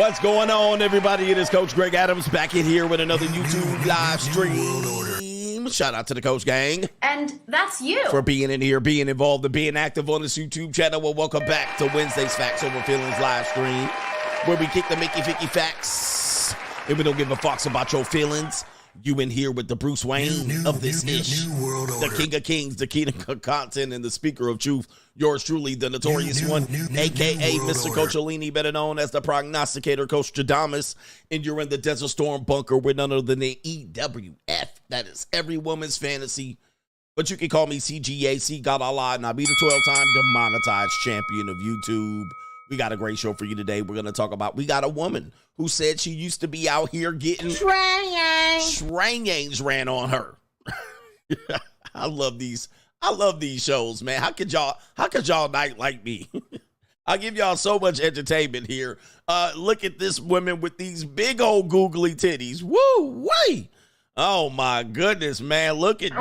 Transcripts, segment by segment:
What's going on, everybody? It is Coach Greg Adams back in here with another YouTube live stream. Shout out to the Coach Gang. And that's you. For being in here, being involved, and being active on this YouTube channel. Well, welcome back to Wednesday's Facts Over Feelings live stream, where we kick the Mickey Ficky facts, and we don't give a fuck about your feelings. You in here with the Bruce Wayne of this ish, the King of Kings, the King of Content, and the Speaker of Truth. Yours truly, the Notorious one, a.k.a. Mr. Coachellini, better known as the Prognosticator, Coach Jadamas. And you're in the Desert Storm bunker with none other than the EWF. That is every woman's fantasy. But you can call me CGA, C God Allah, and I'll be the 12-time demonetized champion of YouTube. We got a great show for you today. We're going to talk about, we got a woman who said she used to be out here getting Shranyangs ran on her. I love these shows, man. How could y'all not like me? I give y'all so much entertainment here. Look at this woman with these big old googly titties. Woo, way. Oh my goodness, man. Look at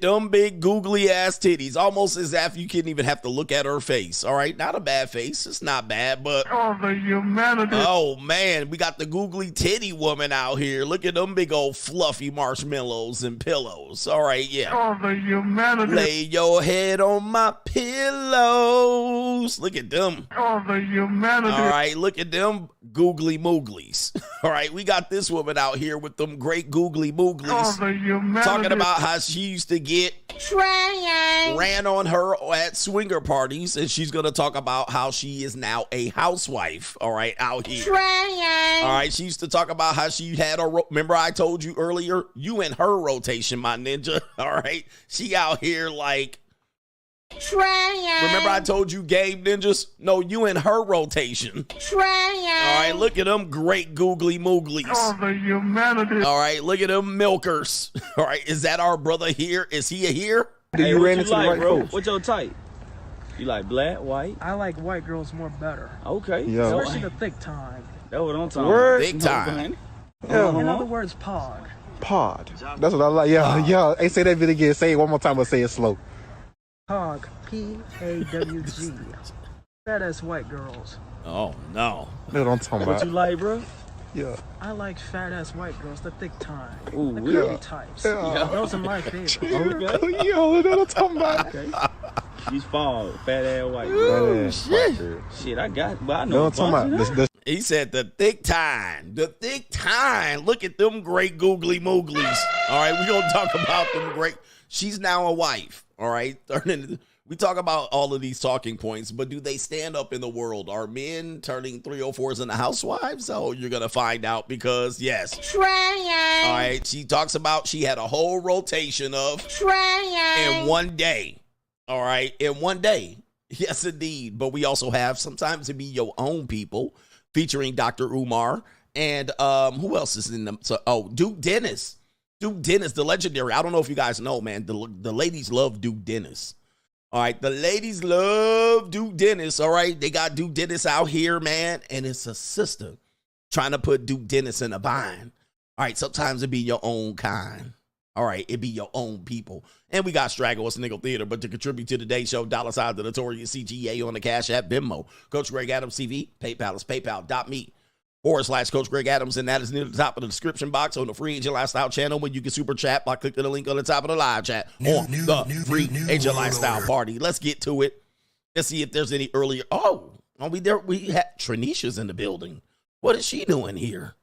them big googly ass titties. Almost as if you couldn't even have to look at her face. All right. Not a bad face. It's not bad, but oh man, we got the googly titty woman out here. Look at them big old fluffy marshmallows and pillows. All right, yeah. Lay your head on my pillows. Look at them. All right, look at them googly mooglies. All right, we got this woman out here with them great googly mooglies, talking about how she used to get ran on her at swinger parties, and she's going to talk about how she is now a housewife, all right, out here. All right, she used to talk about how she had remember I told you earlier, you in her rotation, my ninja, all right? She out here like, remember I told you game ninjas? No, you in her rotation. All right, look at them great googly mooglies. All right, look at them milkers. All right, is that our brother here? Is he here? Hey, you ran into the right bro? folks. What's your type? You like black, white? I like white girls more better. Okay. Yo. Especially the thick time. That's what I'm talking Word. Big time. Yeah. In other words, pog. Pod. That's what I like. Yeah. Hey, say that bit again. Say it one more time, but say it slow. Pog. P-A-W-G. Fat ass white girls. Oh, no. That's what I'm talking What about. you like, bro? Yeah. I like fat ass white girls, the thick time. Ooh, the yeah. curvy types. Yeah. Those are my favorite. Okay. Yo, that's what I'm talking about. Okay. She's fall, fat ass white. Ooh, Shit, I got, but I No, know. I'm talking about this. He said the thick time. The thick time. Look at them great googly mooglies. All right, we're going to talk about them great. She's now a wife. All right. We talk about all of these talking points, but do they stand up in the world? Are men turning 304's into housewives? Oh, you're going to find out because, yes. All right. She talks about she had a whole rotation of in one day. All right. In one day. Yes, indeed. But we also have sometimes to be your own people featuring Dr. Umar. And who else is in them? So, Duke Dennis. Duke Dennis, the legendary. I don't know if you guys know, man. The ladies love Duke Dennis. All right, the ladies love Duke Dennis, all right? They got Duke Dennis out here, man, and it's a sister trying to put Duke Dennis in a bind. All right, sometimes it be your own kind. All right, it be your own people. And we got Straggle, Sniggle Theater, but to contribute to today's show, $ the Notorious CGA on the Cash App, Venmo. Coach Greg Adams TV, PayPal is paypal.me/Coach Greg Adams, and that is near the top of the description box on the Free Agent Lifestyle channel when you can super chat by clicking the link on the top of the live chat on the Free Agent Lifestyle party. Let's get to it. Let's see if there's any earlier. We had Tranisha's in the building. What is she doing here?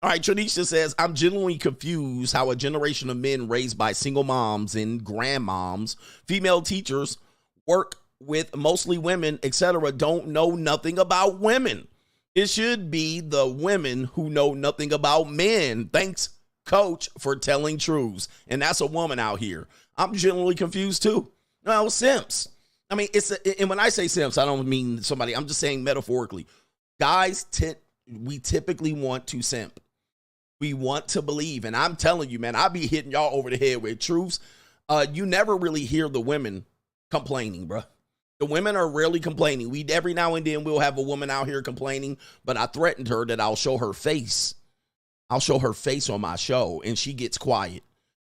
All right, Tranisha says, I'm genuinely confused how a generation of men raised by single moms and grandmoms, female teachers, work with mostly women, etc., don't know nothing about women. It should be the women who know nothing about men. Thanks, Coach, for telling truths. And that's a woman out here. I'm genuinely confused, too. No, simps. I mean, and when I say simps, I don't mean somebody. I'm just saying metaphorically. Guys, we typically want to simp. We want to believe. And I'm telling you, man, I be hitting y'all over the head with truths. You never really hear the women complaining, bruh. The women are rarely complaining. Every now and then we'll have a woman out here complaining, but I threatened her that I'll show her face. I'll show her face on my show, and she gets quiet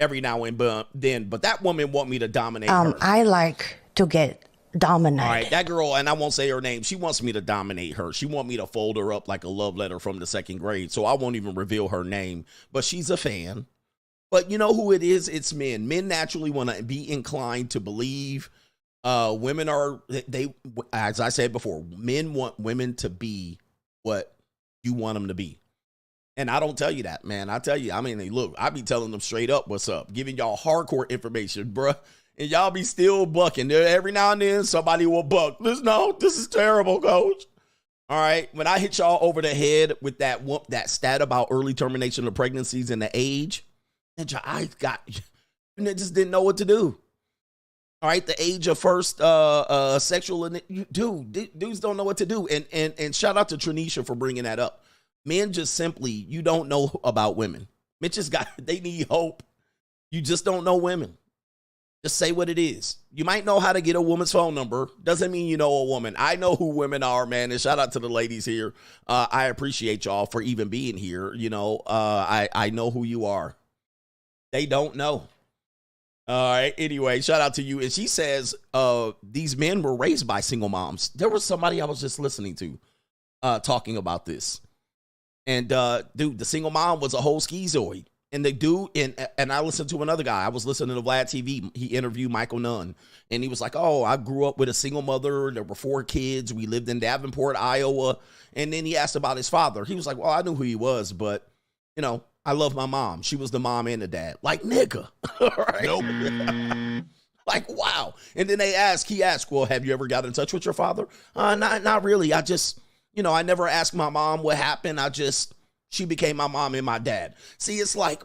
every now and then. But that woman want me to dominate her. I like to get dominated. All right, that girl, and I won't say her name, she wants me to dominate her. She want me to fold her up like a love letter from the second grade, so I won't even reveal her name, but she's a fan. But you know who it is? It's men. Men naturally want to be inclined to believe. Women are, they, as I said before, men want women to be what you want them to be. And I don't tell you that, man. I tell you, I mean, look, I be telling them straight up what's up, giving y'all hardcore information, bruh. And y'all be still bucking. Every now and then, somebody will buck. This is terrible, coach. All right. When I hit y'all over the head with that stat about early termination of pregnancies and the age, and your eyes just didn't know what to do. All right. The age of first sexual, dudes don't know what to do. And shout out to Tranisha for bringing that up. Men just simply, you don't know about women. Men just they need hope. You just don't know women. Just say what it is. You might know how to get a woman's phone number. Doesn't mean you know a woman. I know who women are, man. And shout out to the ladies here. I appreciate y'all for even being here. You know, I know who you are. They don't know. All right. Anyway, shout out to you. And she says these men were raised by single moms. There was somebody I was just listening to talking about this. And dude, the single mom was a whole schizoid. And the dude, and I listened to another guy. I was listening to Vlad TV. He interviewed Michael Nunn. And he was like, oh, I grew up with a single mother. There were 4 kids. We lived in Davenport, Iowa. And then he asked about his father. He was like, well, I knew who he was, but, you know, I love my mom. She was the mom and the dad. Like, nigga. Right? Nope. Like, wow. And then he asked, well, have you ever got in touch with your father? Not really. I just, you know, I never asked my mom what happened. She became my mom and my dad. See, it's like,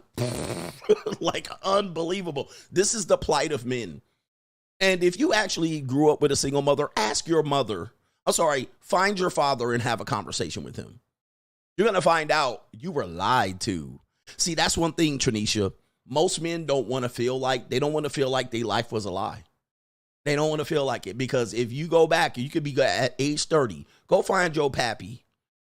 like unbelievable. This is the plight of men. And if you actually grew up with a single mother, ask your mother. Find your father and have a conversation with him. You're going to find out you were lied to. See, that's one thing, Tranisha. Most men don't want to feel like, they don't want to feel like their life was a lie. They don't want to feel like it, because if you go back, you could be at age 30, go find your pappy.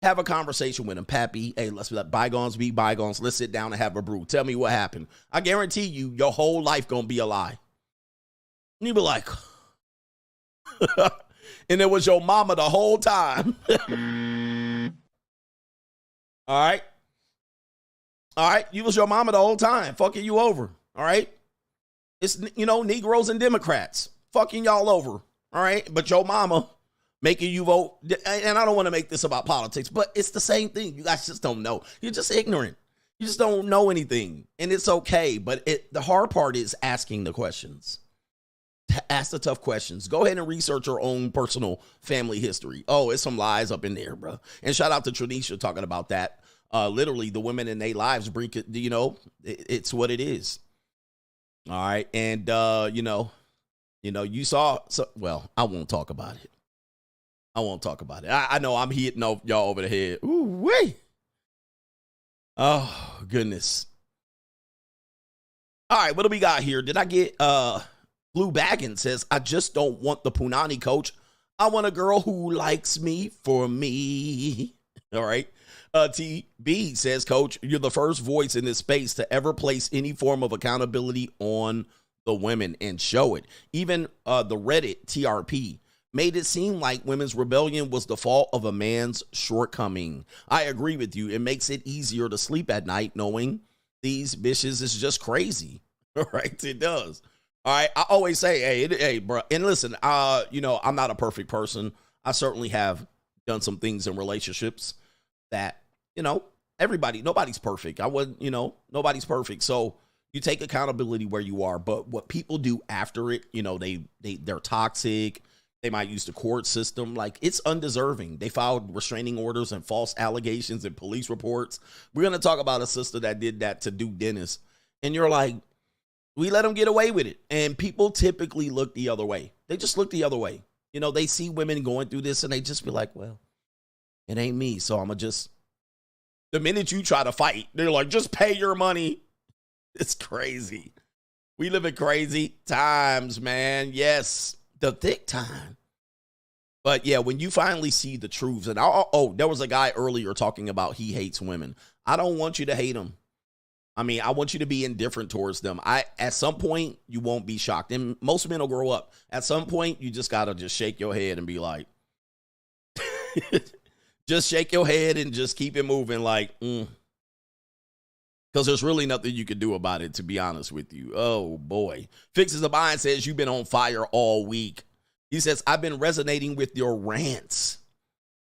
Have a conversation with him. Pappy, hey, let's let bygones be bygones. Let's sit down and have a brew. Tell me what happened. I guarantee you, your whole life gonna be a lie. And you be like, and it was your mama the whole time. All right. You was your mama the whole time, fucking you over. All right. It's, you know, Negroes and Democrats fucking y'all over. All right. But your mama making you vote. And I don't want to make this about politics, but it's the same thing. You guys just don't know. You're just ignorant. You just don't know anything. And it's okay. But the hard part is asking the questions. Ask the tough questions. Go ahead and research your own personal family history. Oh, it's some lies up in there, bro. And shout out to Tranisha talking about that. Literally, the women in their lives bring it, you know, it's what it is. All right. And, you know, you saw, well, I won't talk about it. I know I'm hitting y'all over the head. Ooh, wait. Oh, goodness. All right, what do we got here? Did I get Blue Baggins says, I just don't want the punani, coach. I want a girl who likes me for me. All right. TB says, coach, you're the first voice in this space to ever place any form of accountability on the women and show it. Even the Reddit TRP made it seem like women's rebellion was the fault of a man's shortcoming. I agree with you. It makes it easier to sleep at night knowing these bitches is just crazy. All right, it does. All right, I always say, hey, bro, and listen, you know, I'm not a perfect person. I certainly have done some things in relationships that, you know, nobody's perfect. Nobody's perfect. So you take accountability where you are, but what people do after it, you know, they're toxic. They might use the court system. Like, it's undeserving. They filed restraining orders and false allegations and police reports. We're going to talk about a sister that did that to Duke Dennis. And you're like, we let them get away with it. And people typically look the other way. They just look the other way. You know, they see women going through this and they just be like, well, it ain't me. So I'm going to just, the minute you try to fight, they're like, just pay your money. It's crazy. We live in crazy times, man. Yes. The thick time. But yeah, when you finally see the truths, and there was a guy earlier talking about he hates women. I don't want you to hate him. I mean, I want you to be indifferent towards them. At some point, you won't be shocked. And most men will grow up. At some point, you just got to just shake your head and be like, just shake your head and just keep it moving like, Because there's really nothing you can do about it, to be honest with you. Oh, boy. Fixes the Mind says, you've been on fire all week. He says, I've been resonating with your rants.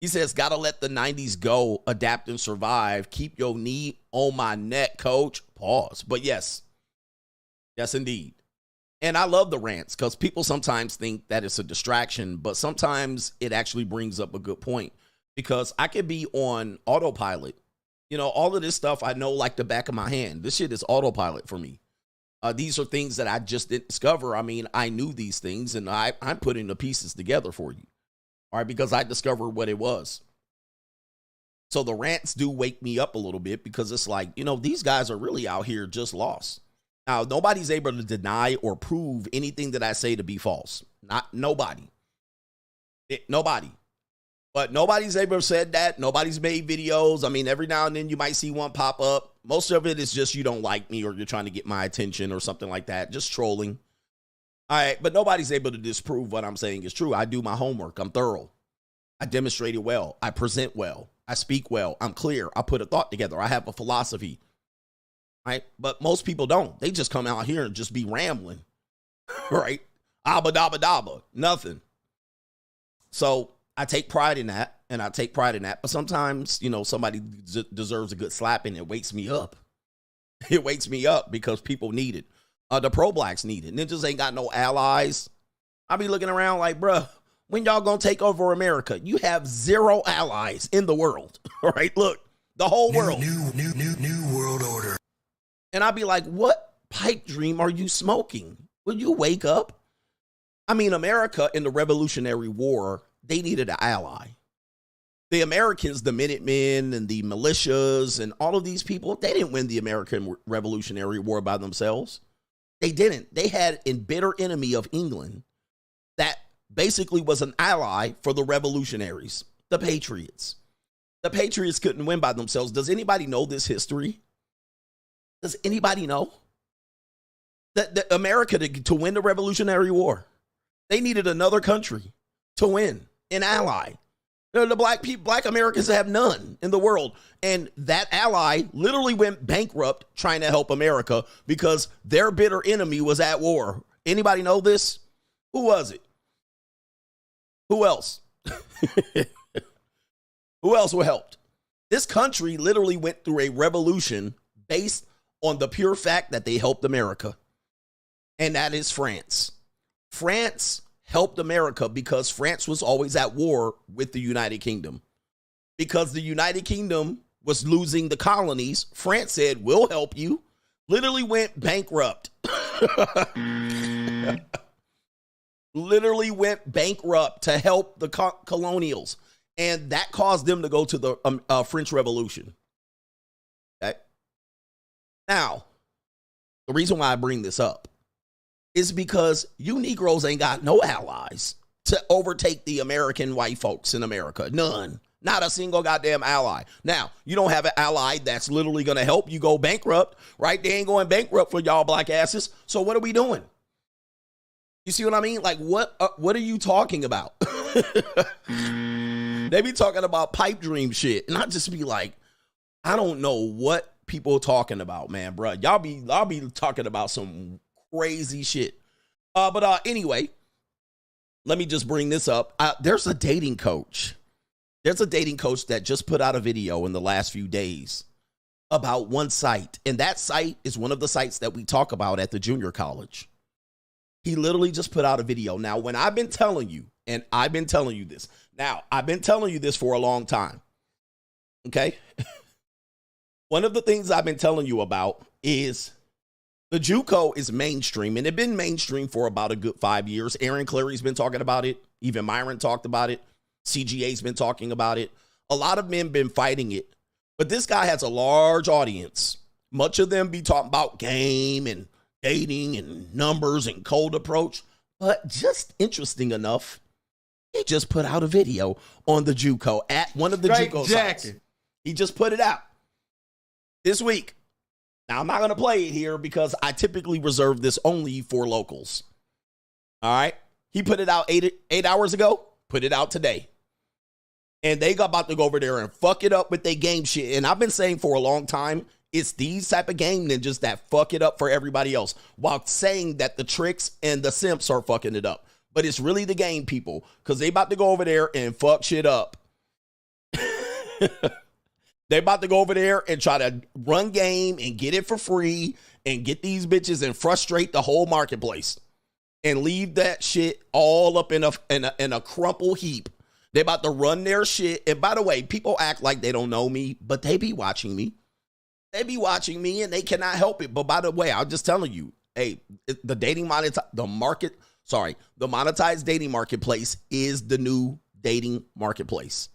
He says, gotta let the 90s go, adapt and survive. Keep your knee on my neck, coach. Pause. But yes, indeed. And I love the rants because people sometimes think that it's a distraction, but sometimes it actually brings up a good point because I could be on autopilot. You know, all of this stuff I know like the back of my hand. This shit is autopilot for me. These are things that I just didn't discover. I mean, I knew these things and I'm putting the pieces together for you. All right, because I discovered what it was. So the rants do wake me up a little bit because it's like, you know, these guys are really out here just lost. Now, nobody's able to deny or prove anything that I say to be false. Nobody. Nobody. But nobody's ever said that. Nobody's made videos. I mean, every now and then you might see one pop up. Most of it is just you don't like me or you're trying to get my attention or something like that. Just trolling. All right, but nobody's able to disprove what I'm saying is true. I do my homework. I'm thorough. I demonstrate it well. I present well. I speak well. I'm clear. I put a thought together. I have a philosophy. Right? But most people don't. They just come out here and just be rambling. Right? Abba dabba dabba. Nothing. So I take pride in that, and I take pride in that. But sometimes, you know, somebody deserves a good slap, and it wakes me up. It wakes me up because people need it. The pro-blacks need it. Ninjas ain't got no allies. I be looking around like, bruh, when y'all gonna take over America? You have 0 allies in the world. All right, look, the whole world. New world order. And I be like, what pipe dream are you smoking? Will you wake up? I mean, America in the Revolutionary War, they needed an ally. The Americans, the Minutemen and the militias and all of these people, they didn't win the American Revolutionary War by themselves. They didn't. They had a bitter enemy of England that basically was an ally for the revolutionaries, the Patriots. The Patriots couldn't win by themselves. Does anybody know this history? Does anybody know that America to win the Revolutionary War, they needed another country to win, an ally. The black Americans have none in the world. And that ally literally went bankrupt trying to help America because their bitter enemy was at war. Anybody know this? Who was it? Who else? Who else were helped? This country literally went through a revolution based on the pure fact that they helped America. And that is France. France helped America because France was always at war with the United Kingdom. Because the United Kingdom was losing the colonies, France said, we'll help you. Literally went bankrupt. Literally went bankrupt to help the colonials. And that caused them to go to the French Revolution. Okay. Now, the reason why I bring this up is because you Negroes ain't got no allies to overtake the American white folks in America. None. Not a single goddamn ally. Now, you don't have an ally that's literally going to help you go bankrupt, right? They ain't going bankrupt for y'all black asses. So what are we doing? You see what I mean? Like, what are you talking about? They be talking about pipe dream shit. And I just be like, I don't know what people are talking about, man, bro. Y'all be talking about some crazy shit. But anyway, let me just bring this up. There's a dating coach. There's a dating coach that just put out a video in the last few days about one site. And that site is one of the sites that we talk about at the junior college. He literally just put out a video. Now, when I've been telling you, and I've been telling you this. Now, I've been telling you this for a long time. Okay? One of the things I've been telling you about is the JUCO is mainstream, and it's been mainstream for about a good 5 years. Aaron Clary's been talking about it. Even Myron talked about it. CGA's been talking about it. A lot of men been fighting it. But this guy has a large audience. Much of them be talking about game and dating and numbers and cold approach. But just interesting enough, he just put out a video on the JUCO at one of the JUCO sites. He just put it out this week. Now, I'm not going to play it here because I typically reserve this only for locals. All right. He put it out 8 hours ago, put it out today. And they got about to go over there and fuck it up with their game shit. And I've been saying for a long time, it's these type of game ninjas that fuck it up for everybody else while saying that the tricks and the simps are fucking it up. But it's really the game people because they about to go over there and fuck shit up. They about to go over there and try to run game and get it for free and get these bitches and frustrate the whole marketplace and leave that shit all up in a crumple heap. They about to run their shit. And by the way, people act like they don't know me, but they be watching me. They be watching me and they cannot help it. But by the way, I'm just telling you, hey, the monetized dating marketplace is the new dating marketplace.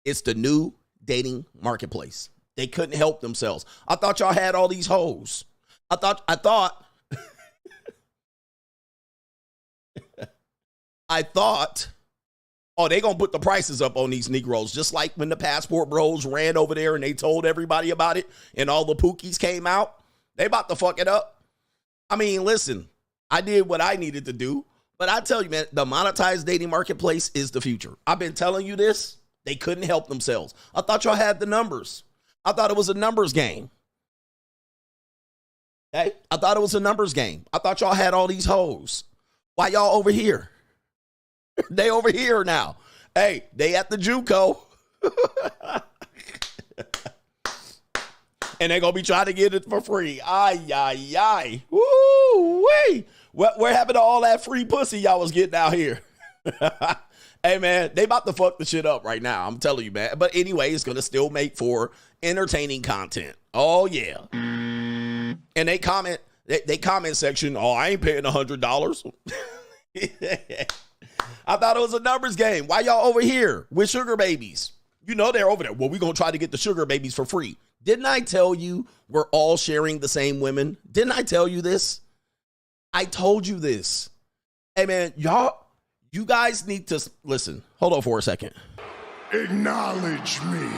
It's the new dating marketplace. They couldn't help themselves. I thought y'all had all these hoes. I thought oh, they gonna put the prices up on these Negroes, just like when the passport bros ran over there and they told everybody about it and all the pookies came out. They about to fuck it up. I mean, listen, I did what I needed to do, but I tell you, man, the monetized dating marketplace is the future. I've been telling you this. They couldn't help themselves. I thought y'all had the numbers. I thought it was a numbers game. Hey, I thought it was a numbers game. I thought y'all had all these hoes. Why y'all over here? They over here now. Hey, they at the JUCO. And they gonna be trying to get it for free. Ay. Woo-wee. What happened to all that free pussy y'all was getting out here? Hey, man, they about to fuck the shit up right now. I'm telling you, man. But anyway, it's going to still make for entertaining content. Oh, yeah. And they comment section, oh, I ain't paying $100. I thought it was a numbers game. Why y'all over here with sugar babies? You know they're over there. Well, we're going to try to get the sugar babies for free. Didn't I tell you we're all sharing the same women? Didn't I tell you this? I told you this. Hey, man, you guys need to listen. Hold on for a second. Acknowledge me.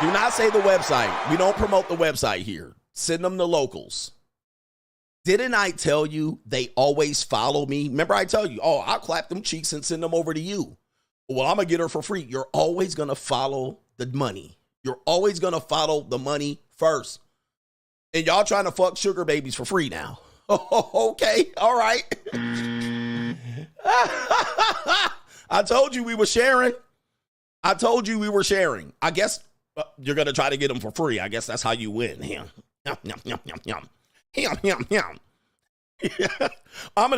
Do not say the website. We don't promote the website here. Send them to locals. Didn't I tell you they always follow me? Remember I tell you, oh, I'll clap them cheeks and send them over to you. Well, I'm going to get her for free. You're always going to follow the money. You're always going to follow the money first. And y'all trying to fuck sugar babies for free now. Oh, okay. All right. I told you we were sharing. I guess you're going to try to get them for free. I guess that's how you win. I'm going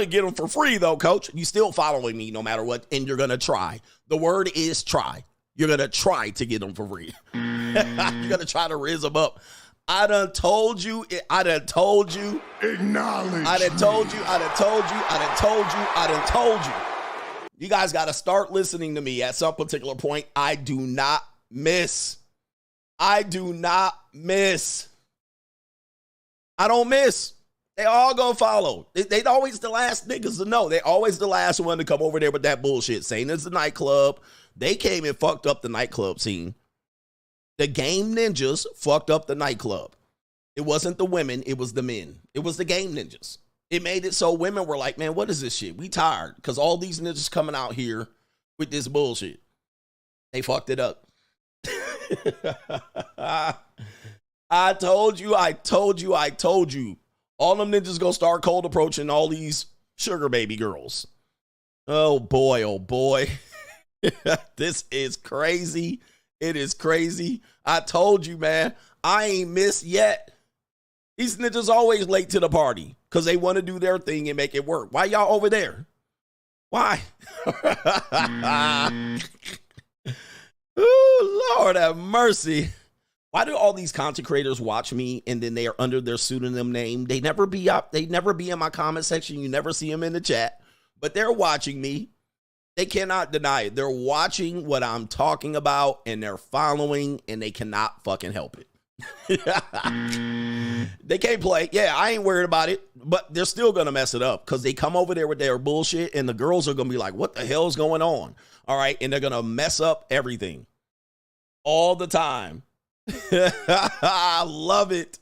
to get them for free, though, coach. You still following me no matter what, and you're going to try. The word is try. You're going to try to get them for free. You're going to try to raise them up. I done told you. Acknowledge. I done told you. You guys got to start listening to me at some particular point. I don't miss. They all go follow. They always the last niggas to know. They always the last one to come over there with that bullshit. Saying it's a nightclub. They came and fucked up the nightclub scene. The game ninjas fucked up the nightclub. It wasn't the women. It was the men. It was the game ninjas. It made it so women were like, man, what is this shit? We tired because all these ninjas coming out here with this bullshit. They fucked it up. I told you. All them ninjas gonna start cold approaching all these sugar baby girls. Oh boy. This is crazy. It is crazy. I told you, man. I ain't missed yet. These ninjas always late to the party because they want to do their thing and make it work. Why y'all over there? Why? Ooh, Lord have mercy. Why do all these content creators watch me and then they are under their pseudonym name? They never be up. They never be in my comment section. You never see them in the chat, but they're watching me. They cannot deny it. They're watching what I'm talking about and they're following and they cannot fucking help it. They can't play. Yeah, I ain't worried about it, but they're still going to mess it up because they come over there with their bullshit and the girls are going to be like, what the hell's going on? All right. And they're going to mess up everything all the time. I love it.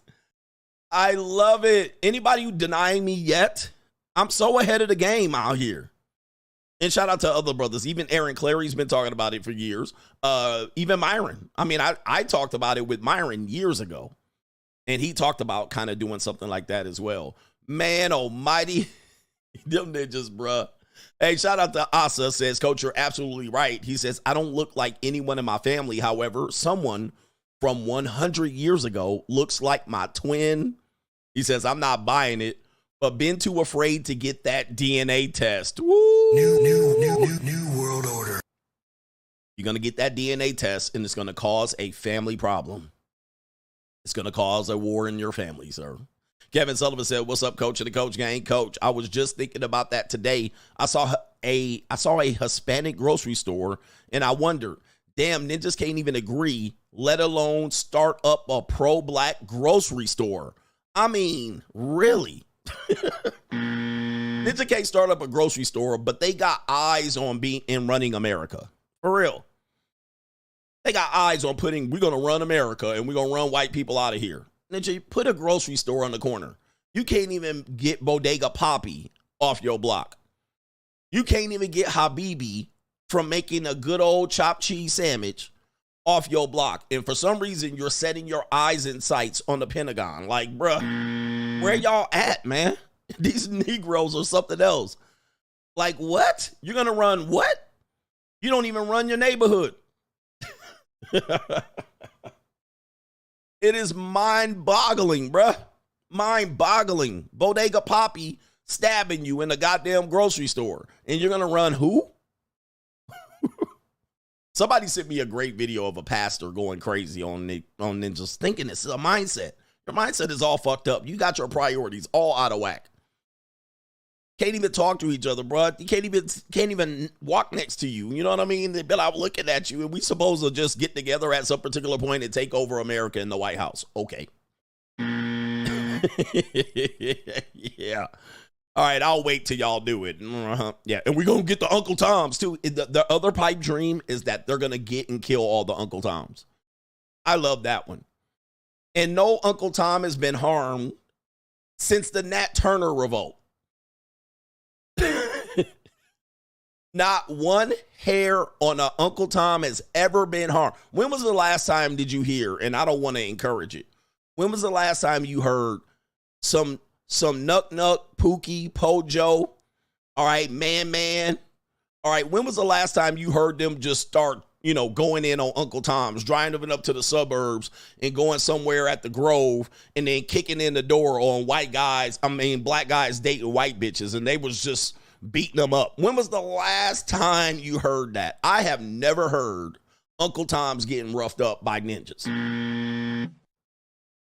I love it. Anybody who denying me yet, I'm so ahead of the game out here. And shout out to other brothers. Even Aaron Clary's been talking about it for years. Even Myron. I mean, I talked about it with Myron years ago. And he talked about kind of doing something like that as well. Man almighty. Them ninjas, bruh. Hey, shout out to Asa. Says, Coach, you're absolutely right. He says, I don't look like anyone in my family. However, someone from 100 years ago looks like my twin. He says, I'm not buying it, but been too afraid to get that DNA test. Woo! New world order. You're going to get that DNA test, and it's going to cause a family problem. It's going to cause a war in your family, sir. Kevin Sullivan said, what's up, Coach of the Coach Gang? Coach, I was just thinking about that today. I saw a Hispanic grocery store, and I wondered, damn, ninjas can't even agree, let alone start up a pro-black grocery store. I mean, really? Ninja can't start up a grocery store, but they got eyes on being and running America. For real. They got eyes on we're going to run America, and we're going to run white people out of here. Ninja, put a grocery store on the corner. You can't even get Bodega Papi off your block. You can't even get Habibi from making a good old chopped cheese sandwich off your block. And for some reason, you're setting your eyes and sights on the Pentagon. Like, bruh, where y'all at, man? These Negroes are something else. Like, what? You're going to run what? You don't even run your neighborhood. It is mind-boggling, bruh. Mind-boggling. Bodega Papi stabbing you in a goddamn grocery store. And you're going to run who? Somebody sent me a great video of a pastor going crazy on ninjas, thinking this is a mindset. Your mindset is all fucked up. You got your priorities all out of whack. Can't even talk to each other, bro. You can't even walk next to you. You know what I mean? They've been out looking at you, and we supposed to just get together at some particular point and take over America in the White House. Okay. Yeah. All right, I'll wait till y'all do it. Yeah, and we're going to get the Uncle Toms, too. The other pipe dream is that they're going to get and kill all the Uncle Toms. I love that one. And no Uncle Tom has been harmed since the Nat Turner revolt. Not one hair on an Uncle Tom has ever been harmed. When was the last time did you hear, and I don't want to encourage it, when was the last time you heard some Nuck Nuck, Pookie, Pojo, all right, Man, all right, when was the last time you heard them just start, going in on Uncle Tom's, driving up to the suburbs and going somewhere at the Grove and then kicking in the door on black guys dating white bitches, and they was just beating them up? When was the last time you heard that? I have never heard Uncle Tom's getting roughed up by ninjas.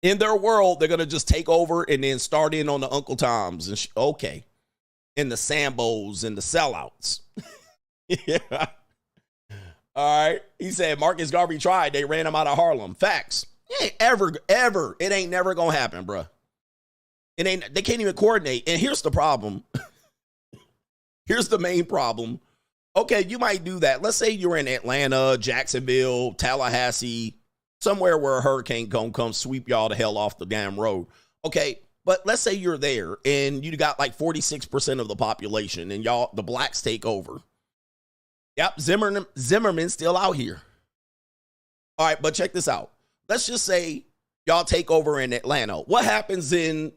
In their world, they're going to just take over and then start in on the Uncle Toms. And okay. And the Sambos and the sellouts. Yeah. All right. He said Marcus Garvey tried. They ran him out of Harlem. Facts. It ain't never going to happen, bro. They can't even coordinate. And here's the problem. Here's the main problem. Okay, you might do that. Let's say you're in Atlanta, Jacksonville, Tallahassee, somewhere where a hurricane gonna come sweep y'all the hell off the damn road. Okay, but let's say you're there and you got like 46% of the population and the blacks take over. Yep, Zimmerman's still out here. All right, but check this out. Let's just say y'all take over in Atlanta. What happens in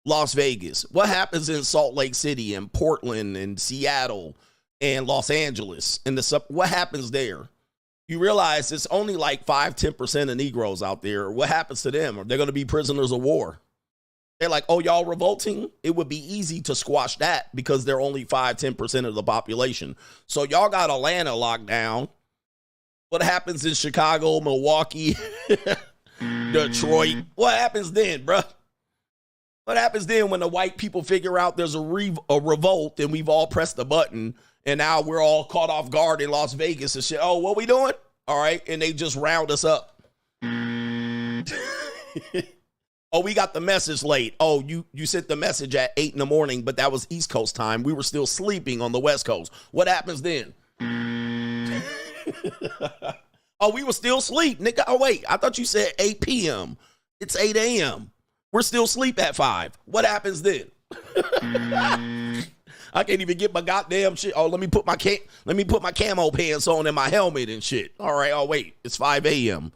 Las Vegas? What happens in Salt Lake City and Portland and Seattle and Los Angeles? What happens there? You realize it's only like 5-10% of Negroes out there. What happens to them? Are they going to be prisoners of war? They're like, oh, y'all revolting? It would be easy to squash that because they're only 5-10% of the population. So y'all got Atlanta locked down. What happens in Chicago, Milwaukee, Detroit? What happens then, bruh? What happens then when the white people figure out there's a revolt and we've all pressed the button and now we're all caught off guard in Las Vegas and shit? Oh, what we doing? All right. And they just round us up. Oh, we got the message late. Oh, you sent the message at 8 a.m, but that was East Coast time. We were still sleeping on the West Coast. What happens then? Oh, we were still asleep, nigga. Oh, wait. I thought you said 8 p.m. It's 8 a.m. We're still asleep at 5. What happens then? I can't even get my goddamn shit. Oh, let me put my camo pants on and my helmet and shit. All right. Oh, wait. It's 5 a.m.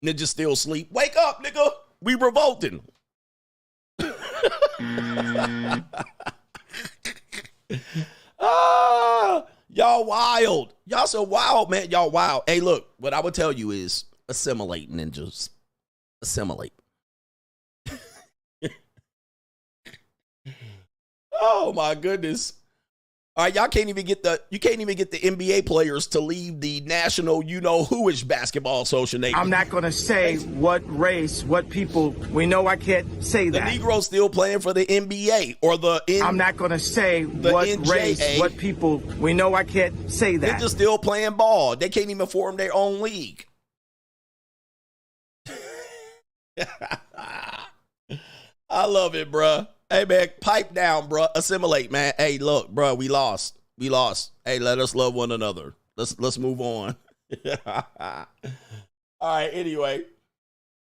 Ninja still asleep. Wake up, nigga. We revolting. Y'all wild. Y'all so wild, man. Y'all wild. Hey, look. What I would tell you is assimilate, ninjas. Assimilate. Oh my goodness. All right, you can't even get the NBA players to leave the national you-know-who-ish basketball association. I'm not going to say what race, what people. We know I can't say the that. The Negroes still playing for the NBA or I'm not going to say what NJA. Race, what people. We know I can't say that. They're just still playing ball. They can't even form their own league. I love it, bruh. Hey, man, pipe down, bruh. Assimilate, man. Hey, look, bruh, we lost. We lost. Hey, let us love one another. Let's move on. All right, anyway.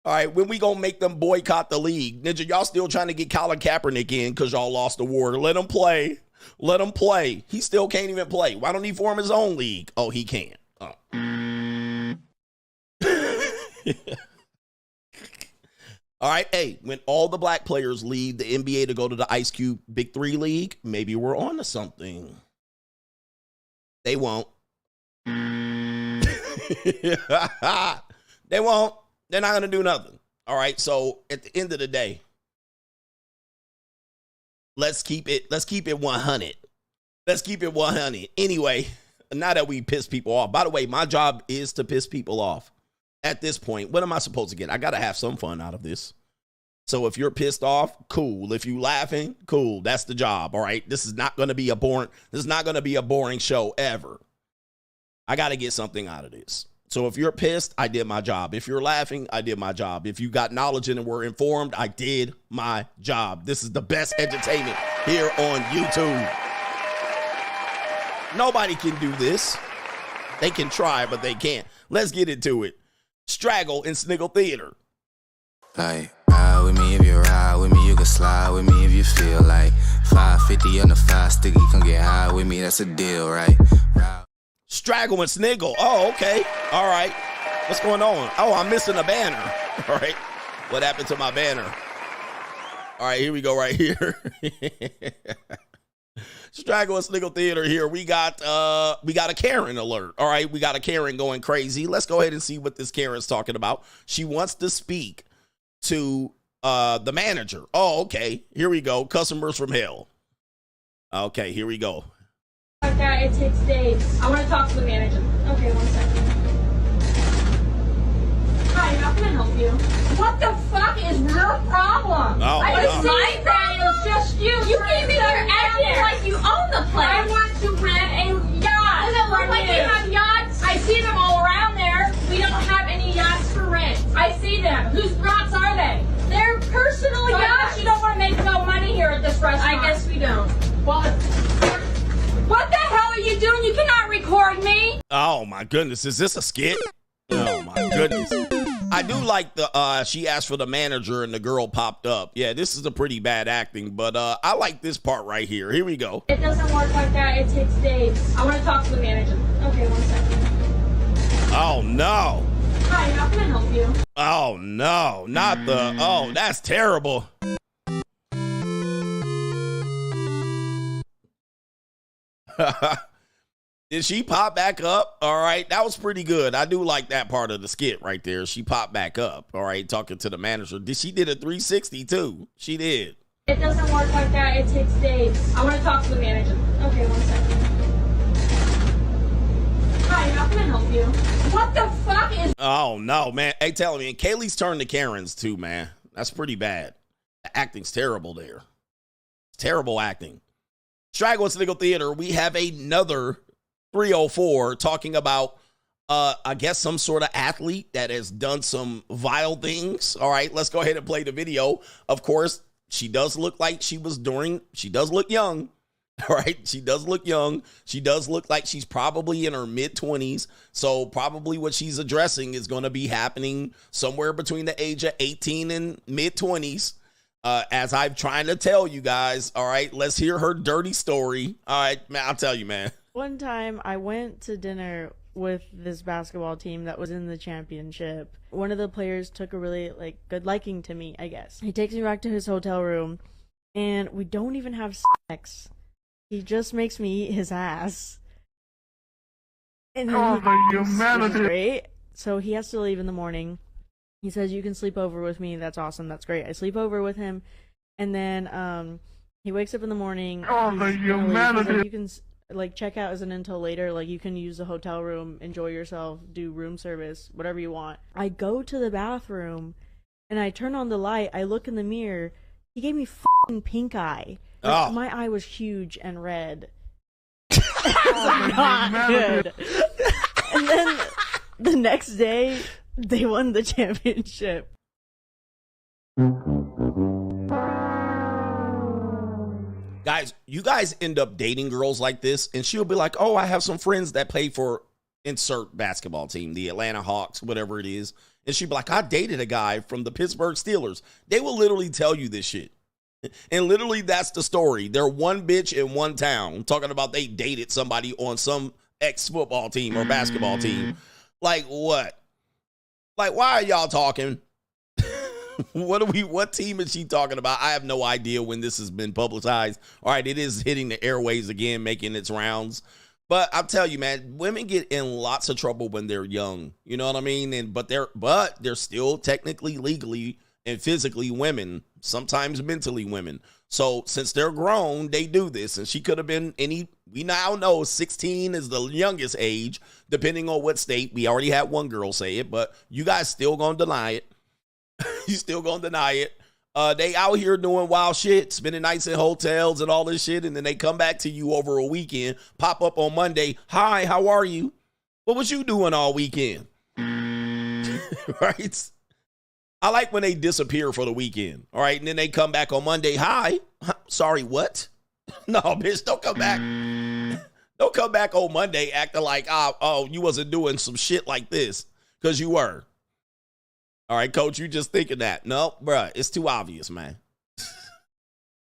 All right, when we gonna make them boycott the league? Ninja, y'all still trying to get Colin Kaepernick in because y'all lost the war. Let him play. Let him play. He still can't even play. Why don't he form his own league? Oh, he can't. Oh. All right, hey, when all the black players leave the NBA to go to the Ice Cube Big 3 League, maybe we're on to something. They won't. They won't. They're not going to do nothing. All right, so at the end of the day, let's keep it 100. Let's keep it 100. Anyway, now that we piss people off. By the way, my job is to piss people off. At this point, what am I supposed to get? I got to have some fun out of this. So if you're pissed off, cool. If you laughing, cool. That's the job. All right. This is not going to be a boring show ever. I got to get something out of this. So if you're pissed, I did my job. If you're laughing, I did my job. If you got knowledge and were informed, I did my job. This is the best entertainment here on YouTube. Nobody can do this. They can try, but they can't. Let's get into it. Straggle in Sniggle Theater. Like, ride with me if you ride with me, you can slide with me if you feel like 550 on the 5 sticky, come get high with me, that's a deal, right? Straggle and Sniggle. Oh, okay. All right. What's going on? Oh, I'm missing a banner. All right. What happened to my banner? All right, here we go right here. Straggle and Sniggle Theater here. We got a Karen alert. All right, we got a Karen going crazy. Let's go ahead and see what this Karen's talking about. She wants to speak to the manager. Oh, okay. Here we go. Customers from hell. Okay, here we go. Like that, it takes days. I want to talk to the manager. Okay, 1 second. Hi, how can I help you? What the fuck is your problem? Oh, I wow. just my problem is just you. You came in here acting like you own the place. I want to rent a yacht. Does it look like we have yachts? I see them all around there. We don't have any yachts for rent. I see them. Whose yachts are they? They're personal yachts. I guess you don't want to make no money here at this restaurant. I guess we don't. Well, what the hell are you doing? You cannot record me. Oh my goodness, is this a skit? Oh my goodness. I do like the she asked for the manager and the girl popped up. Yeah, this is a pretty bad acting, but I like this part right here. Here we go. It doesn't work like that. It takes days. I want to talk to the manager. Okay, 1 second. Oh no. Hi, how can I help you? Oh no, not the oh, that's terrible. Did she pop back up? All right, that was pretty good. I do like that part of the skit right there. She popped back up. All right, talking to the manager. She did a 360 too. She did. It doesn't work like that. It takes days. I want to talk to the manager. Okay, 1 second. Hi, how can I help you? What the fuck is... Oh, no, man. Hey, tell me. And Kaylee's turned to Karen's too, man. That's pretty bad. The acting's terrible there. Terrible acting. Straggle and Sniggle Theater, we have another 304 talking about, I guess, some sort of athlete that has done some vile things. All right, let's go ahead and play the video. Of course, she does look like she does look young. All right. She does look young. She does look like she's probably in her mid-20s. So probably what she's addressing is going to be happening somewhere between the age of 18 and mid-20s. As I'm trying to tell you guys. All right. Let's hear her dirty story. All right, man. I'll tell you, man. One time I went to dinner with this basketball team that was in the championship. One of the players took a really good liking to me, I guess. He takes me back to his hotel room and we don't even have sex. He just makes me eat his ass. And then which is great. So he has to leave in the morning. He says, "You can sleep over with me." That's awesome. That's great. I sleep over with him. And then he wakes up in the morning. He's like, you can check out isn't until later. Like, you can use the hotel room, enjoy yourself, do room service, whatever you want. I go to the bathroom and I turn on the light. I look in the mirror. He gave me fucking pink eye. My eye was huge and red. Not good. And then the next day, they won the championship. Guys, you guys end up dating girls like this, and she'll be like, "Oh, I have some friends that play for insert basketball team, the Atlanta Hawks, whatever it is." And she'll be like, "I dated a guy from the Pittsburgh Steelers." They will literally tell you this shit. And literally, that's the story. They're one bitch in one town talking about they dated somebody on some ex-football team or basketball team. Like, what? Like, why are y'all talking? What team is she talking about? I have no idea when this has been publicized. All right, it is hitting the airwaves again, making its rounds. But I'll tell you, man, women get in lots of trouble when they're young. You know what I mean? But they're still technically, legally, and physically women, sometimes mentally women. So since they're grown, they do this. And she could have been we now know 16 is the youngest age, depending on what state. We already had one girl say it, but you guys still gonna deny it. You still gonna deny it. They out here doing wild shit, spending nights in hotels and all this shit, and then they come back to you over a weekend, pop up on Monday. "Hi, how are you? What was you doing all weekend?" Right? I like when they disappear for the weekend. All right. And then they come back on Monday. "Hi. Sorry, what?" No, bitch, don't come back. Don't come back on Monday acting like, oh, you wasn't doing some shit like this. Because you were. All right, coach, you just thinking that. No, bruh, it's too obvious, man.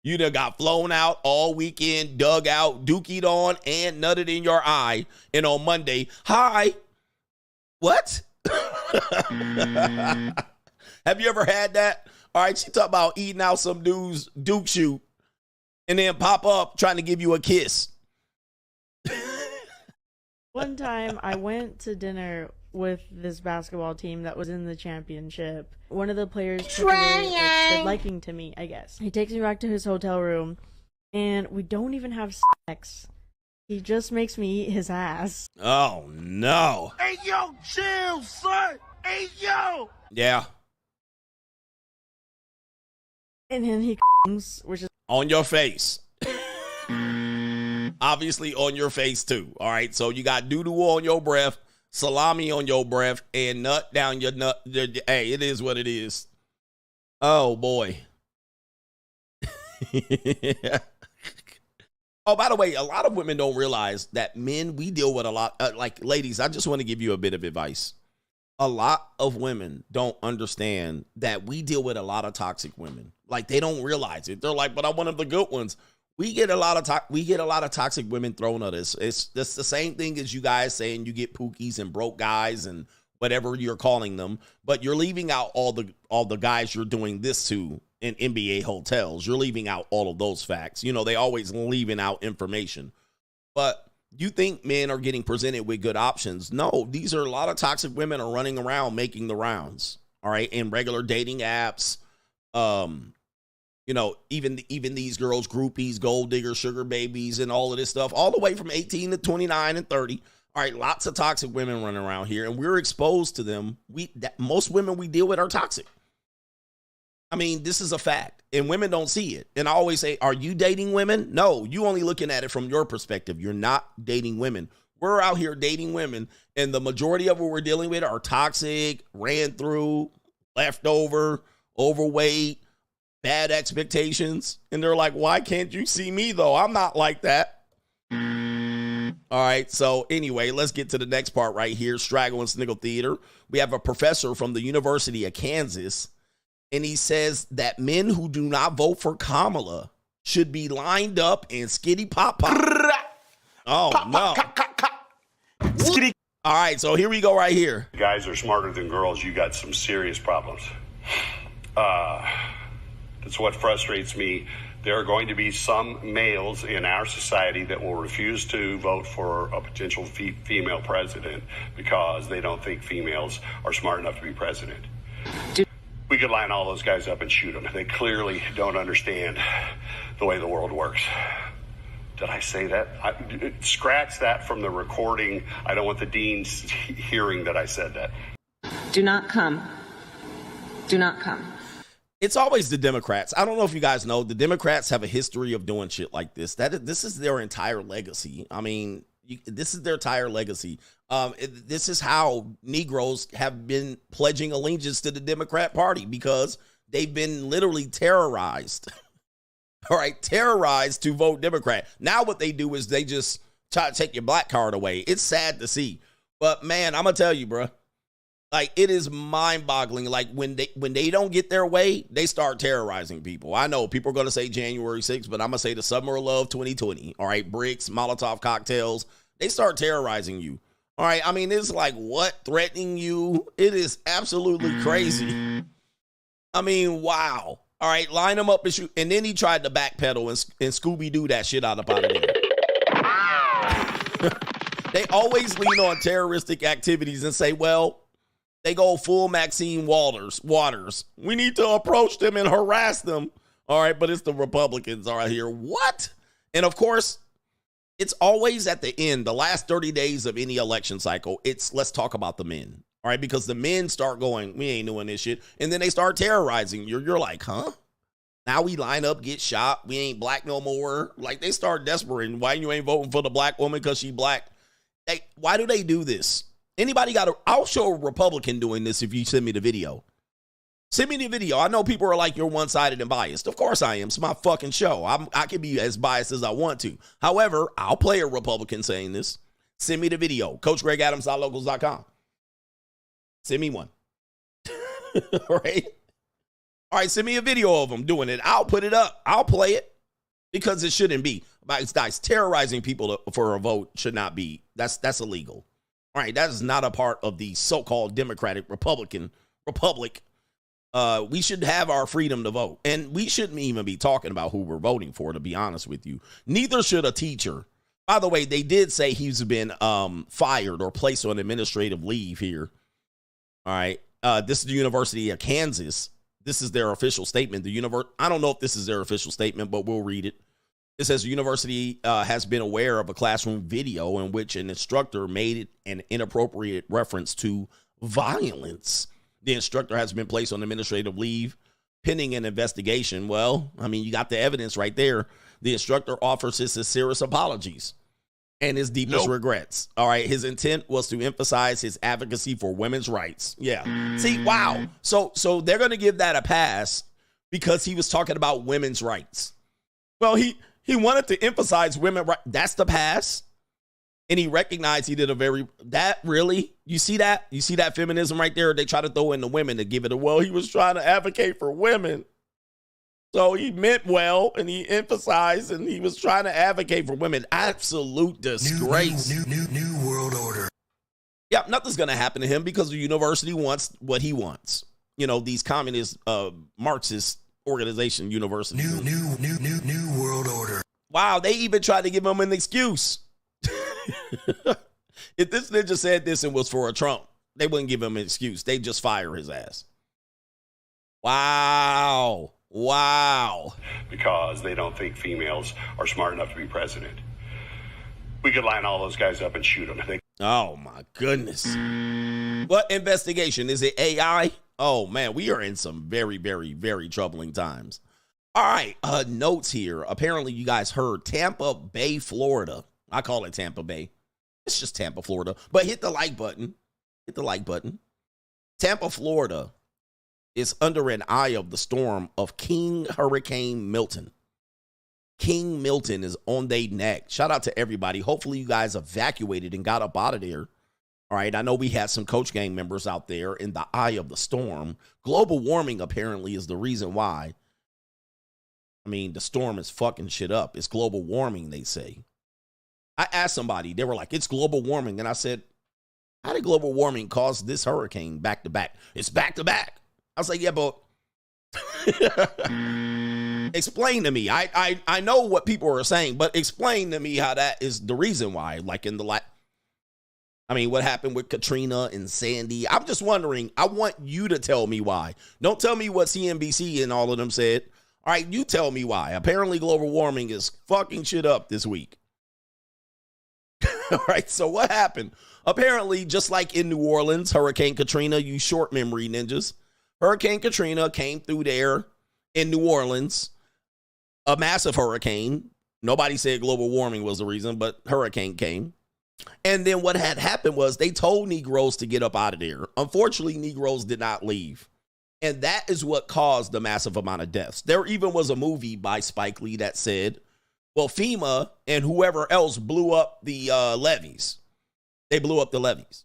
You done got flown out all weekend, dug out, dookied on, and nutted in your eye. And on Monday, "Hi. What?" Have you ever had that? All right, she talk about eating out some dude's Duke shoot and then pop up trying to give you a kiss. One time I went to dinner with this basketball team that was in the championship. One of the players took a really good liking to me, I guess. He takes me back to his hotel room and we don't even have sex. He just makes me eat his ass. Oh, no. Hey, yo, chill, son. Hey, yo. Yeah. And then he comes, which is on your face. Obviously on your face too. All right. So you got doo-doo on your breath, salami on your breath, and nut down your nut. Hey, it is what it is. Oh boy. Oh, by the way, a lot of women don't realize that men, we deal with a lot. Ladies, I just want to give you a bit of advice. A lot of women don't understand that we deal with a lot of toxic women. Like, they don't realize it. They're like, "But I'm one of the good ones." We get a lot of toxic women thrown at us. It's the same thing as you guys saying you get pookies and broke guys and whatever you're calling them, but you're leaving out all the guys you're doing this to in NBA hotels. You're leaving out all of those facts. You know, they always leaving out information. But you think men are getting presented with good options. No, these are a lot of toxic women are running around making the rounds. All right. In regular dating apps. You know, even these girls, groupies, gold diggers, sugar babies, and all of this stuff, all the way from 18 to 29 and 30. All right. Lots of toxic women running around here, and we're exposed to them. Most women we deal with are toxic. I mean, this is a fact, and women don't see it. And I always say, are you dating women? No, you only looking at it from your perspective. You're not dating women. We're out here dating women, and the majority of what we're dealing with are toxic, ran through, leftover, overweight, bad expectations. And they're like, why can't you see me, though? I'm not like that. All right, so anyway, let's get to the next part right here. Straggle and Sniggle Theater. We have a professor from the University of Kansas, and he says that men who do not vote for Kamala should be lined up and skitty pop pop. Oh, no. Skitty. All right, so here we go right here. Guys are smarter than girls. You got some serious problems. That's what frustrates me. There are going to be some males in our society that will refuse to vote for a potential female president because they don't think females are smart enough to be president. We could line all those guys up and shoot them. They clearly don't understand the way the world works. Did I say that? Scratch that from the recording. I don't want the deans hearing that I said that. Do not come. Do not come. It's always the Democrats. I don't know if you guys know, the Democrats have a history of doing shit like this. This is their entire legacy. I mean, this is their entire legacy. This is how Negroes have been pledging allegiance to the Democrat Party because they've been literally terrorized. All right, terrorized to vote Democrat. Now what they do is they just try to take your black card away. It's sad to see. But, man, I'm going to tell you, bro. Like, it is mind-boggling. Like, when they don't get their way, they start terrorizing people. I know people are going to say January 6th, but I'm going to say the Summer of Love 2020. All right, bricks, Molotov cocktails. They start terrorizing you. All right, I mean, it's like, what? Threatening you? It is absolutely crazy. I mean, wow. All right, line them up and shoot. And then he tried to backpedal and Scooby-Doo that shit out of there. They always lean on terroristic activities and say, well, they go full Maxine Waters. We need to approach them and harass them. All right, but it's the Republicans are out here. What? And of course, it's always at the end, the last 30 days of any election cycle, it's let's talk about the men. All right, because the men start going, we ain't doing this shit. And then they start terrorizing you. You're like, huh? Now we line up, get shot. We ain't black no more. Like, they start desperate. Why you ain't voting for the black woman because she black? Why do they do this? Anybody I'll show a Republican doing this if you send me the video. Send me the video. I know people are like, you're one-sided and biased. Of course I am. It's my fucking show. I can be as biased as I want to. However, I'll play a Republican saying this. Send me the video. CoachGregAdams.locals.com. Send me one. All right. All right, send me a video of them doing it. I'll put it up. I'll play it because it shouldn't be. Guys, terrorizing people for a vote should not be. That's illegal. All right, that is not a part of the so-called Democratic Republican republic. We should have our freedom to vote. And we shouldn't even be talking about who we're voting for, to be honest with you. Neither should a teacher. By the way, they did say he's been fired or placed on administrative leave here. All right. This is the University of Kansas. This is their official statement. I don't know if this is their official statement, but we'll read it. It says the university has been aware of a classroom video in which an instructor made an inappropriate reference to violence. The instructor has been placed on administrative leave pending an investigation. Well, I mean, you got the evidence right there. The instructor offers his sincerest apologies and his deepest regrets. All right. His intent was to emphasize his advocacy for women's rights. Yeah. See, wow. So they're going to give that a pass because he was talking about women's rights. Well, he wanted to emphasize women rights. That's the pass. And he recognized he did you see that? You see that feminism right there? They try to throw in the women to give it he was trying to advocate for women. So he meant well, and he emphasized, and he was trying to advocate for women. Absolute disgrace. New world order. Yeah, nothing's going to happen to him because the university wants what he wants. You know, these communist, Marxist organization universities. New world order. Wow, they even tried to give him an excuse. If this ninja said this and was for a Trump, they wouldn't give him an excuse. They'd just fire his ass. Wow. Because they don't think females are smart enough to be president. We could line all those guys up and shoot them. Oh, my goodness. What investigation? Is it AI? Oh, man, we are in some very, very, very troubling times. All right, notes here. Apparently, you guys heard Tampa Bay, Florida. I call it Tampa Bay. It's just Tampa, Florida. But hit the like button. Tampa, Florida is under an eye of the storm of King Hurricane Milton. King Milton is on their neck. Shout out to everybody. Hopefully you guys evacuated and got up out of there. All right, I know we had some Coach Gang members out there in the eye of the storm. Global warming apparently is the reason why. I mean, the storm is fucking shit up. It's global warming, they say. I asked somebody, they were like, it's global warming. And I said, how did global warming cause this hurricane back to back? It's back to back. I was like, yeah, but explain to me. I know what people are saying, but explain to me how that is the reason why. Like in the what happened with Katrina and Sandy? I'm just wondering. I want you to tell me why. Don't tell me what CNBC and all of them said. All right, you tell me why. Apparently global warming is fucking shit up this week. All right, so what happened? Apparently, just like in New Orleans, Hurricane Katrina, you short memory ninjas, Hurricane Katrina came through there in New Orleans, a massive hurricane. Nobody said global warming was the reason, but hurricane came. And then what had happened was they told Negroes to get up out of there. Unfortunately, Negroes did not leave. And that is what caused the massive amount of deaths. There even was a movie by Spike Lee that said, well, FEMA and whoever else blew up the levees. They blew up the levees.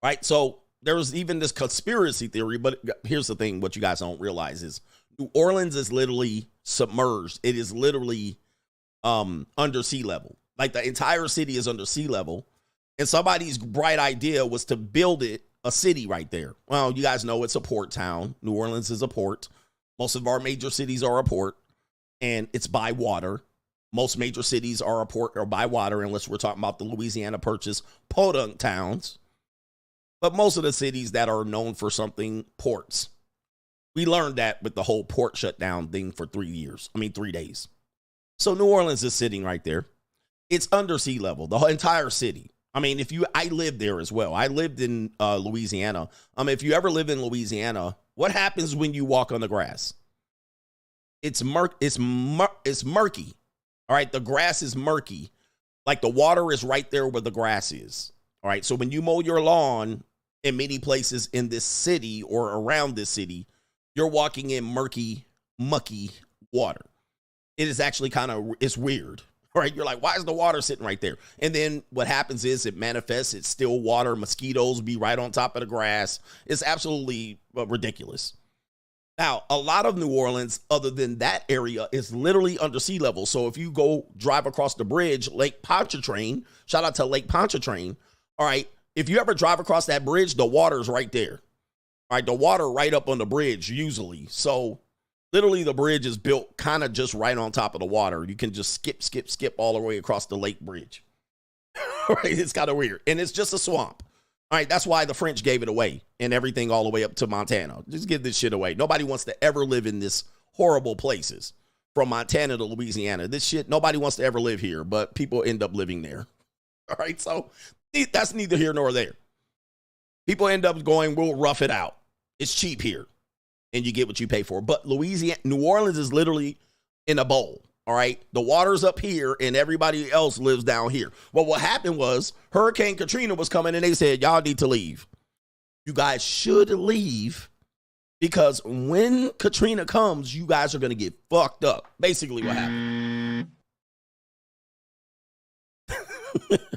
Right? So there was even this conspiracy theory, but here's the thing. What you guys don't realize is New Orleans is literally submerged. It is literally under sea level. Like the entire city is under sea level. And somebody's bright idea was to build a city right there. Well, you guys know it's a port town. New Orleans is a port. Most of our major cities are a port. And it's by water. Most major cities are a port or by water, unless we're talking about the Louisiana Purchase podunk towns. But most of the cities that are known for something, ports. We learned that with the whole port shutdown thing for 3 days. So New Orleans is sitting right there. It's under sea level, the whole entire city. I mean, I lived there as well. I lived in Louisiana. If you ever live in Louisiana, what happens when you walk on the grass? It's murky. All right, the grass is murky. Like the water is right there where the grass is. All right, so when you mow your lawn in many places in this city or around this city, you're walking in murky, mucky water. It is actually it's weird. Right? You're like, why is the water sitting right there? And then what happens is it manifests. It's still water. Mosquitoes be right on top of the grass. It's absolutely ridiculous. Now, a lot of New Orleans, other than that area, is literally under sea level. So if you go drive across the bridge, Lake Pontchartrain, shout out to Lake Pontchartrain. All right. If you ever drive across that bridge, the water's right there. All right. The water right up on the bridge usually. So literally, the bridge is built kind of just right on top of the water. You can just skip all the way across the lake bridge. Right? It's kind of weird. And it's just a swamp. All right, that's why the French gave it away and everything all the way up to Montana. Just give this shit away. Nobody wants to ever live in this horrible places from Montana to Louisiana. This shit, nobody wants to ever live here, but people end up living there. All right, so that's neither here nor there. People end up going, we'll rough it out. It's cheap here. And you get what you pay for. But New Orleans is literally in a bowl. All right. The water's up here and everybody else lives down here. Well, what happened was Hurricane Katrina was coming and they said, y'all need to leave. You guys should leave because when Katrina comes, you guys are going to get fucked up. Basically what happened.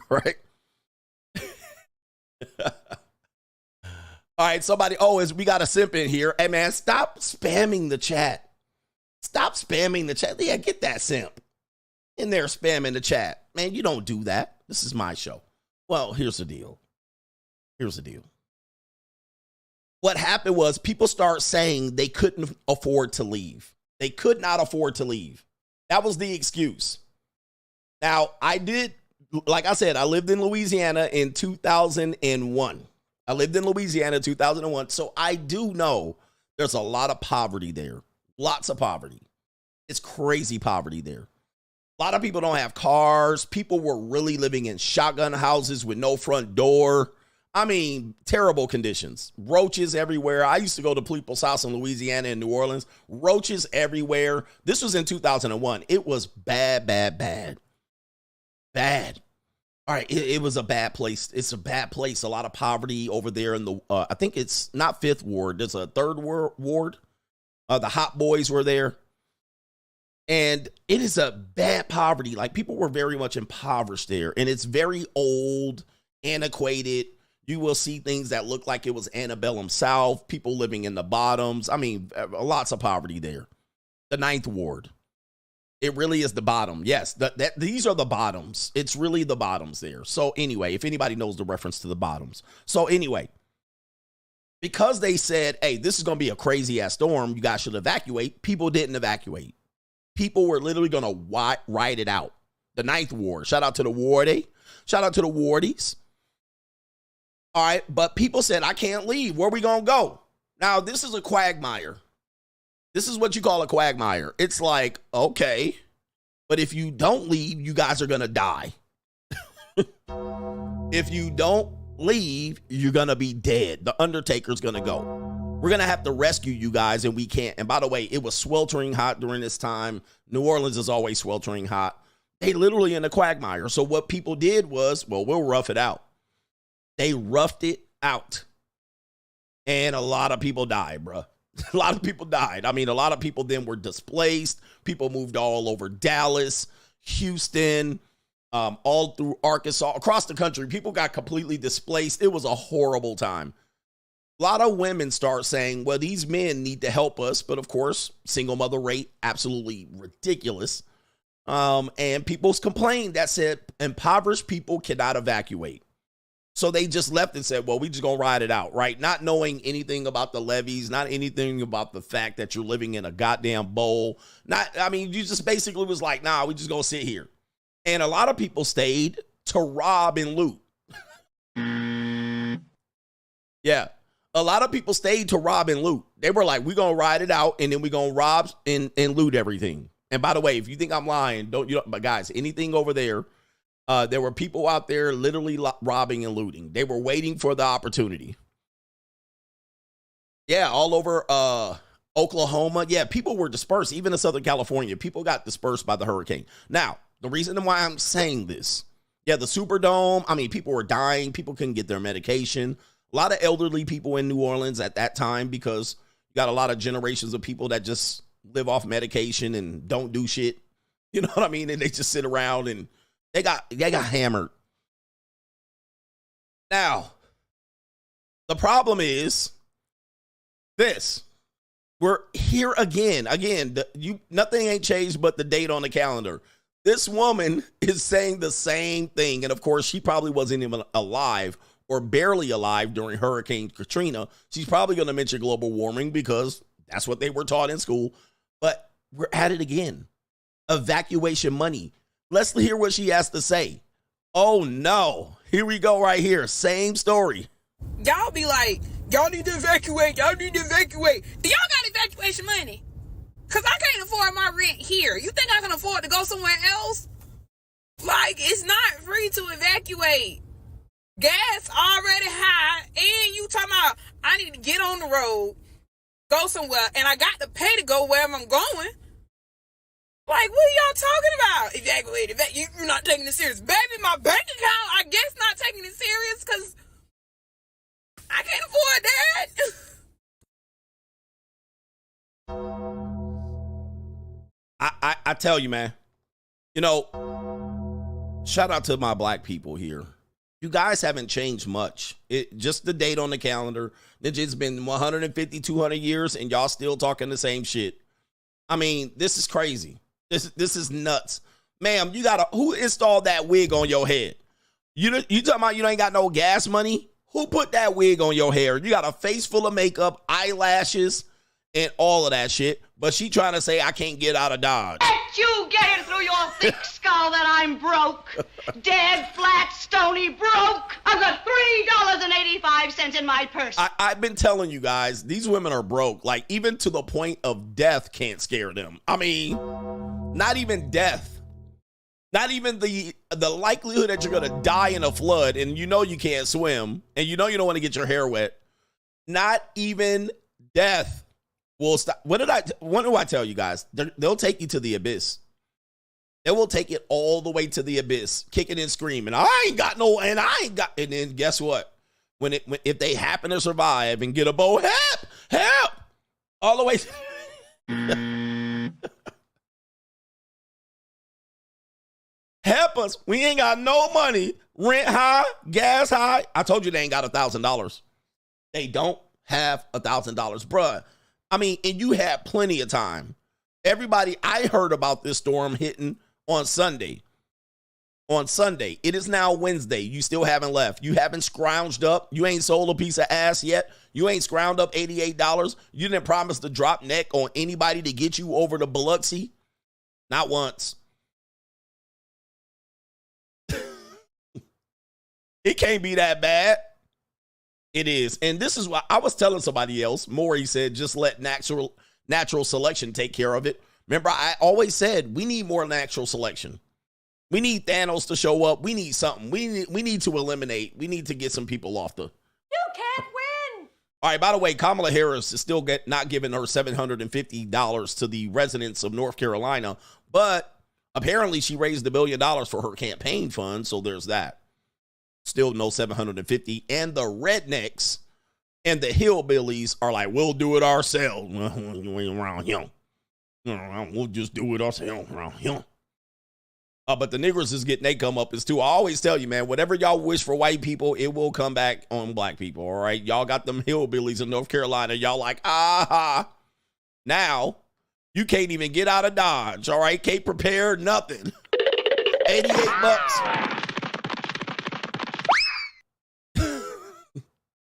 Right? All right, somebody, we got a simp in here. Hey, man, stop spamming the chat. Stop spamming the chat. Yeah, get that simp in there spamming the chat. Man, you don't do that. This is my show. Well, here's the deal. What happened was people start saying they couldn't afford to leave. They could not afford to leave. That was the excuse. Now, like I said, I lived in Louisiana in 2001. I lived in Louisiana in 2001, so I do know there's a lot of poverty there. Lots of poverty. It's crazy poverty there. A lot of people don't have cars. People were really living in shotgun houses with no front door. I mean, terrible conditions. Roaches everywhere. I used to go to people's house in Louisiana and New Orleans. Roaches everywhere. This was in 2001. It was bad. All right, it was a bad place. It's a bad place. A lot of poverty over there in the, I think it's not 5th Ward. There's a 3rd ward. The Hot Boys were there. And it is a bad poverty. Like, people were very much impoverished there. And it's very old, antiquated. You will see things that look like it was antebellum South. People living in the bottoms. I mean, lots of poverty there. The 9th Ward. It really is the bottom. Yes, these are the bottoms. It's really the bottoms there. So anyway, if anybody knows the reference to the bottoms. So anyway, because they said, hey, this is going to be a crazy ass storm, you guys should evacuate, people didn't evacuate. People were literally going to ride it out. The 9th Ward. Shout out to the Wardy. Shout out to the Wardies. All right, but people said, I can't leave. Where are we going to go? Now, this is a quagmire. This is what you call a quagmire. It's like, okay, but if you don't leave, you guys are going to die. If you don't leave, you're going to be dead. The Undertaker's going to go. We're going to have to rescue you guys, and we can't. And by the way, it was sweltering hot during this time. New Orleans is always sweltering hot. They literally in a quagmire. So what people did was, well, we'll rough it out. They roughed it out. And a lot of people died, bruh. A lot of people died. I mean, a lot of people then were displaced. People moved all over Dallas, Houston, all through Arkansas, across the country. People got completely displaced. It was a horrible time. A lot of women start saying, well, these men need to help us. But of course, single mother rate, absolutely ridiculous. And people's complained that said impoverished people cannot evacuate. So they just left and said, well, we just going to ride it out, right? Not knowing anything about the levees, not anything about the fact that you're living in a goddamn bowl. You just basically was like, nah, we just going to sit here. And a lot of people stayed to rob and loot. Yeah. A lot of people stayed to rob and loot. They were like, we're going to ride it out and then we're going to rob and loot everything. And by the way, if you think I'm lying, but guys, anything over there, there were people out there literally robbing and looting. They were waiting for the opportunity. Yeah, all over Oklahoma. Yeah, people were dispersed. Even in Southern California, people got dispersed by the hurricane. Now, the reason why I'm saying this, yeah, the Superdome, I mean, people were dying. People couldn't get their medication. A lot of elderly people in New Orleans at that time because you got a lot of generations of people that just live off medication and don't do shit. You know what I mean? And they just sit around and They got hammered. Now, the problem is this. We're here again. Again, nothing ain't changed but the date on the calendar. This woman is saying the same thing. And of course, she probably wasn't even alive or barely alive during Hurricane Katrina. She's probably going to mention global warming because that's what they were taught in school. But we're at it again. Evacuation money. Let's hear what she has to say. Oh, no. Here we go right here. Same story. Y'all be like, y'all need to evacuate. Y'all need to evacuate. Do y'all got evacuation money? Because I can't afford my rent here. You think I can afford to go somewhere else? Like, it's not free to evacuate. Gas already high. And you talking about, I need to get on the road, go somewhere, and I got to pay to go wherever I'm going. Like, what are y'all talking about? Evacuate. You're not taking it serious. Baby, my bank account, I guess not taking it serious because I can't afford that. I tell you, man, shout out to my black people here. You guys haven't changed much. Just the date on the calendar. It's been 150, 200 years, and y'all still talking the same shit. I mean, this is crazy. This is nuts. Ma'am, who installed that wig on your head? You talking about you ain't got no gas money? Who put that wig on your hair? You got a face full of makeup, eyelashes, and all of that shit. But she trying to say I can't get out of Dodge. Let you get it through your thick skull that I'm broke. Dead, flat, stony broke. I've got $3.85 in my purse. I've been telling you guys, these women are broke. Like, even to the point of death can't scare them. I mean, not even death. Not even the likelihood that you're going to die in a flood and you can't swim and you don't want to get your hair wet. Not even death will stop. What do I tell you guys? They'll take you to the abyss. They will take it all the way to the abyss, kicking and screaming. And then guess what? If they happen to survive and get a bow, help, all the way. Help us. We ain't got no money. Rent high, gas high. I told you they ain't got $1,000. They don't have $1,000, bruh. I mean, and you had plenty of time. Everybody, I heard about this storm hitting on Sunday. It is now Wednesday. You still haven't left. You haven't scrounged up. You ain't sold a piece of ass yet. You ain't scrounged up $88. You didn't promise to drop neck on anybody to get you over to Biloxi. Not once. It can't be that bad. It is. And this is why I was telling somebody else. Maury said, just let natural selection take care of it. Remember, I always said we need more natural selection. We need Thanos to show up. We need something. We need to eliminate. We need to get some people off the. You can't win. All right, by the way, Kamala Harris is still not giving her $750 to the residents of North Carolina, but apparently she raised $1 billion for her campaign fund, so there's that. Still no $750. And the rednecks and the hillbillies are like, we'll do it ourselves. Around here. We'll just do it ourselves around here. But the niggers is getting they come up as too. I always tell you, man, whatever y'all wish for white people, it will come back on black people, all right? Y'all got them hillbillies in North Carolina. Y'all like, aha. Now, you can't even get out of Dodge, all right? Can't prepare nothing. $88.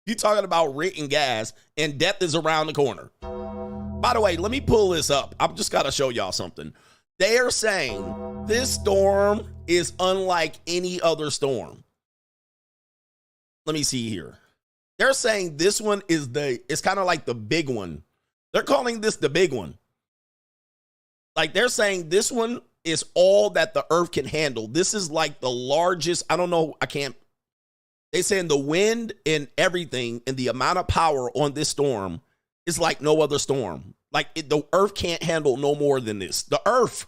You talking about rent and gas, and death is around the corner. By the way, let me pull this up. I've just got to show y'all something. They are saying this storm is unlike any other storm. Let me see here. They're saying this one is it's kind of like the big one. They're calling this the big one. Like they're saying this one is all that the earth can handle. This is like the largest, I don't know, they saying the wind and everything and the amount of power on this storm is like no other storm. Like the earth can't handle no more than this. The earth.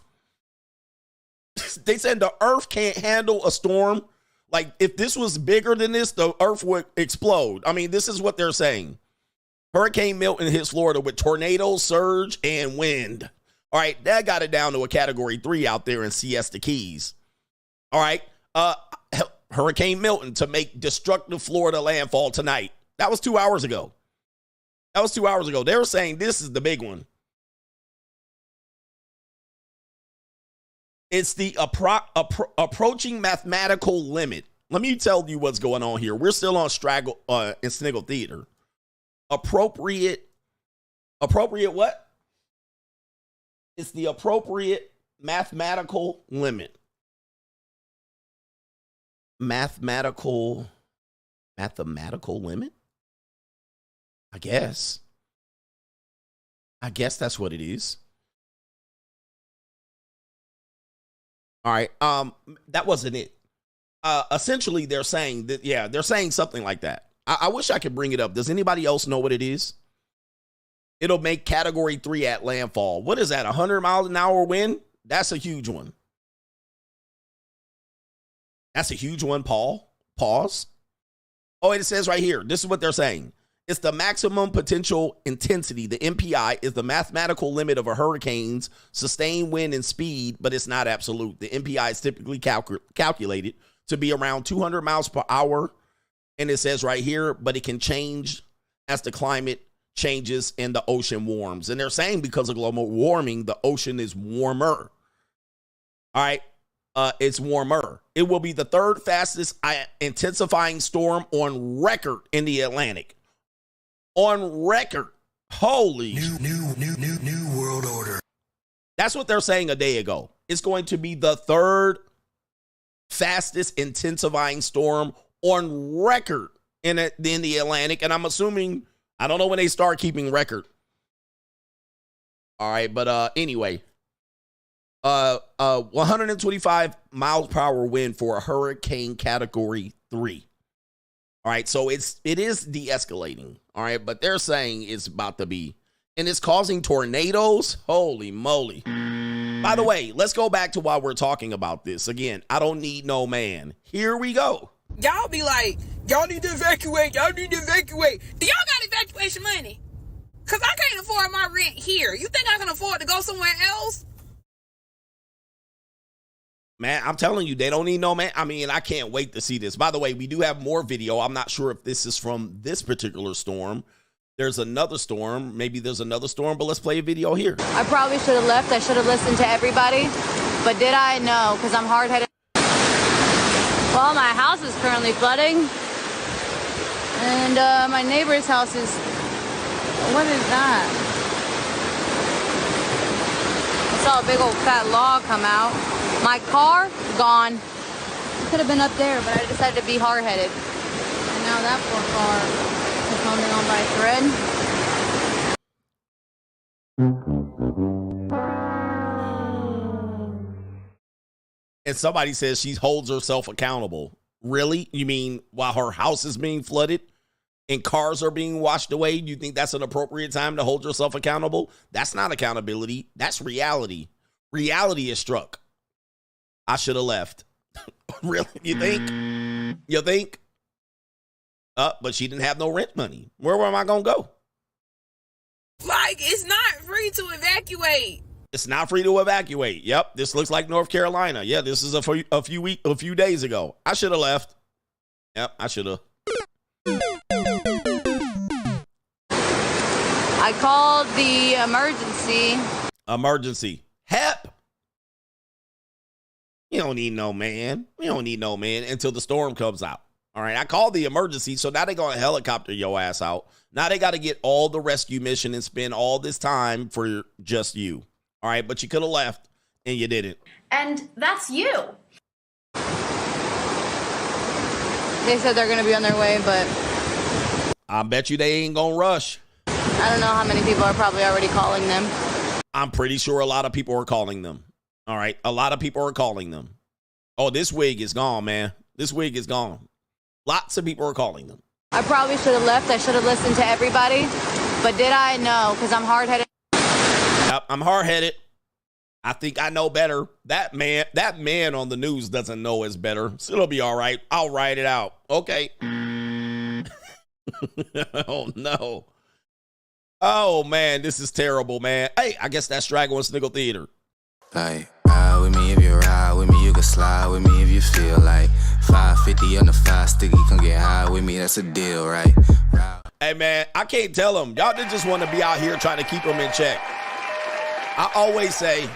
They said the earth can't handle a storm. Like if this was bigger than this, the earth would explode. I mean, this is what they're saying. Hurricane Milton hits Florida with tornadoes, surge, and wind. All right, that got it down to a category 3 out there in Siesta Keys. All right, Hurricane Milton to make destructive Florida landfall tonight. That was 2 hours ago. They were saying this is the big one. It's the approaching mathematical limit. Let me tell you what's going on here. We're still on Straggle and Sniggle Theater. Appropriate what? It's the appropriate mathematical limit. Mathematical limit? I guess that's what it is. All right. That wasn't it. Essentially, they're saying that, yeah, they're saying something like that. I wish I could bring it up. Does anybody else know what it is? It'll make category 3 at landfall. What is that? 100 miles an hour wind? That's a huge one. That's a huge one, Paul. Pause. Oh, it says right here. This is what they're saying. It's the maximum potential intensity. The MPI is the mathematical limit of a hurricane's sustained wind and speed, but it's not absolute. The MPI is typically calculated to be around 200 miles per hour. And it says right here, but it can change as the climate changes and the ocean warms. And they're saying because of global warming, the ocean is warmer. All right. It's warmer. It will be the third fastest intensifying storm on record in the Atlantic. On record. Holy. New world order. That's what they're saying a day ago. It's going to be the third fastest intensifying storm on record in the Atlantic. And I'm assuming, I don't know when they start keeping record. All right. But anyway, 125 miles per hour wind for a hurricane category 3. All right, so it is de-escalating. All right, but they're saying it's about to be, and it's causing tornadoes. Holy moly! By the way, let's go back to why we're talking about this. Again, I don't need no man. Here we go. Y'all be like, y'all need to evacuate. Y'all need to evacuate. Do y'all got evacuation money? Because I can't afford my rent here. You think I can afford to go somewhere else? Man, I'm telling you, they don't need no man. I mean, I can't wait to see this. By the way, we do have more video. I'm not sure if this is from this particular storm. There's another storm. Maybe there's another storm, but let's play a video here. I probably should have left. I should have listened to everybody. But did I? No, because I'm hard-headed. Well, my house is currently flooding. And my neighbor's house is... What is that? I saw a big old fat log come out. My car, gone. It could have been up there, but I decided to be hard-headed. And now that poor car is holding on by a thread. And somebody says she holds herself accountable. Really? You mean while her house is being flooded and cars are being washed away, you think that's an appropriate time to hold yourself accountable? That's not accountability. That's reality. Reality is struck. I should have left. Really? You think? You think? But she didn't have no rent money. Where am I going to go? Like, it's not free to evacuate. It's not free to evacuate. Yep, this looks like North Carolina. Yeah, this is a few days ago. I should have left. Yep, I should have. I called the emergency. Emergency. HEP. You don't need no man. We don't need no man until the storm comes out. All right, I called the emergency, so now they're going to helicopter your ass out. Now they got to get all the rescue mission and spend all this time for just you. All right, but you could have left, and you didn't. And that's you. They said they're going to be on their way, but... I bet you they ain't going to rush. I don't know how many people are probably already calling them. I'm pretty sure a lot of people are calling them. All right, a lot of people are calling them. Oh, this wig is gone, man. This wig is gone. Lots of people are calling them. I probably should have left. I should have listened to everybody. But did I? No, because I'm hard-headed. Yep, I'm hard-headed. I think I know better. That man on the news doesn't know it's better. So it'll be all right. I'll write it out. Okay. Oh, no. Oh, man, this is terrible, man. Hey, I guess that's Straggle and Sniggle Theater. Like, ride with me if you ride with me, you can slide with me if you feel like 550 on the 5 sticky, come get high with me, that's a deal, right? Hey, man, I can't tell them. Y'all just want to be out here trying to keep them in check. I always say,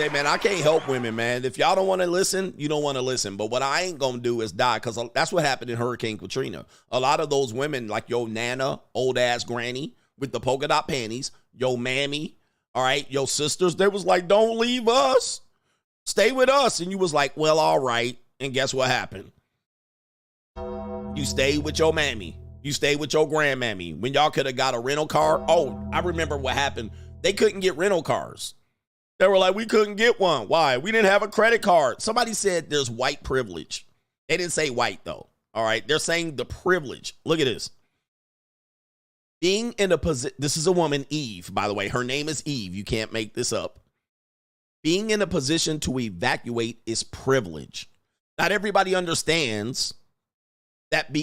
man, I can't help women, man. If y'all don't want to listen, you don't want to listen. But what I ain't going to do is die, because that's what happened in Hurricane Katrina. A lot of those women, like your Nana, old-ass granny with the polka dot panties, your mammy, all right, your sisters, they was like, don't leave us. Stay with us. And you was like, well, all right. And guess what happened? You stayed with your mammy. You stayed with your grandmammy. When y'all could have got a rental car. Oh, I remember what happened. They couldn't get rental cars. They were like, we couldn't get one. Why? We didn't have a credit card. Somebody said there's white privilege. They didn't say white, though. All right. They're saying the privilege. Look at this. Being in a position, this is a woman, Eve, by the way. Her name is Eve. You can't make this up. Being in a position to evacuate is privilege. Not everybody understands that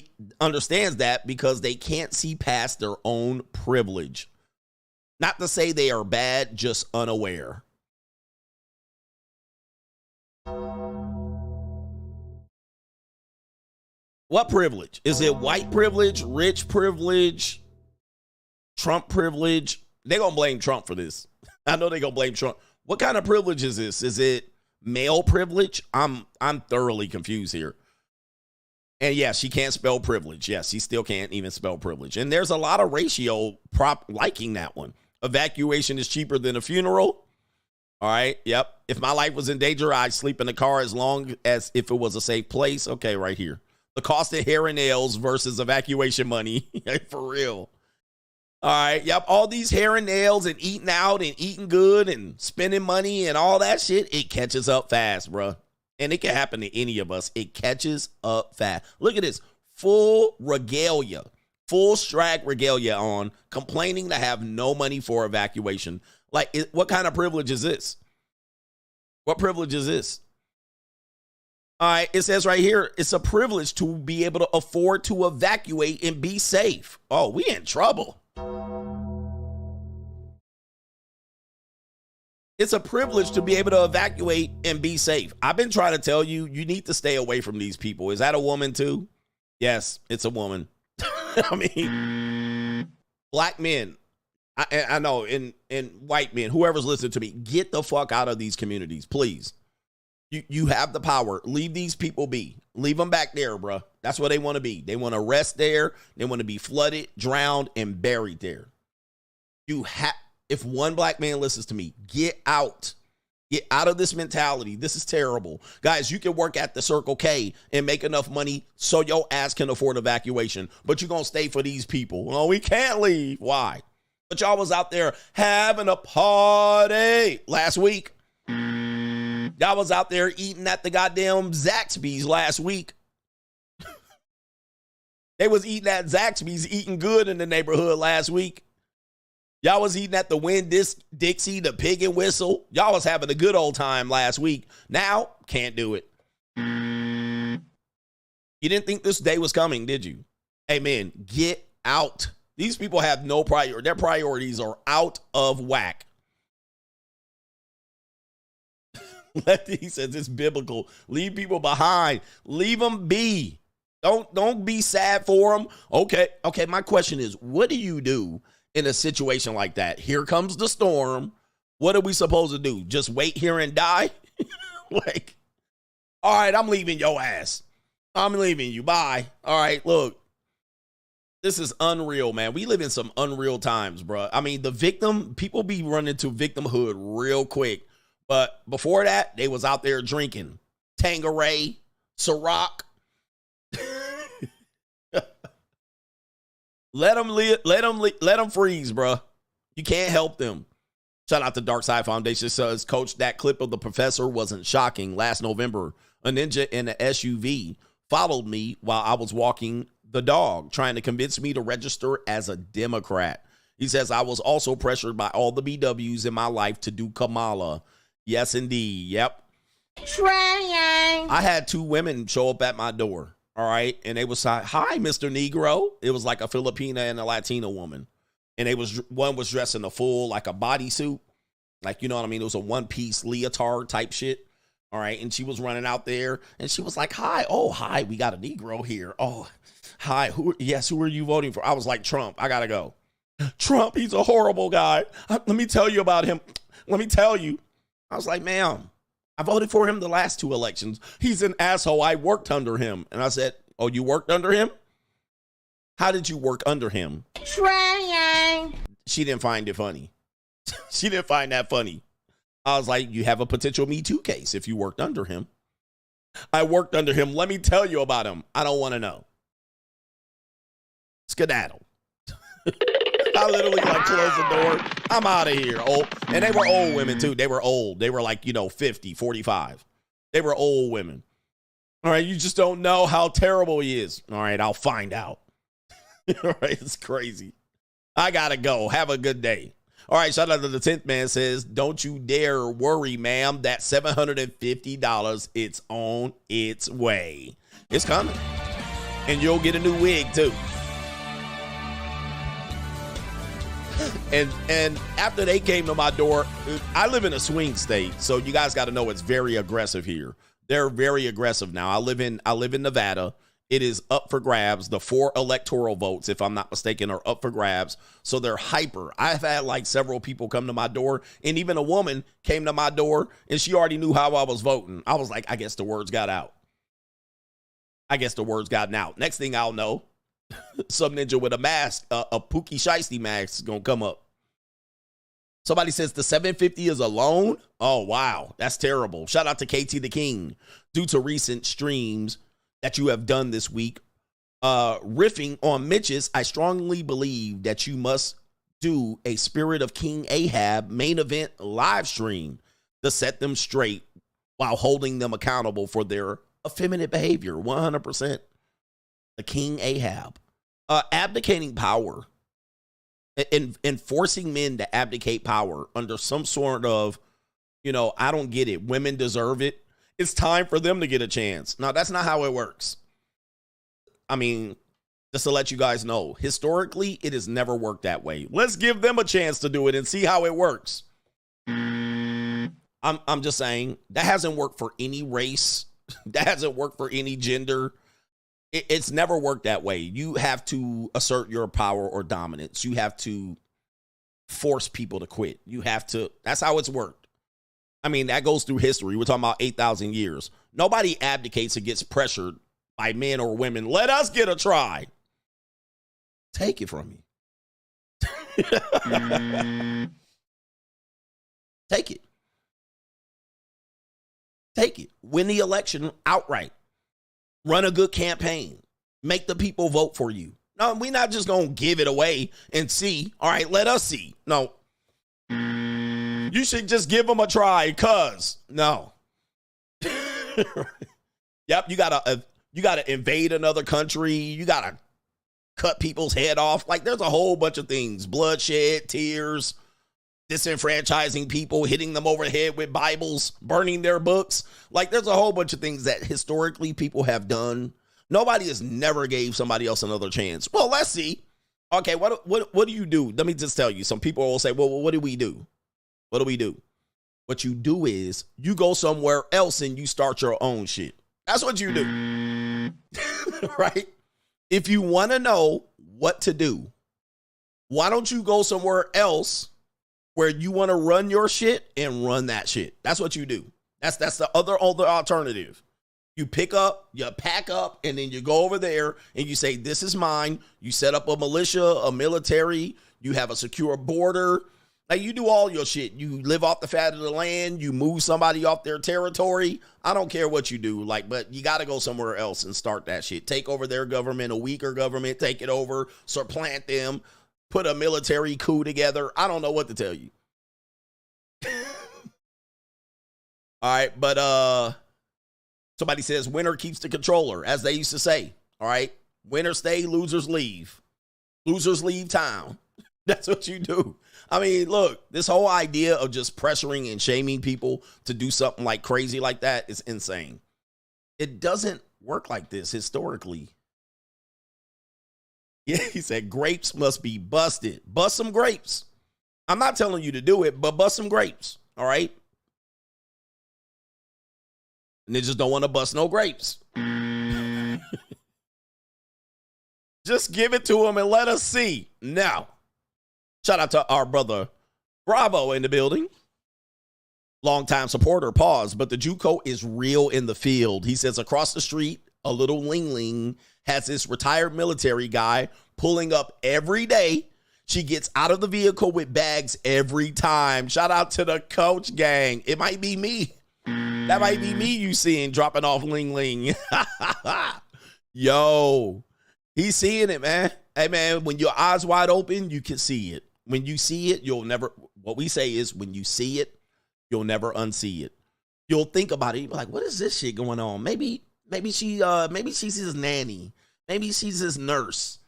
because they can't see past their own privilege. Not to say they are bad, just unaware. What privilege? Is it white privilege, rich privilege, Trump privilege? They're going to blame Trump for this. I know they're going to blame Trump. What kind of privilege is this? Is it male privilege? I'm thoroughly confused here. And yeah, she can't spell privilege. Yes, she still can't even spell privilege. And there's a lot of ratio liking that one. Evacuation is cheaper than a funeral. All right. Yep. If my life was in danger, I'd sleep in the car as long as if it was a safe place. Okay, right here. The cost of hair and nails versus evacuation money. For real. All right. Yep. All these hair and nails and eating out and eating good and spending money and all that shit, it catches up fast, bro. And it can happen to any of us. It catches up fast. Look at this. Full regalia. full strag regalia on, complaining to have no money for evacuation. Like, what kind of privilege is this? What privilege is this? All right, it says right here, it's a privilege to be able to afford to evacuate and be safe. Oh, we in trouble. It's a privilege to be able to evacuate and be safe. I've been trying to tell you, you need to stay away from these people. Is that a woman too? Yes, it's a woman. I mean, black men, I know, and white men, whoever's listening to me, get the fuck out of these communities, please. You have the power. Leave these people be. Leave them back there, bro. That's what they want to be. They want to rest there. They want to be flooded, drowned, and buried there. If one black man listens to me, get out. Get out of this mentality. This is terrible. Guys, you can work at the Circle K and make enough money so your ass can afford evacuation, but you're going to stay for these people. Well, we can't leave. Why? But y'all was out there having a party last week. Y'all was out there eating at the goddamn Zaxby's last week. They was eating at Zaxby's, eating good in the neighborhood last week. Y'all was eating at the Winn-Dixie, the Pig and Whistle. Y'all was having a good old time last week. Now, can't do it. You didn't think this day was coming, did you? Hey, man, get out. These people have no priority. Their priorities are out of whack. He says it's biblical. Leave people behind. Leave them be. Don't be sad for them. Okay, my question is, what do you do in a situation like that? Here comes the storm. What are we supposed to do? Just wait here and die? Like, all right, I'm leaving your ass. I'm leaving you. Bye. All right, look. This is unreal, man. We live in some unreal times, bro. I mean, people be running to victimhood real quick. But before that, they was out there drinking Tanqueray, Ciroc. Let them freeze, bro. You can't help them. Shout out to Dark Side Foundation. Says, Coach, that clip of the professor wasn't shocking. Last November, a ninja in an SUV followed me while I was walking the dog, trying to convince me to register as a Democrat. He says, I was also pressured by all the BWs in my life to do Kamala. Yes, indeed. Yep. Trying. I had two women show up at my door. All right. And they was like, hi, Mr. Negro. It was like a Filipina and a Latina woman. And one was dressed in a full, like a bodysuit. Like, you know what I mean? It was a one-piece leotard type shit. All right. And she was running out there and she was like, hi. Oh, hi. We got a Negro here. Oh, hi. Who are you voting for? I was like, Trump. I got to go. Trump, he's a horrible guy. Let me tell you about him. Let me tell you. I was like, ma'am, I voted for him the last two elections. He's an asshole. I worked under him. And I said, oh, you worked under him? How did you work under him? Trying. She didn't find it funny. She didn't find that funny. I was like, you have a potential Me Too case if you worked under him. I worked under him. Let me tell you about him. I don't want to know. Skedaddle. I literally closed the door. I'm out of here. Old. And they were old women too. They were old. They were 50, 45. They were old women. All right. You just don't know how terrible he is. All right. I'll find out. All right. It's crazy. I got to go. Have a good day. All right. Shout out to the 10th man says, don't you dare worry, ma'am. That $750, it's on its way. It's coming. And you'll get a new wig too. And after they came to my door, I live in a swing state, so you guys got to know it's very aggressive here. They're very aggressive now. I live in Nevada. It is up for grabs. The 4 electoral votes, if I'm not mistaken, are up for grabs. So they're hyper. I've had several people come to my door, and even a woman came to my door, and she already knew how I was voting. I was like, I guess the words got out. Next thing I'll know, some ninja with a mask, a Pookie Shiesty mask is going to come up. Somebody says the 750 is a loan. Oh, wow. That's terrible. Shout out to KT the King. Due to recent streams that you have done this week, riffing on Mitch's, I strongly believe that you must do a Spirit of King Ahab main event live stream to set them straight while holding them accountable for their effeminate behavior. 100%. The King Ahab. Abdicating power and forcing men to abdicate power under some sort of, I don't get it. Women deserve it. It's time for them to get a chance. No, that's not how it works. I mean, just to let you guys know, historically, it has never worked that way. Let's give them a chance to do it and see how it works. I'm just saying that hasn't worked for any race. That hasn't worked for any gender. It's never worked that way. You have to assert your power or dominance. You have to force people to quit. You have to. That's how it's worked. I mean, that goes through history. We're talking about 8,000 years. Nobody abdicates and gets pressured by men or women. Let us get a try. Take it from me. Take it. Take it. Win the election outright. Run a good campaign. Make the people vote for you. No, we're not just going to give it away and see. All right, let us see. No. You should just give them a try, cuz. No. Yep, you gotta invade another country. You gotta cut people's head off. Like, there's a whole bunch of things. Bloodshed, tears, disenfranchising people, hitting them over the head with Bibles, burning their books. Like, there's a whole bunch of things that historically people have done. Nobody has never gave somebody else another chance. Well, let's see. Okay, what do you do? Let me just tell you. Some people will say, well, what do we do? What do we do? What you do is you go somewhere else and you start your own shit. That's what you do. Right? If you want to know what to do, why don't you go somewhere else where you want to run your shit and run that shit? That's what you do. That's the other alternative. You pick up, you pack up, and then you go over there and you say, this is mine. You set up a militia, a military. You have a secure border. Like, you do all your shit. You live off the fat of the land. You move somebody off their territory. I don't care what you do. Like, but you got to go somewhere else and start that shit. Take over their government, a weaker government, take it over, supplant them, put a military coup together. I don't know what to tell you. All right, but somebody says winner keeps the controller, as they used to say. All right, winners stay, losers leave. Losers leave town. That's what you do. I mean, look, this whole idea of just pressuring and shaming people to do something like crazy like that is insane. It doesn't work like this historically. Yeah, he said grapes must be busted. Bust some grapes. I'm not telling you to do it, but bust some grapes. All right. And they just don't want to bust no grapes. Just give it to them and let us see. Now, shout out to our brother Bravo in the building. Longtime supporter, pause, but the JUCO is real in the field. He says across the street, a little Ling has this retired military guy pulling up every day. She gets out of the vehicle with bags every time. Shout out to the coach gang. It might be me. That might be me you seeing dropping off Ling. Yo, he's seeing it, man. Hey, man, when your eyes wide open, you can see it. When you see it, you'll never, what we say is when you see it, you'll never unsee it. You'll think about it. You'll be like, what is this shit going on? Maybe she's his nanny. Maybe she's his nurse.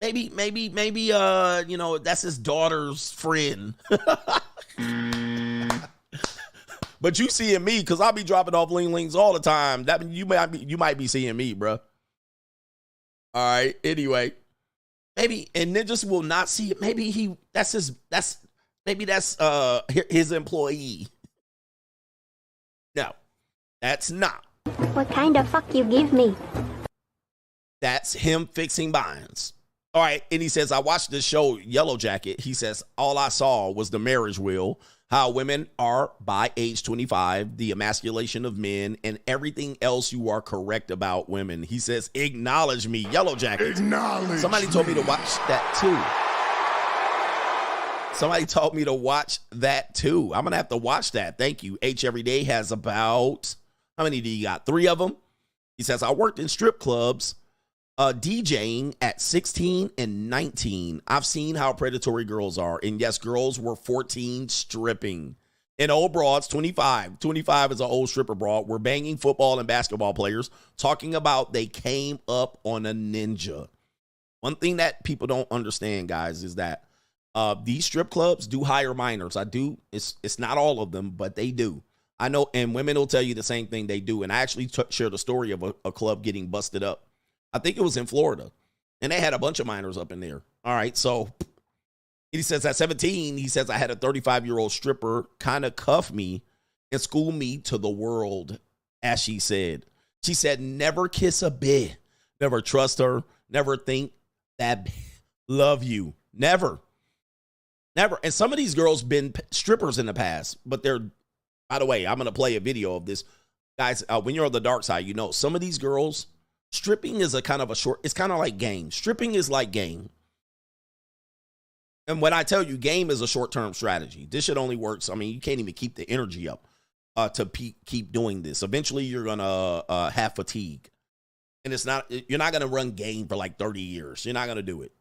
Maybe, that's his daughter's friend. But you seeing me, because I'll be dropping off Lings all the time. That you might be seeing me, bro. All right. Anyway, maybe, and ninjas will not see it. Maybe that's his employee. No, that's not. What kind of fuck you give me? That's him fixing binds. All right. And he says, I watched this show, Yellow Jacket. He says, all I saw was the marriage wheel, how women are by age 25, the emasculation of men, and everything else you are correct about women. He says, acknowledge me, Yellow Jacket. Acknowledge Somebody told me to watch that too. I'm going to have to watch that. Thank you. H Everyday has about, how many do you got? 3 of them. He says, I worked in strip clubs, DJing at 16 and 19. I've seen how predatory girls are. And yes, girls were 14 stripping. And old broads, 25. 25 is an old stripper broad. We're banging football and basketball players, talking about they came up on a ninja. One thing that people don't understand, guys, is that these strip clubs do hire minors. It's not all of them, but they do. I know, and women will tell you the same thing they do. And I actually shared a story of a club getting busted up. I think it was in Florida, and they had a bunch of minors up in there. All right, so he says at 17, he says, I had a 35-year-old stripper kind of cuff me and school me to the world, as she said. She said, never kiss a bitch, never trust her, never think that love you, never. Never. And some of these girls been strippers in the past, but they're, by the way, I'm going to play a video of this. Guys, when you're on the dark side, you know, some of these girls, stripping is a kind of a short, it's kind of like game. Stripping is like game. And when I tell you game is a short-term strategy, this shit only works. I mean, you can't even keep the energy up to keep doing this. Eventually, you're going to have fatigue. And you're not going to run game for like 30 years. You're not going to do it.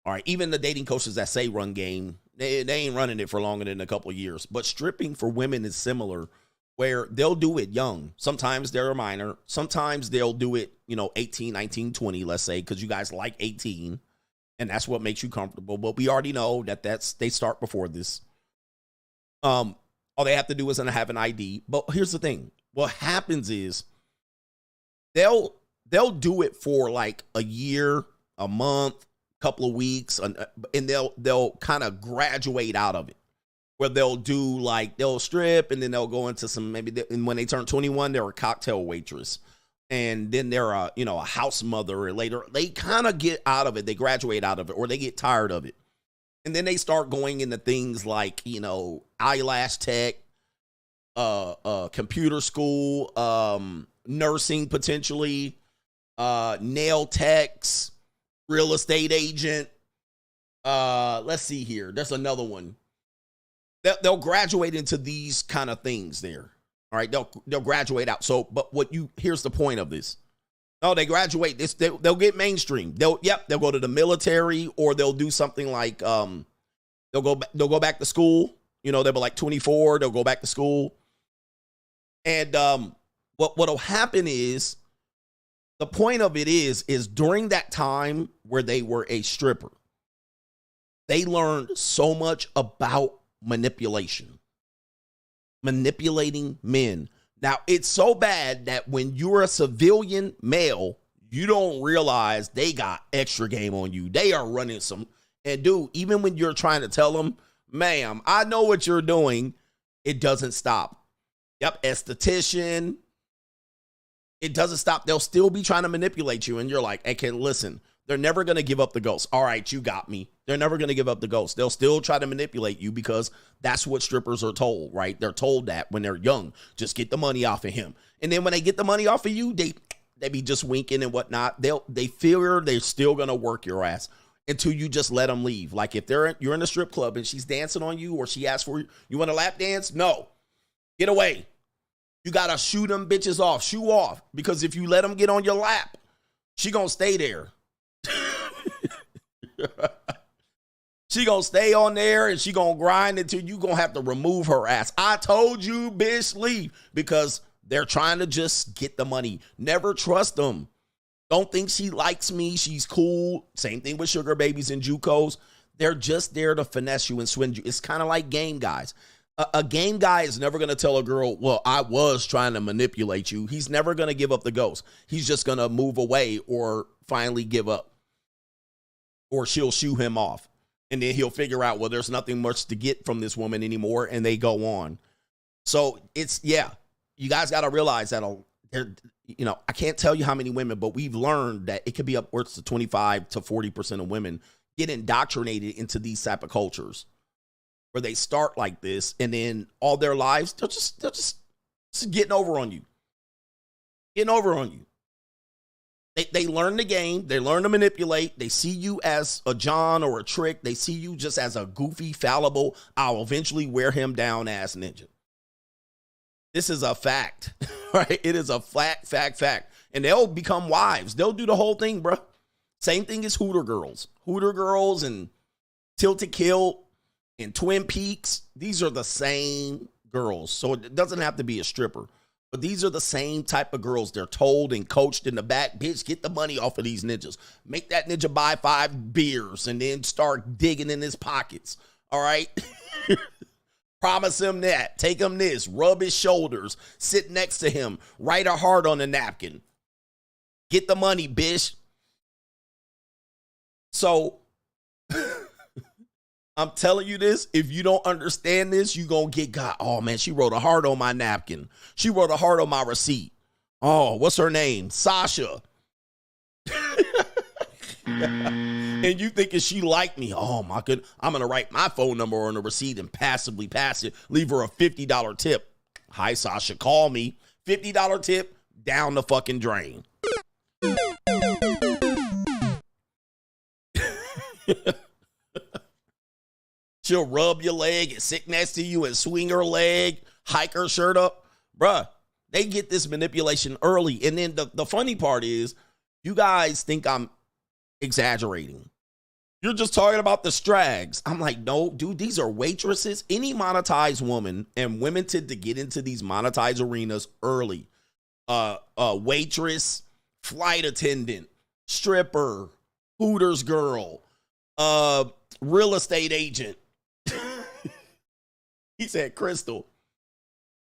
All right. Even the dating coaches that say run game, they ain't running it for longer than a couple of years. But stripping for women is similar, where they'll do it young. Sometimes they're a minor. Sometimes they'll do it, 18, 19, 20, let's say, because you guys like 18. And that's what makes you comfortable. But we already know that they start before this. All they have to do is have an ID. But here's the thing. What happens is they'll do it for like a year, a month, couple of weeks, and they'll kind of graduate out of it, where they'll strip, and then they'll go into some, and when they turn 21, they're a cocktail waitress, and then they're a house mother, or later they kind of get out of it, they graduate out of it, or they get tired of it, and then they start going into things like eyelash tech, computer school, nursing potentially, nail techs, real estate agent. Let's see here. There's another one. They'll graduate into these kind of things there. All right. They'll graduate out. So, but here's the point of this. No, they graduate this. They'll get mainstream. They'll go to the military, or they'll do something like, they'll go back to school. They'll be like 24. They'll go back to school. And, what'll happen is, the point of it is during that time where they were a stripper, they learned so much about manipulating men. Now, it's so bad that when you're a civilian male, you don't realize they got extra game on you. They are running some, and dude, even when you're trying to tell them, ma'am, I know what you're doing, it doesn't stop. Yep, esthetician. It doesn't stop. They'll still be trying to manipulate you. And you're like, okay, listen, they're never going to give up the ghost. All right, you got me. They're never going to give up the ghost. They'll still try to manipulate you, because that's what strippers are told, right? They're told that when they're young, just get the money off of him. And then when they get the money off of you, they be just winking and whatnot. They figure they're still going to work your ass until you just let them leave. Like if you're in a strip club and she's dancing on you, or she asks for you want a lap dance? No, get away. You got to shoo them bitches off, shoo off, because if you let them get on your lap, she going to stay there. She going to stay on there, and she going to grind until you going to have to remove her ass. I told you, bitch, leave, because they're trying to just get the money. Never trust them. Don't think she likes me. She's cool. Same thing with sugar babies and JUCOs. They're just there to finesse you and swindle you. It's kind of like game guys. A game guy is never going to tell a girl, well, I was trying to manipulate you. He's never going to give up the ghost. He's just going to move away or finally give up. Or she'll shoo him off. And then he'll figure out, well, there's nothing much to get from this woman anymore. And they go on. So you guys got to realize that, I can't tell you how many women, but we've learned that it could be upwards to 25 to 40% of women get indoctrinated into these type of cultures, where they start like this, and then all their lives, they're just getting over on you. Getting over on you. They learn the game. They learn to manipulate. They see you as a John or a Trick. They see you just as a goofy, fallible, I'll eventually wear him down ass ninja. This is a fact, right? It is a fact. And they'll become wives. They'll do the whole thing, bro. Same thing as Hooter girls. Hooter girls and Tilted Kill and Twin Peaks. These are the same girls. So it doesn't have to be a stripper. But these are the same type of girls. They're told and coached in the back, bitch, get the money off of these ninjas. Make that ninja buy 5 beers and then start digging in his pockets. All right? Promise him that. Take him this. Rub his shoulders. Sit next to him. Write a heart on a napkin. Get the money, bitch. So, I'm telling you this. If you don't understand this, you going to get got. Oh, man, she wrote a heart on my napkin. She wrote a heart on my receipt. Oh, what's her name? Sasha. And you thinking she liked me. Oh, my goodness. I'm going to write my phone number on the receipt and passively pass it. Leave her a $50 tip. Hi, Sasha. Call me. $50 tip down the fucking drain. She'll rub your leg and sit next to you and swing her leg, hike her shirt up. Bruh, they get this manipulation early. And then the funny part is, you guys think I'm exaggerating. You're just talking about the strags. I'm like, no, dude, these are waitresses. Any monetized woman, and women tend to get into these monetized arenas early. Waitress, flight attendant, stripper, Hooters girl, real estate agent. He said Crystal.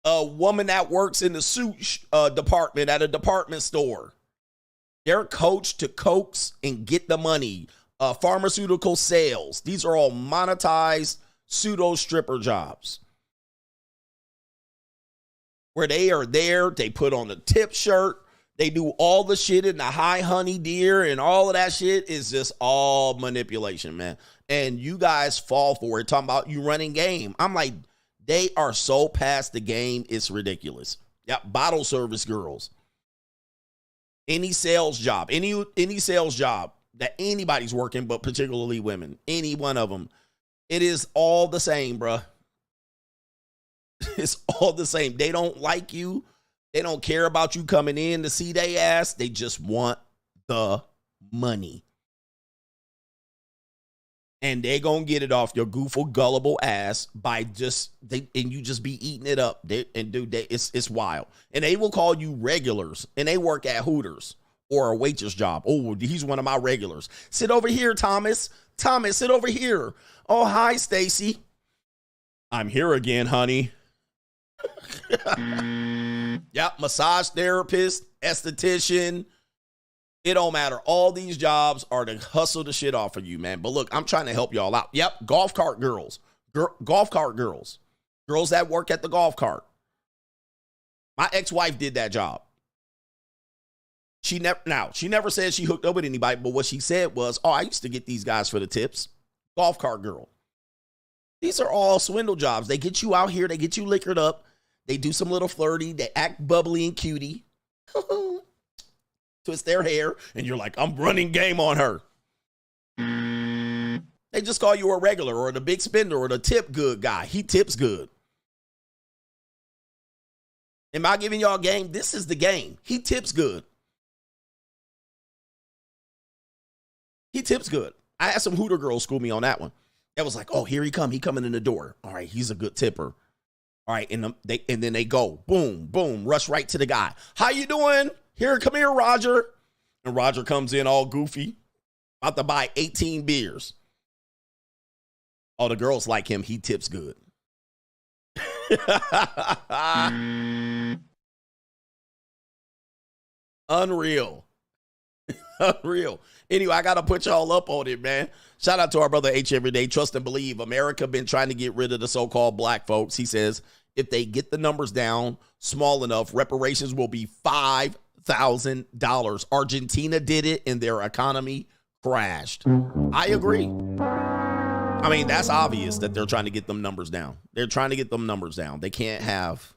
A woman that works in the suit department at a department store. They're coached to coax and get the money. Pharmaceutical sales. These are all monetized pseudo stripper jobs. Where they are there, they put on a tip shirt. They do all the shit in the high honey deer and all of that shit is just all manipulation, man. And you guys fall for it, talking about you running game. I'm like, they are so past the game, it's ridiculous. Yeah, bottle service girls. Any sales job, any sales job that anybody's working, but particularly women, any one of them, it is all the same, bruh. It's all the same. They don't like you. They don't care about you coming in to see they ass. They just want the money. And they gonna get it off your goofy, gullible ass by and you just be eating it up. It's wild. And they will call you regulars, and they work at Hooters or a waitress job. Oh, he's one of my regulars. Sit over here, Thomas. Thomas, sit over here. Oh, hi, Stacy. I'm here again, honey. Yep, massage therapist, esthetician. It don't matter. All these jobs are to hustle the shit off of you, man. But look, I'm trying to help y'all out. Yep, golf cart girls. Golf cart girls. Girls that work at the golf cart. My ex-wife did that job. She never said she hooked up with anybody, but what she said was, oh, I used to get these guys for the tips. Golf cart girl. These are all swindle jobs. They get you out here. They get you liquored up. They do some little flirty. They act bubbly and cutie. Twist their hair. And you're like, I'm running game on her. They just call you a regular or the big spender or the tip good guy. He tips good. Am I giving y'all game? This is the game. He tips good. He tips good. I had some Hooter girls school me on that one. It was like, oh, here he come. He coming in the door. All right, he's a good tipper. All right, and then they go, boom, boom, rush right to the guy. How you doing? Come here, Roger. And Roger comes in all goofy, about to buy 18 beers. All the girls like him. He tips good. Unreal. Unreal. Anyway, I got to put y'all up on it, man. Shout out to our brother H every day. Trust and believe. America been trying to get rid of the so-called black folks. He says, if they get the numbers down small enough, reparations will be $5,000. Argentina did it and their economy crashed. I agree. I mean, that's obvious that they're trying to get them numbers down. They're trying to get them numbers down. They can't have.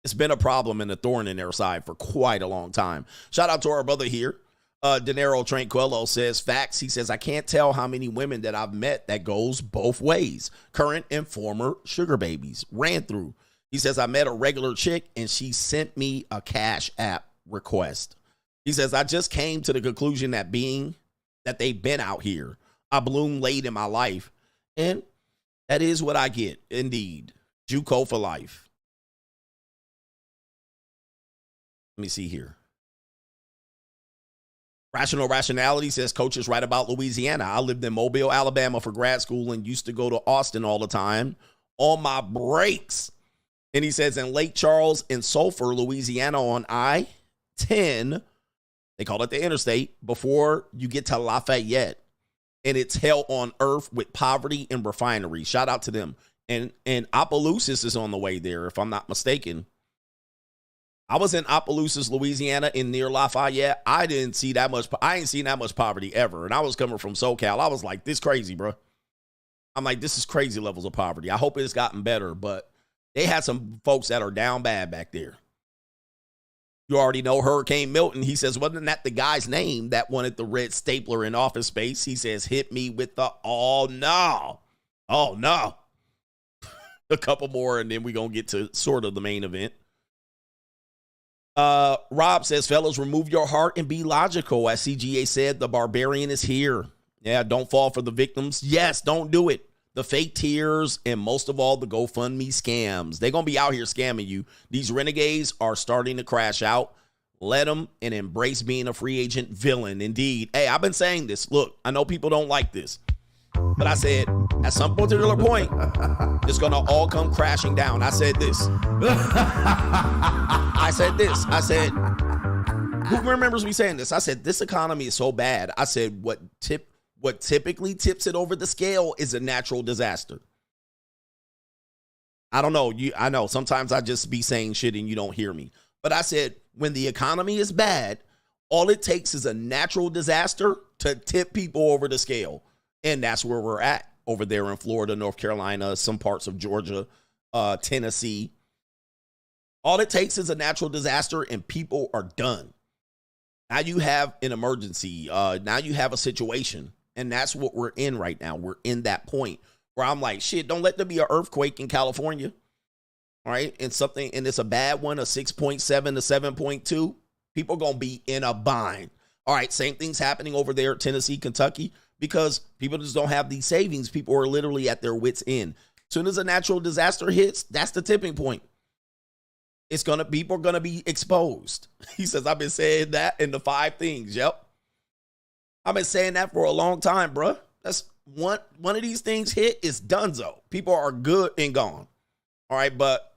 It's been a problem and a thorn in their side for quite a long time. Shout out to our brother here. Dinero Tranquillo says, facts. He says, I can't tell how many women that I've met that goes both ways. Current and former sugar babies. Ran through. He says, I met a regular chick and she sent me a Cash App request. He says, I just came to the conclusion that they've been out here. I bloomed late in my life. And that is what I get. Indeed. JUCO for life. Let me see here. Rational Rationality says, Coach is right about Louisiana. I lived in Mobile, Alabama for grad school and used to go to Austin all the time on my breaks. And he says, in Lake Charles and Sulphur, Louisiana on I-10, they call it the interstate, before you get to Lafayette. And it's hell on earth with poverty and refineries. Shout out to them. And Opelousas is on the way there, if I'm not mistaken. I was in Opelousas, Louisiana, in near Lafayette. I ain't seen that much poverty ever. And I was coming from SoCal. I was like, this crazy, bro. I'm like, this is crazy levels of poverty. I hope it's gotten better, but they had some folks that are down bad back there. You already know Hurricane Milton. He says, wasn't that the guy's name that wanted the red stapler in Office Space? He says, hit me with the, oh, no. Oh, no. A couple more, and then we're going to get to sort of the main event. Rob says, fellas, remove your heart and be logical. As CGA said, the barbarian is here. Yeah, don't fall for the victims. Yes, don't do it. The fake tears and most of all, the GoFundMe scams. They're going to be out here scamming you. These renegades are starting to crash out. Let them and embrace being a free agent villain. Indeed. Hey, I've been saying this. Look, I know people don't like this. But I said, at some particular point, it's going to all come crashing down. I said this. I said, who remembers me saying this? I said, this economy is so bad. I said, what typically tips it over the scale is a natural disaster. I don't know. I know sometimes I just be saying shit and you don't hear me. But I said, when the economy is bad, all it takes is a natural disaster to tip people over the scale. And that's where we're at over there in Florida, North Carolina, some parts of Georgia, Tennessee. All it takes is a natural disaster and people are done. Now you have an emergency. Now you have a situation. And that's what we're in right now. We're in that point where I'm like, shit, don't let there be an earthquake in California. All right. And it's a bad one, a 6.7 to 7.2. People going to be in a bind. All right. Same thing's happening over there at Tennessee, Kentucky, because people just don't have these savings. People are literally at their wits' end. As soon as a natural disaster hits, that's the tipping point. People are going to be exposed. He says, I've been saying that in the 5 things. Yep. I've been saying that for a long time, bro. That's one of these things hit, is donezo. People are good and gone. All right. But,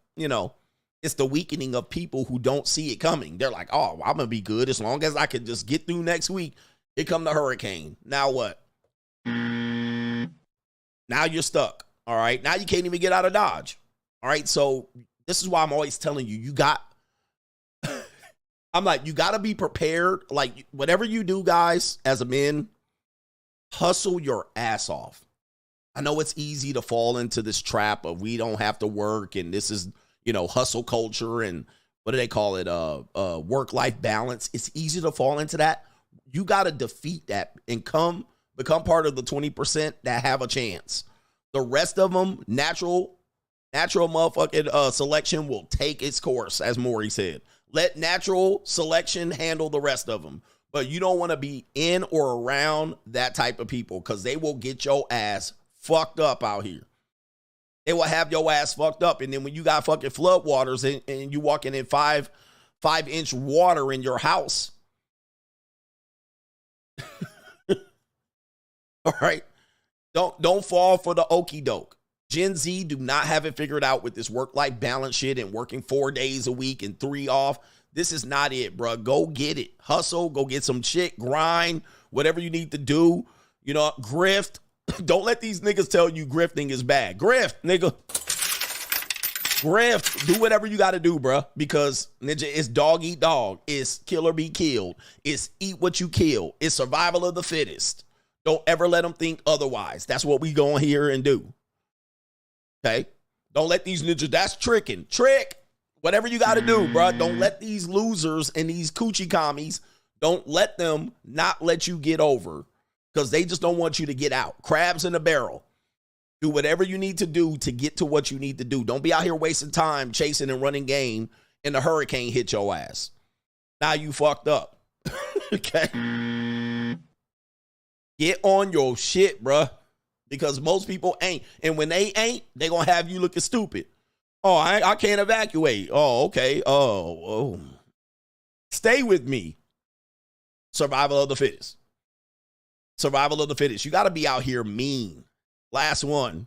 it's the weakening of people who don't see it coming. They're like, oh, I'm going to be good as long as I can just get through next week. Here come the hurricane. Now what? Now you're stuck. All right. Now you can't even get out of Dodge. All right. So this is why I'm always telling you, you got to be prepared. Like, whatever you do, guys, as a man, hustle your ass off. I know it's easy to fall into this trap of we don't have to work and this is, hustle culture and what do they call it? Work-life balance. It's easy to fall into that. You got to defeat that and become part of the 20% that have a chance. The rest of them, natural motherfucking selection will take its course, as Maury said. Let natural selection handle the rest of them. But you don't want to be in or around that type of people because they will get your ass fucked up out here. They will have your ass fucked up. And then when you got fucking flood waters and you walking in 5-inch water in your house. All right. Don't fall for the okie doke. Gen Z do not have it figured out with this work-life balance shit and working 4 days a week and 3 off. This is not it, bro. Go get it. Hustle. Go get some shit. Grind. Whatever you need to do. Grift. Don't let these niggas tell you grifting is bad. Grift, nigga. Grift. Do whatever you got to do, bro. Because, ninja, it's dog eat dog. It's kill or be killed. It's eat what you kill. It's survival of the fittest. Don't ever let them think otherwise. That's what we go in here and do. Okay? Don't let these ninjas, that's tricking. Trick. Whatever you got to do, bro. Don't let these losers and these coochie commies, don't let them not let you get over because they just don't want you to get out. Crabs in a barrel. Do whatever you need to do to get to what you need to do. Don't be out here wasting time chasing and running game and the hurricane hit your ass. Now you fucked up. Okay? Get on your shit, bruh. Because most people ain't. And when they ain't, they going to have you looking stupid. Oh, I can't evacuate. Oh, okay. Oh. Stay with me. Survival of the fittest. Survival of the fittest. You got to be out here mean. Last one.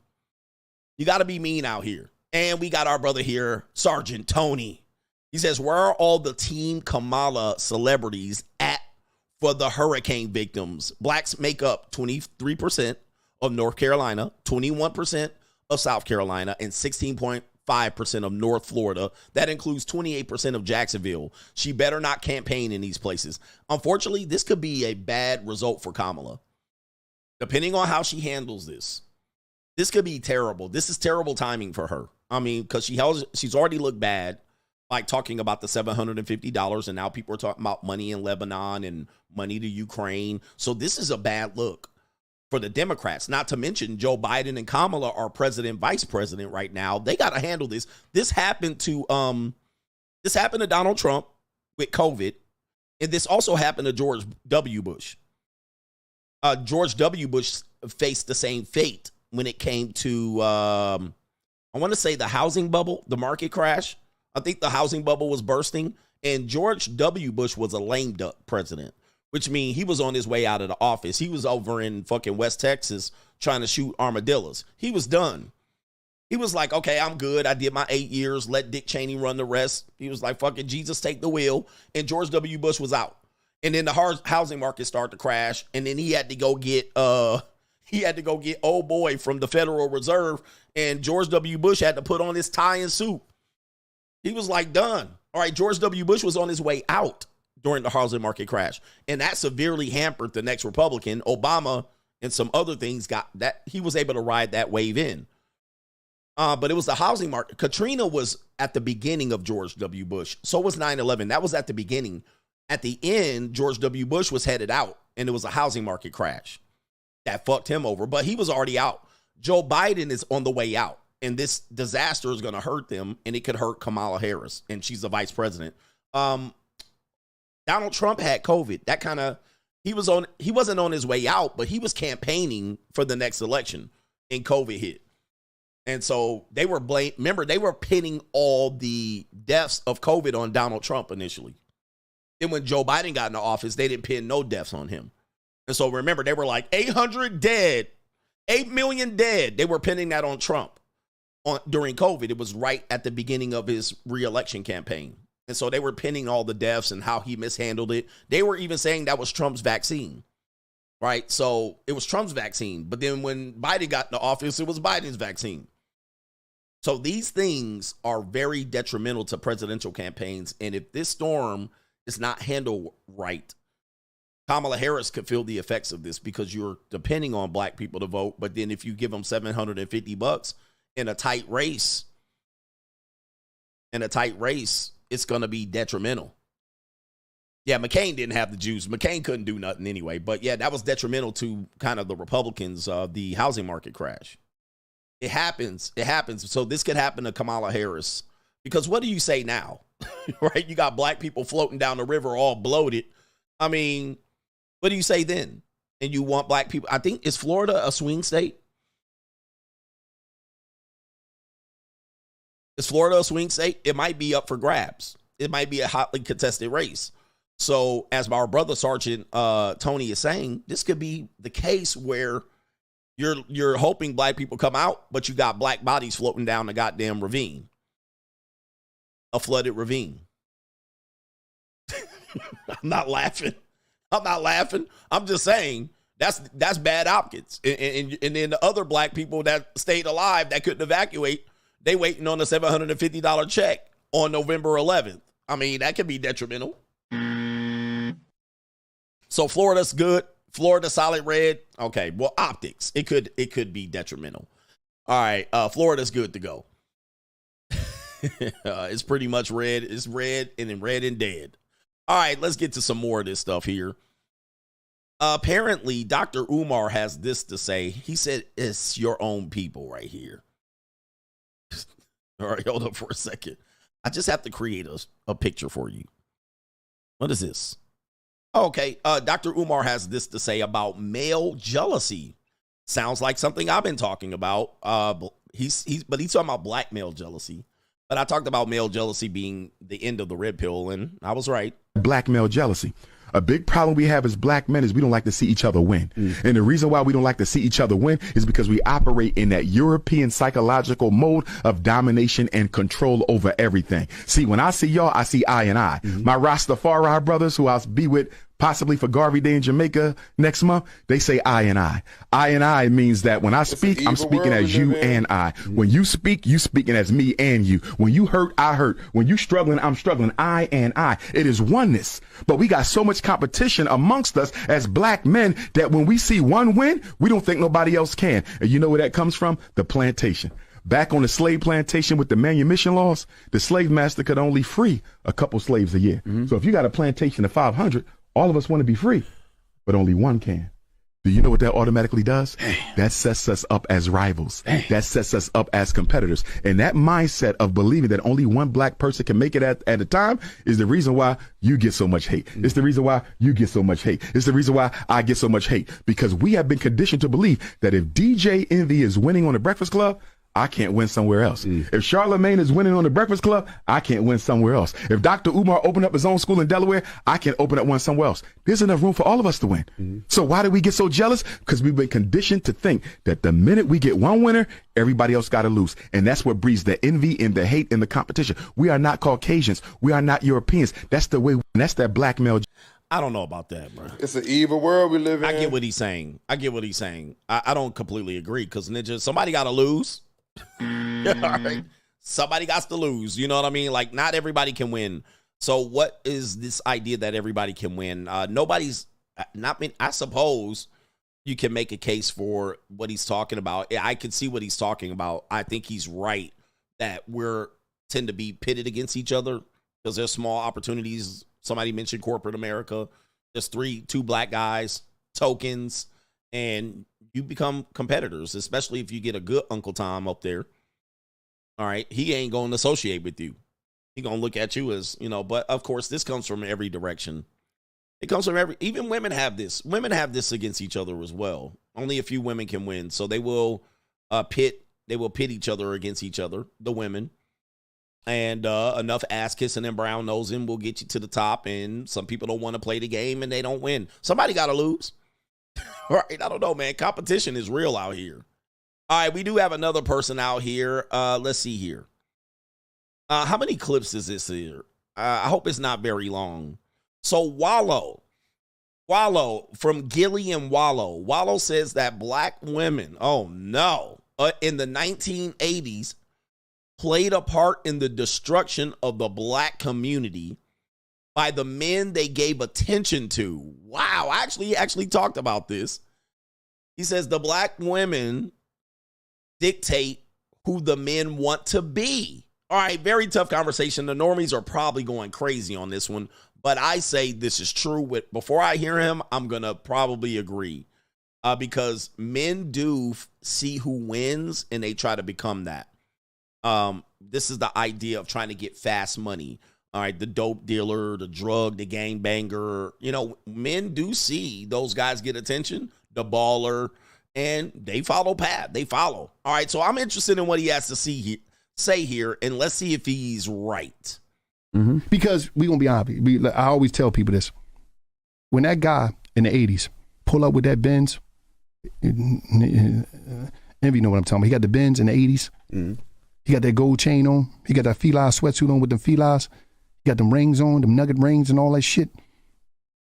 You got to be mean out here. And we got our brother here, Sergeant Tony. He says, where are all the Team Kamala celebrities at for the hurricane victims? Blacks make up 23% of North Carolina, 21% of South Carolina, and 16.5% of North Florida. That includes 28% of Jacksonville. She better not campaign in these places. Unfortunately, this could be a bad result for Kamala. Depending on how she handles this, this could be terrible. This is terrible timing for her. I mean, because she's already looked bad, like talking about the $750, and now people are talking about money in Lebanon and money to Ukraine. So this is a bad look for the Democrats. Not to mention Joe Biden and Kamala are president, vice president right now. They got to handle this. This happened to Donald Trump with COVID, and this also happened to George W. Bush. George W. Bush faced the same fate when it came to, I want to say the housing bubble, the market crash. I think the housing bubble was bursting, and George W. Bush was a lame duck president, which means he was on his way out of the office. He was over in fucking West Texas trying to shoot armadillos. He was done. He was like, okay, I'm good. I did my 8 years. Let Dick Cheney run the rest. He was like, fucking Jesus, take the wheel. And George W. Bush was out. And then the housing market started to crash, and then he had to go get old boy from the Federal Reserve, and George W. Bush had to put on his tie and suit. He was like, done. All right, George W. Bush was on his way out during the housing market crash, and that severely hampered the next Republican. Obama and some other things got that. He was able to ride that wave in. But it was the housing market. Katrina was at the beginning of George W. Bush. So was 9/11. That was at the beginning. At the end, George W. Bush was headed out, and it was a housing market crash that fucked him over, but he was already out. Joe Biden is on the way out, and this disaster is going to hurt them, and it could hurt Kamala Harris, and she's the vice president. Donald Trump had COVID. That kind of, he wasn't on his way out, but he was campaigning for the next election, and COVID hit. And so they were they were pinning all the deaths of COVID on Donald Trump initially. Then when Joe Biden got into office, they didn't pin no deaths on him. And so remember, they were like 800 dead, 8 million dead. They were pinning that on Trump during COVID. It was right at the beginning of his re-election campaign. And so they were pinning all the deaths and how he mishandled it. They were even saying that was Trump's vaccine, right? So it was Trump's vaccine. But then when Biden got into office, it was Biden's vaccine. So these things are very detrimental to presidential campaigns. And if this storm is not handled right, Kamala Harris could feel the effects of this, because you're depending on black people to vote. But then if you give them $750 in a tight race, it's going to be detrimental. Yeah, McCain didn't have the juice. McCain couldn't do nothing anyway. But yeah, that was detrimental to kind of the Republicans, the housing market crash. It happens. It happens. So this could happen to Kamala Harris, because what do you say now? Right? You got black people floating down the river all bloated. I mean, what do you say then? And you want black people? I think, is Florida a swing state? Is Florida a swing state? It might be up for grabs. It might be a hotly contested race. So as our brother Sergeant Tony is saying, this could be the case where you're hoping black people come out, but you got black bodies floating down the goddamn ravine. A flooded ravine. I'm not laughing. I'm just saying that's bad optics. And then the other black people that stayed alive that couldn't evacuate, they waiting on a $750 check on November 11th. I mean, that could be detrimental. So Florida's good. Florida solid red. Okay, well, optics. It could be detrimental. All right, Florida's good to go. It's pretty much red. It's red and then red and dead. All right, let's get to some more of this stuff here. Apparently, Dr. Umar has this to say. He said, it's your own people right here. All right, hold up for a second. I just have to create a picture for you. What is this? Okay, Dr. Umar has this to say about male jealousy. Sounds like something I've been talking about. He's talking about black male jealousy. But I talked about male jealousy being the end of the red pill, and I was right. black male jealousy. A big problem we have as black men is we don't like to see each other win. And the reason why we don't like to see each other win is because we operate in that European psychological mode of domination and control over everything. See, when I see y'all, I see I and I. My Rastafari brothers, who I'll be with possibly for Garvey Day in Jamaica next month, they say I and I. I and I means that when I speak, I'm speaking as you and I. When you speak, you speaking as me and you. When you hurt, I hurt. When you struggling, I'm struggling. I and I. It is oneness. But we got so much competition amongst us as black men that when we see one win, we don't think nobody else can. And you know where that comes from? The plantation. Back on the slave plantation with the manumission laws, the slave master could only free a couple slaves a year. So if you got a plantation of 500, all of us want to be free, but only one can. Do you know what that automatically does? That sets us up as rivals. That sets us up as competitors. And that mindset of believing that only one black person can make it at a time is the reason why you get so much hate. It's the reason why you get so much hate. It's the reason why I get so much hate, because we have been conditioned to believe that if DJ Envy is winning on the Breakfast Club, I can't win somewhere else. If Charlamagne is winning on the Breakfast Club, I can't win somewhere else. If Dr. Umar opened up his own school in Delaware, I can't open up one somewhere else. There's enough room for all of us to win. So why do we get so jealous? Because we've been conditioned to think that the minute we get one winner, everybody else got to lose. And that's what breeds the envy and the hate and the competition. We are not Caucasians. We are not Europeans. That's the way, that's that black male. I don't know about that, bro. It's an evil world we live in. I get what he's saying. I don't completely agree, because Ninja, somebody got to lose. All right. Somebody got to lose. You know what I mean? Like, not everybody can win. So what is this idea that everybody can win? Nobody's not. I suppose you can make a case for what he's talking about. I can see what he's talking about. I think he's right that we're tend to be pitted against each other because there's small opportunities. Somebody mentioned corporate America. There's two black guys, tokens, and you become competitors, especially if you get a good Uncle Tom up there. All right. He ain't going to associate with you. He going to look at you as, but of course this comes from every direction. It comes from even women have this. Women have this against each other as well. Only a few women can win. So they will pit each other against each other, the women. And enough ass kissing and brown nosing will get you to the top. And some people don't want to play the game and they don't win. Somebody got to lose. Right, I don't know, man. Competition is real out here. All right, we do have another person out here. Let's see here. How many clips is this here? I hope it's not very long. So Wallo from Gilly and Wallo says that black women, in the 1980s played a part in the destruction of the black community by the men they gave attention to. Wow, he actually talked about this. He says the black women dictate who the men want to be. All right, very tough conversation. The normies are probably going crazy on this one, but I say this is true. Before I hear him, I'm going to probably agree because men do see who wins and they try to become that. This is the idea of trying to get fast money. All right, the dope dealer, the drug, the gangbanger. Men do see those guys get attention, the baller, and they follow path. They follow. All right, so I'm interested in what he has to say here, and let's see if he's right. Because we're going to be obvious. I always tell people this. When that guy in the 80s pull up with that Benz, Envy know what I'm talking about. He got the Benz in the 80s. He got that gold chain on. He got that Fila sweatsuit on with them Filas. He got them rings on, them nugget rings and all that shit.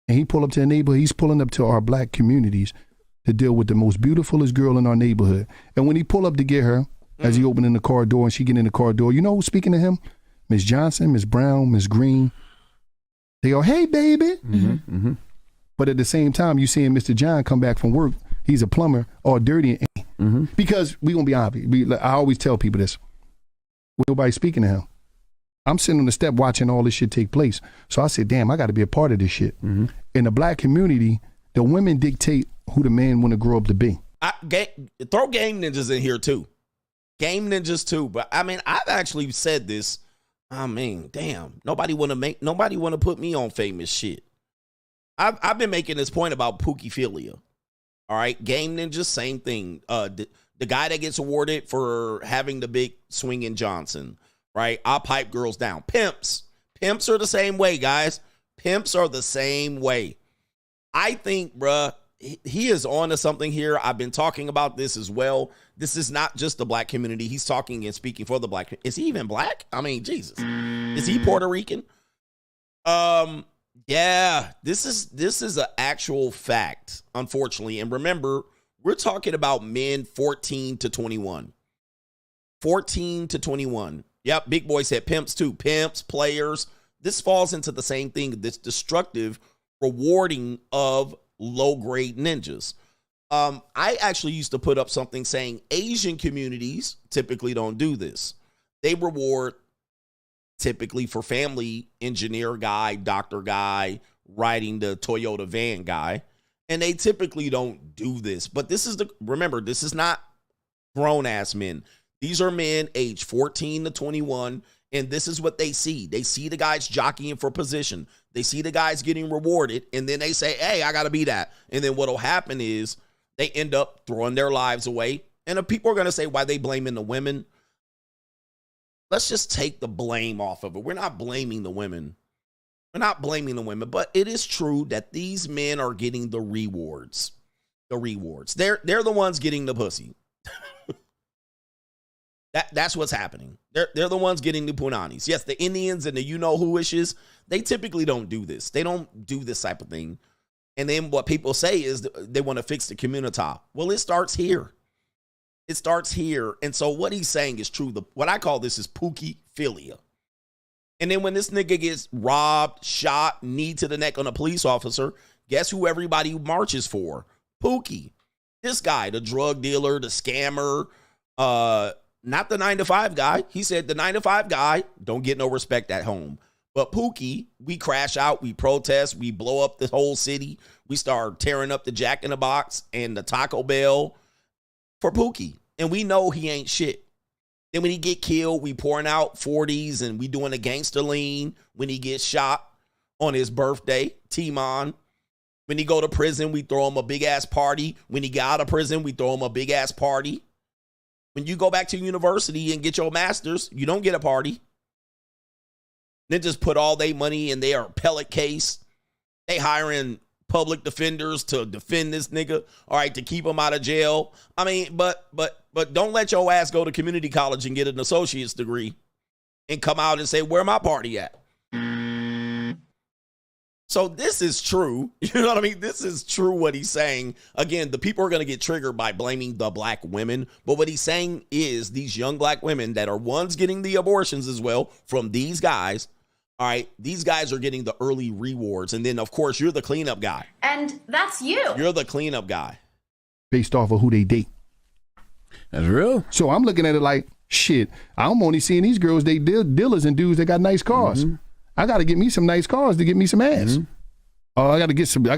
And he pull up to the neighborhood. He's pulling up to our black communities to deal with the most beautifulest girl in our neighborhood. And when he pull up to get her, as he open in the car door and she get in the car door, you know who's speaking to him? Miss Johnson, Miss Brown, Miss Green. They go, hey, baby. But at the same time, you seeing Mr. John come back from work. He's a plumber, all dirty. Because we going to be obvious. I always tell people this. Nobody speaking to him. I'm sitting on the step watching all this shit take place. So I said, damn, I got to be a part of this shit. In the black community, the women dictate who the man want to grow up to be. Throw game ninjas in here too. Game ninjas too. But I mean, I've actually said this. I mean, damn, nobody want to put me on famous shit. I've been making this point about Pookiphilia. All right. Game ninjas, same thing. The guy that gets awarded for having the big swinging Johnson, right? I pipe girls down. Pimps are the same way, guys. Pimps are the same way. I think, bruh, he is on to something here. I've been talking about this as well. This is not just the black community. He's talking and speaking for the black. Is he even black? I mean, Jesus. Is he Puerto Rican? Yeah, this is an actual fact, unfortunately. And remember, we're talking about men 14 to 21. 14 to 21. Yep, Big Boy said pimps too. Pimps, players. This falls into the same thing, this destructive rewarding of low-grade ninjas. I actually used to put up something saying Asian communities typically don't do this. They reward typically for family engineer guy, doctor guy, riding the Toyota van guy. And they typically don't do this. But remember, this is not grown-ass men. These are men aged 14 to 21, and this is what they see. They see the guys jockeying for position. They see the guys getting rewarded, and then they say, hey, I got to be that. And then what will happen is they end up throwing their lives away. And if people are going to say, why they blaming the women? Let's just take the blame off of it. We're not blaming the women. We're not blaming the women, but it is true that these men are getting the rewards. The rewards. They're the ones getting the pussy. That's what's happening. They're the ones getting the punanis. Yes, the Indians and the you-know-who-ishes, they typically don't do this. They don't do this type of thing. And then what people say is they want to fix the community. Well, it starts here. It starts here. And so what he's saying is true. What I call this is Pookie-philia. And then when this nigga gets robbed, shot, knee to the neck on a police officer, guess who everybody marches for? Pookie. This guy, the drug dealer, the scammer, not the 9-to-5 guy. He said the 9-to-5 guy don't get no respect at home. But Pookie, we crash out, we protest, we blow up the whole city. We start tearing up the Jack in the Box and the Taco Bell for Pookie. And we know he ain't shit. Then when he get killed, we pouring out 40s and we doing a gangster lean. When he gets shot on his birthday, Timon. When he go to prison, we throw him a big-ass party. When he get out of prison, we throw him a big-ass party. When you go back to university and get your master's, you don't get a party. Then just put all their money in their appellate case. They hiring public defenders to defend this nigga, all right, to keep him out of jail. I mean, but don't let your ass go to community college and get an associate's degree and come out and say, where my party at? So this is true. You know what I mean? This is true what he's saying. Again, the people are going to get triggered by blaming the black women. But what he's saying is these young black women that are ones getting the abortions as well from these guys. All right, these guys are getting the early rewards. And then, of course, you're the cleanup guy. And that's you. You're the cleanup guy. Based off of who they date. That's real. So I'm looking at it like, shit, I'm only seeing these girls date dealers and dudes that got nice cars. Mm-hmm. I got to get me some nice cars to get me some ass. Mm-hmm. I got to get some jewelry.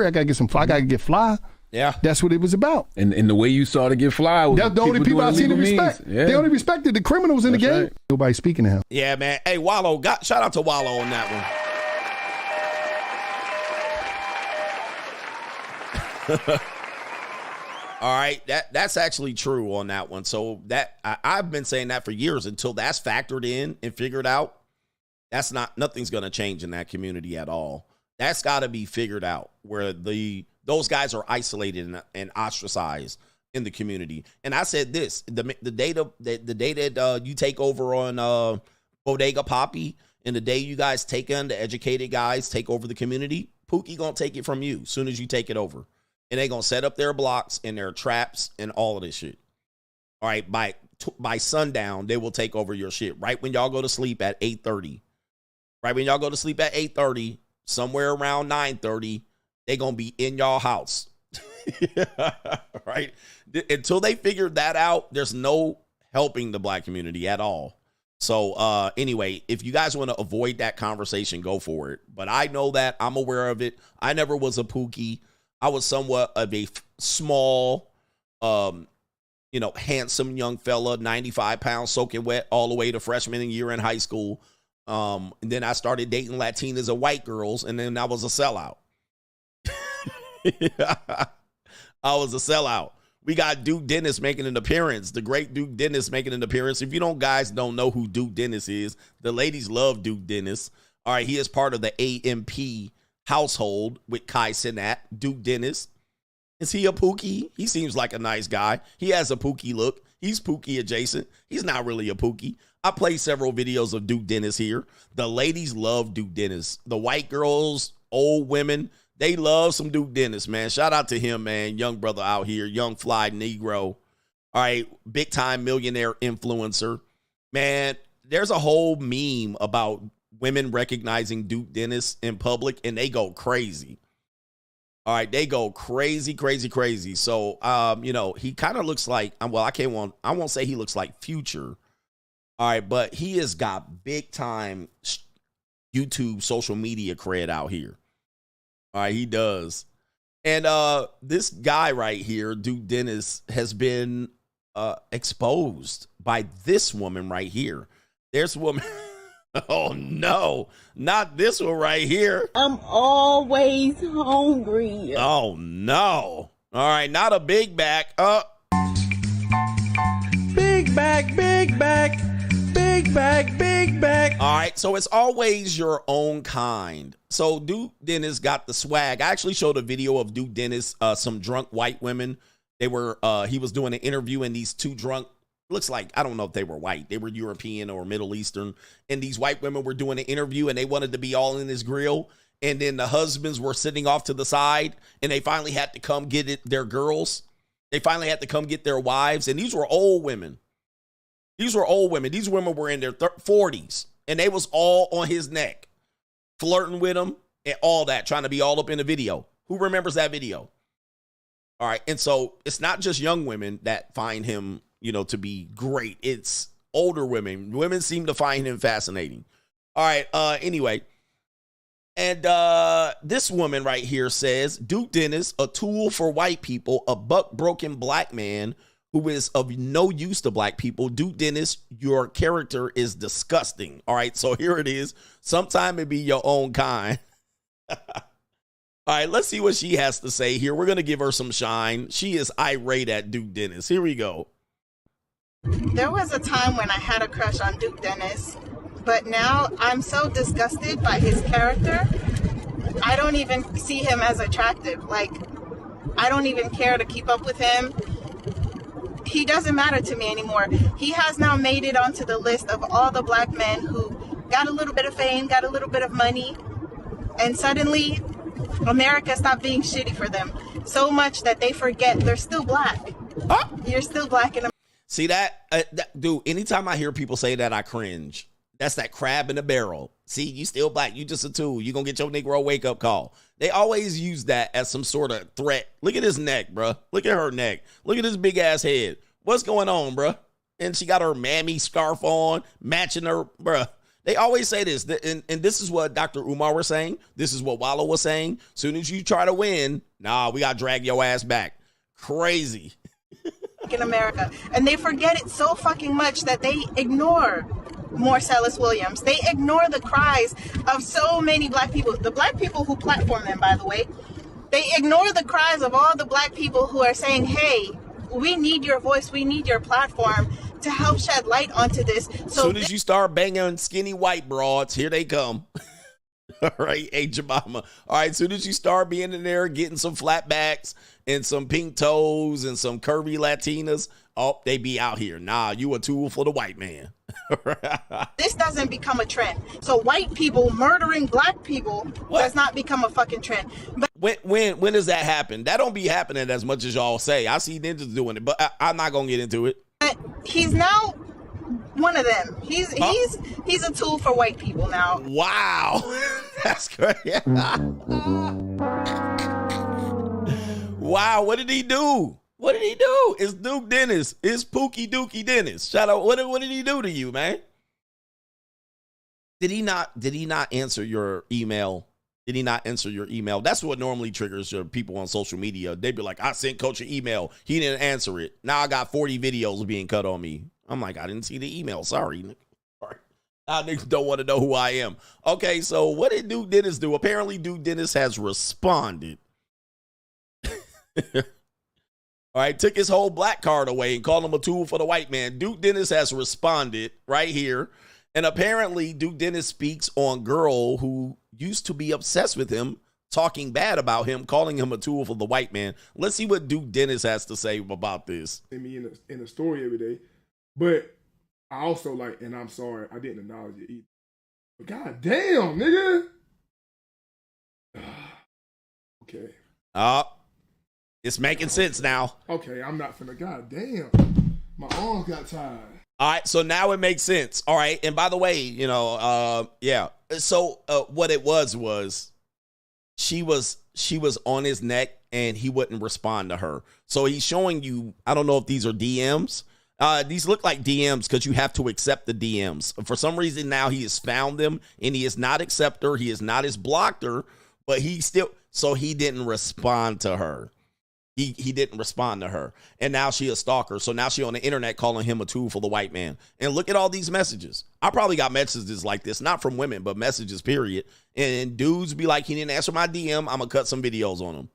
I got to get some fly. I got to get fly. Yeah. That's what it was about. And the way you saw to get fly was that's the only people I seen to respect. Yeah. They only respected the criminals in the game. Right. Nobody speaking to him. Yeah, man. Hey, Wallo, shout out to Wallo on that one. All right, that's actually true on that one. So I've been saying that for years until that's factored in and figured out. Nothing's going to change in that community at all. That's got to be figured out where those guys are isolated and ostracized in the community. And I said this, the day that you take over on Bodega Poppy and the day you guys take on the educated guys take over the community, Pookie going to take it from you as soon as you take it over. And they going to set up their blocks and their traps and all of this shit. All right, by sundown, they will take over your shit. Right when y'all go to sleep at 8:30. Right when y'all go to sleep at 8:30, somewhere around 9:30, they going to be in y'all house. Right? Until they figure that out, there's no helping the black community at all. So anyway, if you guys want to avoid that conversation, go for it. But I know that. I'm aware of it. I never was a Pookie. I was somewhat of a small, handsome young fella, 95 pounds, soaking wet all the way to freshman year in high school. And then I started dating Latinas and white girls, and then I was a sellout. I was a sellout. We got Duke Dennis making an appearance, the great Duke Dennis making an appearance. If you guys don't know who Duke Dennis is, the ladies love Duke Dennis. All right, he is part of the AMP household with Kai Cenat, Duke Dennis. Is he a Pookie? He seems like a nice guy. He has a Pookie look. He's Pookie adjacent. He's not really a Pookie. I play several videos of Duke Dennis here. The ladies love Duke Dennis. The white girls, old women, they love some Duke Dennis, man. Shout out to him, man. Young brother out here, young fly Negro. All right, big time millionaire influencer. Man, there's a whole meme about women recognizing Duke Dennis in public, and they go crazy. All right, they go crazy, crazy, crazy. So, you know, he kind of looks like, well, I won't say he looks like Future. All right, but he has got big time YouTube social media cred out here. All right, he does. And this guy right here, Duke Dennis, has been exposed by this woman right here. There's a woman. Oh, no, not this one right here. I'm always hungry. Oh, no. All right, not a big back. Big back, big back, big back, big back. All right, so it's always your own kind. So Duke Dennis got the swag. I actually showed a video of Duke Dennis, some drunk white women. They were, he was doing an interview, and these two drunk, looks like, I don't know if they were white. They were European or Middle Eastern. And these white women were doing an interview, and they wanted to be all in his grill. And then the husbands were sitting off to the side, and they finally had to come get it, their girls. They finally had to come get their wives. And these were old women. These were old women. These women were in their 40s, and they was all on his neck, flirting with him and all that, trying to be all up in the video. Who remembers that video? All right. And so it's not just young women that find him, you know, to be great. It's older women. Women seem to find him fascinating. All right. Anyway. And this woman right here says, Duke Dennis, a tool for white people, a buck-broken black man who is of no use to black people. Duke Dennis, your character is disgusting. All right. So here it is. Sometime it be your own kind. All right. Let's see what she has to say here. We're going to give her some shine. She is irate at Duke Dennis. Here we go. There was a time when I had a crush on Duke Dennis, but now I'm so disgusted by his character. I don't even see him as attractive. Like, I don't even care to keep up with him. He doesn't matter to me anymore. He has now made it onto the list of all the black men who got a little bit of fame, got a little bit of money, and suddenly America stopped being shitty for them. So much that they forget they're still black. You're still black in America. See that, dude, anytime I hear people say that, I cringe. That's that crab in the barrel. See, you still black. You just a tool. You gonna get your Negro wake-up call. They always use that as some sort of threat. Look at his neck, bruh. Look at her neck. Look at his big-ass head. What's going on, bruh? And she got her mammy scarf on, matching her, bruh. They always say this, and this is what Dr. Umar was saying. This is what Wallo was saying. Soon as you try to win, nah, we got to drag your ass back. Crazy. In America, and they forget it so fucking much that they ignore Marcellus Williams. They ignore the cries of so many black people, the black people who platform them, by the way. They ignore the cries of all the black people who are saying, hey, we need your voice, we need your platform to help shed light onto this. So soon as you start banging skinny white broads, here they come. All right, hey, Jemima. All right, soon as you start being in there, getting some flatbacks and some pink toes and some curvy Latinas, oh, they be out here. Nah, you a tool for the white man. this doesn't become a trend. So white people murdering black people does not become a fucking trend. But when does that happen? That don't be happening as much as y'all say. I see ninjas doing it, but I'm not gonna get into it. He's now one of them. He's a tool for white people now. Wow. That's great. Wow, what did he do? What did he do? It's Duke Dennis. It's Pookie Dookie Dennis. Shout out. What did he do to you, man? Did he not answer your email? Did he not answer your email? That's what normally triggers your people on social media. They'd be like, I sent Coach an email. He didn't answer it. Now I got 40 videos being cut on me. I'm like, I didn't see the email. Sorry. Now niggas don't want to know who I am. Okay, so what did Duke Dennis do? Apparently Duke Dennis has responded. All right, took his whole black card away and called him a tool for the white man. Duke Dennis has responded right here. And apparently, Duke Dennis speaks on girl who used to be obsessed with him, talking bad about him, calling him a tool for the white man. Let's see what Duke Dennis has to say about this. Me in a story every day, but I also like, and I'm sorry, I didn't acknowledge it either. But god damn, nigga. Okay. It's making sense now. Okay, I'm not finna. God damn, my arms got tired. All right, so now it makes sense. All right, and by the way, you know, yeah. So what it was she was on his neck and he wouldn't respond to her. So he's showing you. I don't know if these are DMs. These look like DMs because you have to accept the DMs. For some reason now he has found them and he is not accept her. He is not his blocked her, but he didn't respond to her. He didn't respond to her. And now she a stalker. So now she on the internet calling him a tool for the white man. And look at all these messages. I probably got messages like this, not from women, but messages, period. And dudes be like, he didn't answer my DM. I'm going to cut some videos on him.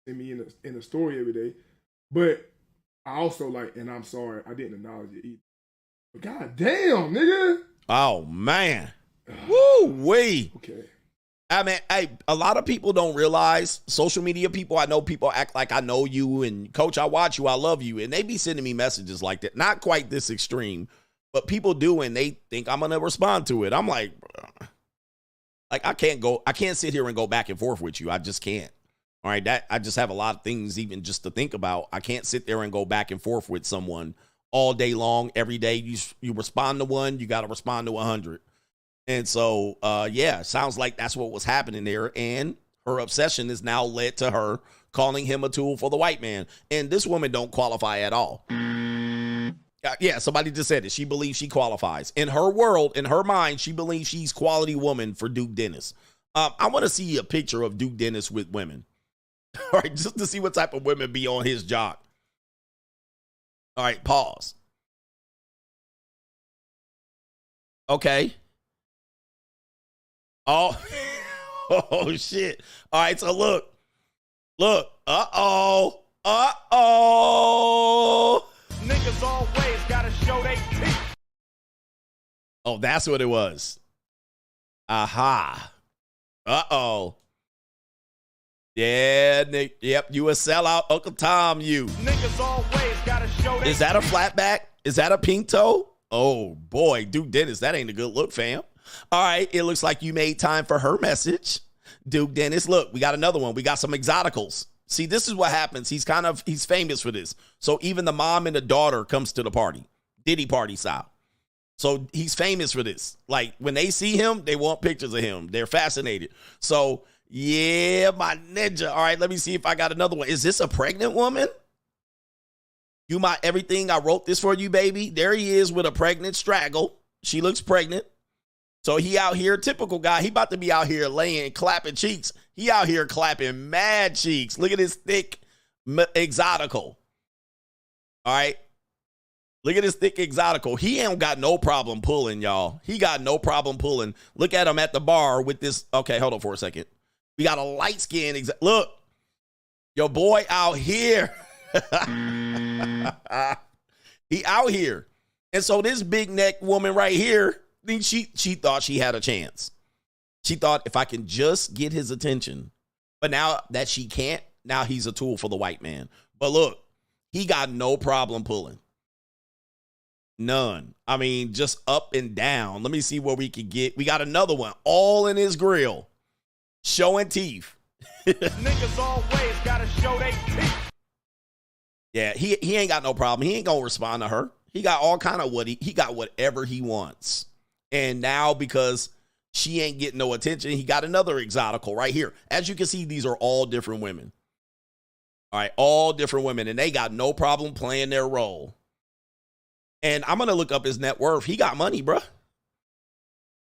Me in a story every day. But I also like, and I'm sorry, I didn't acknowledge it either. But god damn, nigga. Oh, man. Woo-wee. Okay. I mean, a lot of people don't realize, social media people, I know people act like I know you and coach, I watch you, I love you. And they be sending me messages like that. Not quite this extreme, but people do and they think I'm going to respond to it. I'm like I can't sit here and go back and forth with you. I just can't. All right. I just have a lot of things even just to think about. I can't sit there and go back and forth with someone all day long, every day. You respond to one, you got to respond to 100. And so, yeah, sounds like that's what was happening there. And her obsession is now led to her calling him a tool for the white man. And this woman don't qualify at all. Yeah, somebody just said it. She believes she qualifies. In her world, in her mind, she believes she's quality woman for Duke Dennis. I want to see a picture of Duke Dennis with women. All right, just to see what type of women be on his jock. All right, pause. Okay. Oh, oh shit. All right, so look. Uh-oh. Niggas always gotta show they teeth. Oh, that's what it was. Aha. Uh-oh. Yeah, Nick. Yep, you a sellout, Uncle Tom, you. Niggas always gotta show they Is that a flatback? Is that a pink toe? Oh, boy, Duke Dennis, that ain't a good look, fam. All right, it looks like you made time for her message. Duke Dennis, look, we got another one. We got some exoticals. See, this is what happens. He's famous for this. So even the mom and the daughter comes to the party. Diddy party style. So he's famous for this. Like, when they see him, they want pictures of him. They're fascinated. So, yeah, my ninja. All right, let me see if I got another one. Is this a pregnant woman? You my everything. I wrote this for you, baby. There he is with a pregnant Straggle. She looks pregnant. So he out here, typical guy. He about to be out here laying, clapping cheeks. He out here clapping mad cheeks. Look at his thick exotical. All right. Look at his thick exotical. He ain't got no problem pulling, y'all. He got no problem pulling. Look at him at the bar with this. Okay, hold on for a second. We got a light skin. Look, your boy out here. He out here. And so this big neck woman right here, she thought she had a chance. She thought if I can just get his attention. But now that she can't, now he's a tool for the white man. But look, he got no problem pulling. None. I mean, just up and down. Let me see what we can get. We got another one. All in his grill. Showing teeth. Niggas always gotta show they teeth. Yeah, he ain't got no problem. He ain't gonna respond to her. He got all kind of he got whatever he wants. And now because she ain't getting no attention, he got another exotical right here. As you can see, these are all different women. All right, all different women. And they got no problem playing their role. And I'm going to look up his net worth. He got money, bruh.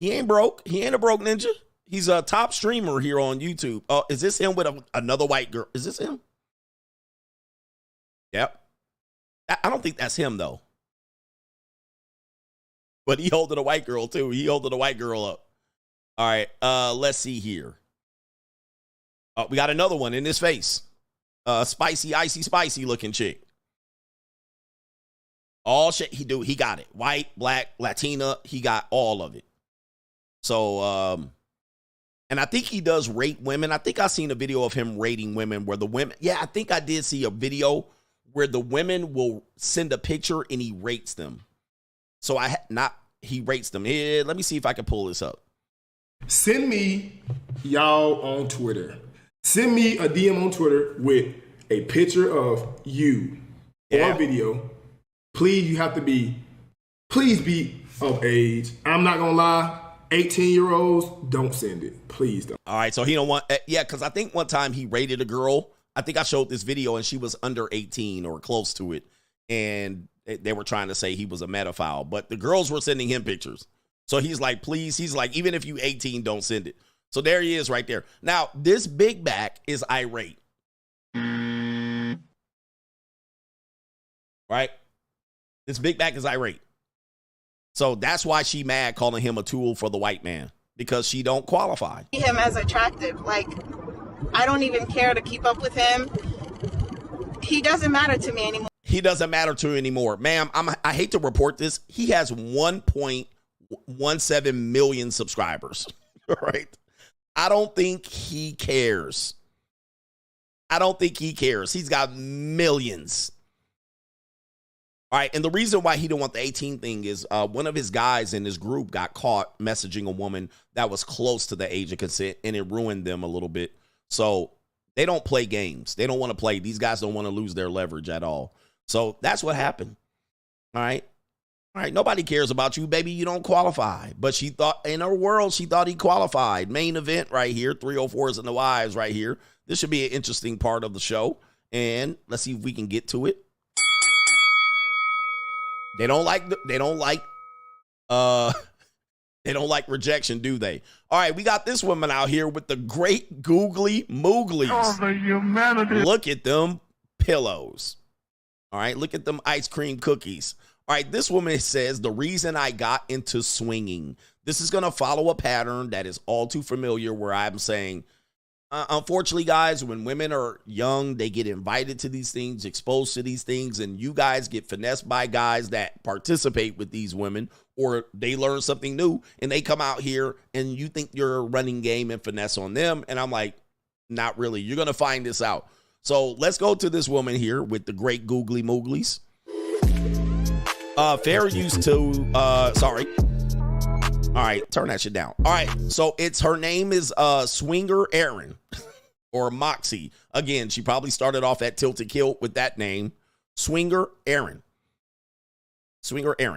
He ain't broke. He ain't a broke ninja. He's a top streamer here on YouTube. Is this him with another white girl? Is this him? Yep. I don't think that's him, though. But he holding a white girl, too. He holding a white girl up. All right, let's see here. We got another one in his face. Spicy, icy, spicy looking chick. All shit he got it. White, black, Latina, he got all of it. So, and I think he does rate women. I think I seen a video of him rating women where the women, I think I did see a video where the women will send a picture and he rates them. So he rates them. Yeah, let me see if I can pull this up. Send me y'all on Twitter. Send me a DM on Twitter with a picture of you or a video. Please, you have to be, please be of age. I'm not gonna lie, 18-year-olds, don't send it. Please don't. All right, so he don't want, because I think one time he rated a girl. I think I showed this video and she was under 18 or close to it. And they were trying to say he was a pedophile, but the girls were sending him pictures. So he's like, please, he's like, even if you 18, don't send it. So there he is right there. Now, this big back is irate. Right? This big back is irate. So that's why she mad calling him a tool for the white man, because she don't qualify. See him as attractive. Like, I don't even care to keep up with him. He doesn't matter to me anymore. He doesn't matter to you anymore. Ma'am, I hate to report this. He has 1.17 million subscribers. Right? I don't think he cares. He's got millions. All right, and the reason why he didn't want the 18 thing is one of his guys in his group got caught messaging a woman that was close to the age of consent, and it ruined them a little bit. So they don't play games. They don't want to play. These guys don't want to lose their leverage at all. So that's what happened. All right. Nobody cares about you, baby. You don't qualify. But she thought, in her world, she thought he qualified. Main event right here, 304's and the wives right here. This should be an interesting part of the show. And let's see if we can get to it. They don't like rejection, do they? All right, we got this woman out here with the great googly mooglies. Oh, the humanity. Look at them pillows. All right, look at them ice cream cookies. All right, this woman says, the reason I got into swinging. This is going to follow a pattern that is all too familiar where I'm saying, unfortunately, guys, when women are young, they get invited to these things, exposed to these things, and you guys get finessed by guys that participate with these women, or they learn something new, and they come out here, and you think you're running game and finesse on them, and I'm like, not really. You're going to find this out. So let's go to this woman here with the great googly mooglies. Fair used to, sorry. All right, turn that shit down. All right, so her name is Swinger Erin or Moxie. Again, she probably started off at Tilted Kilt with that name. Swinger Erin.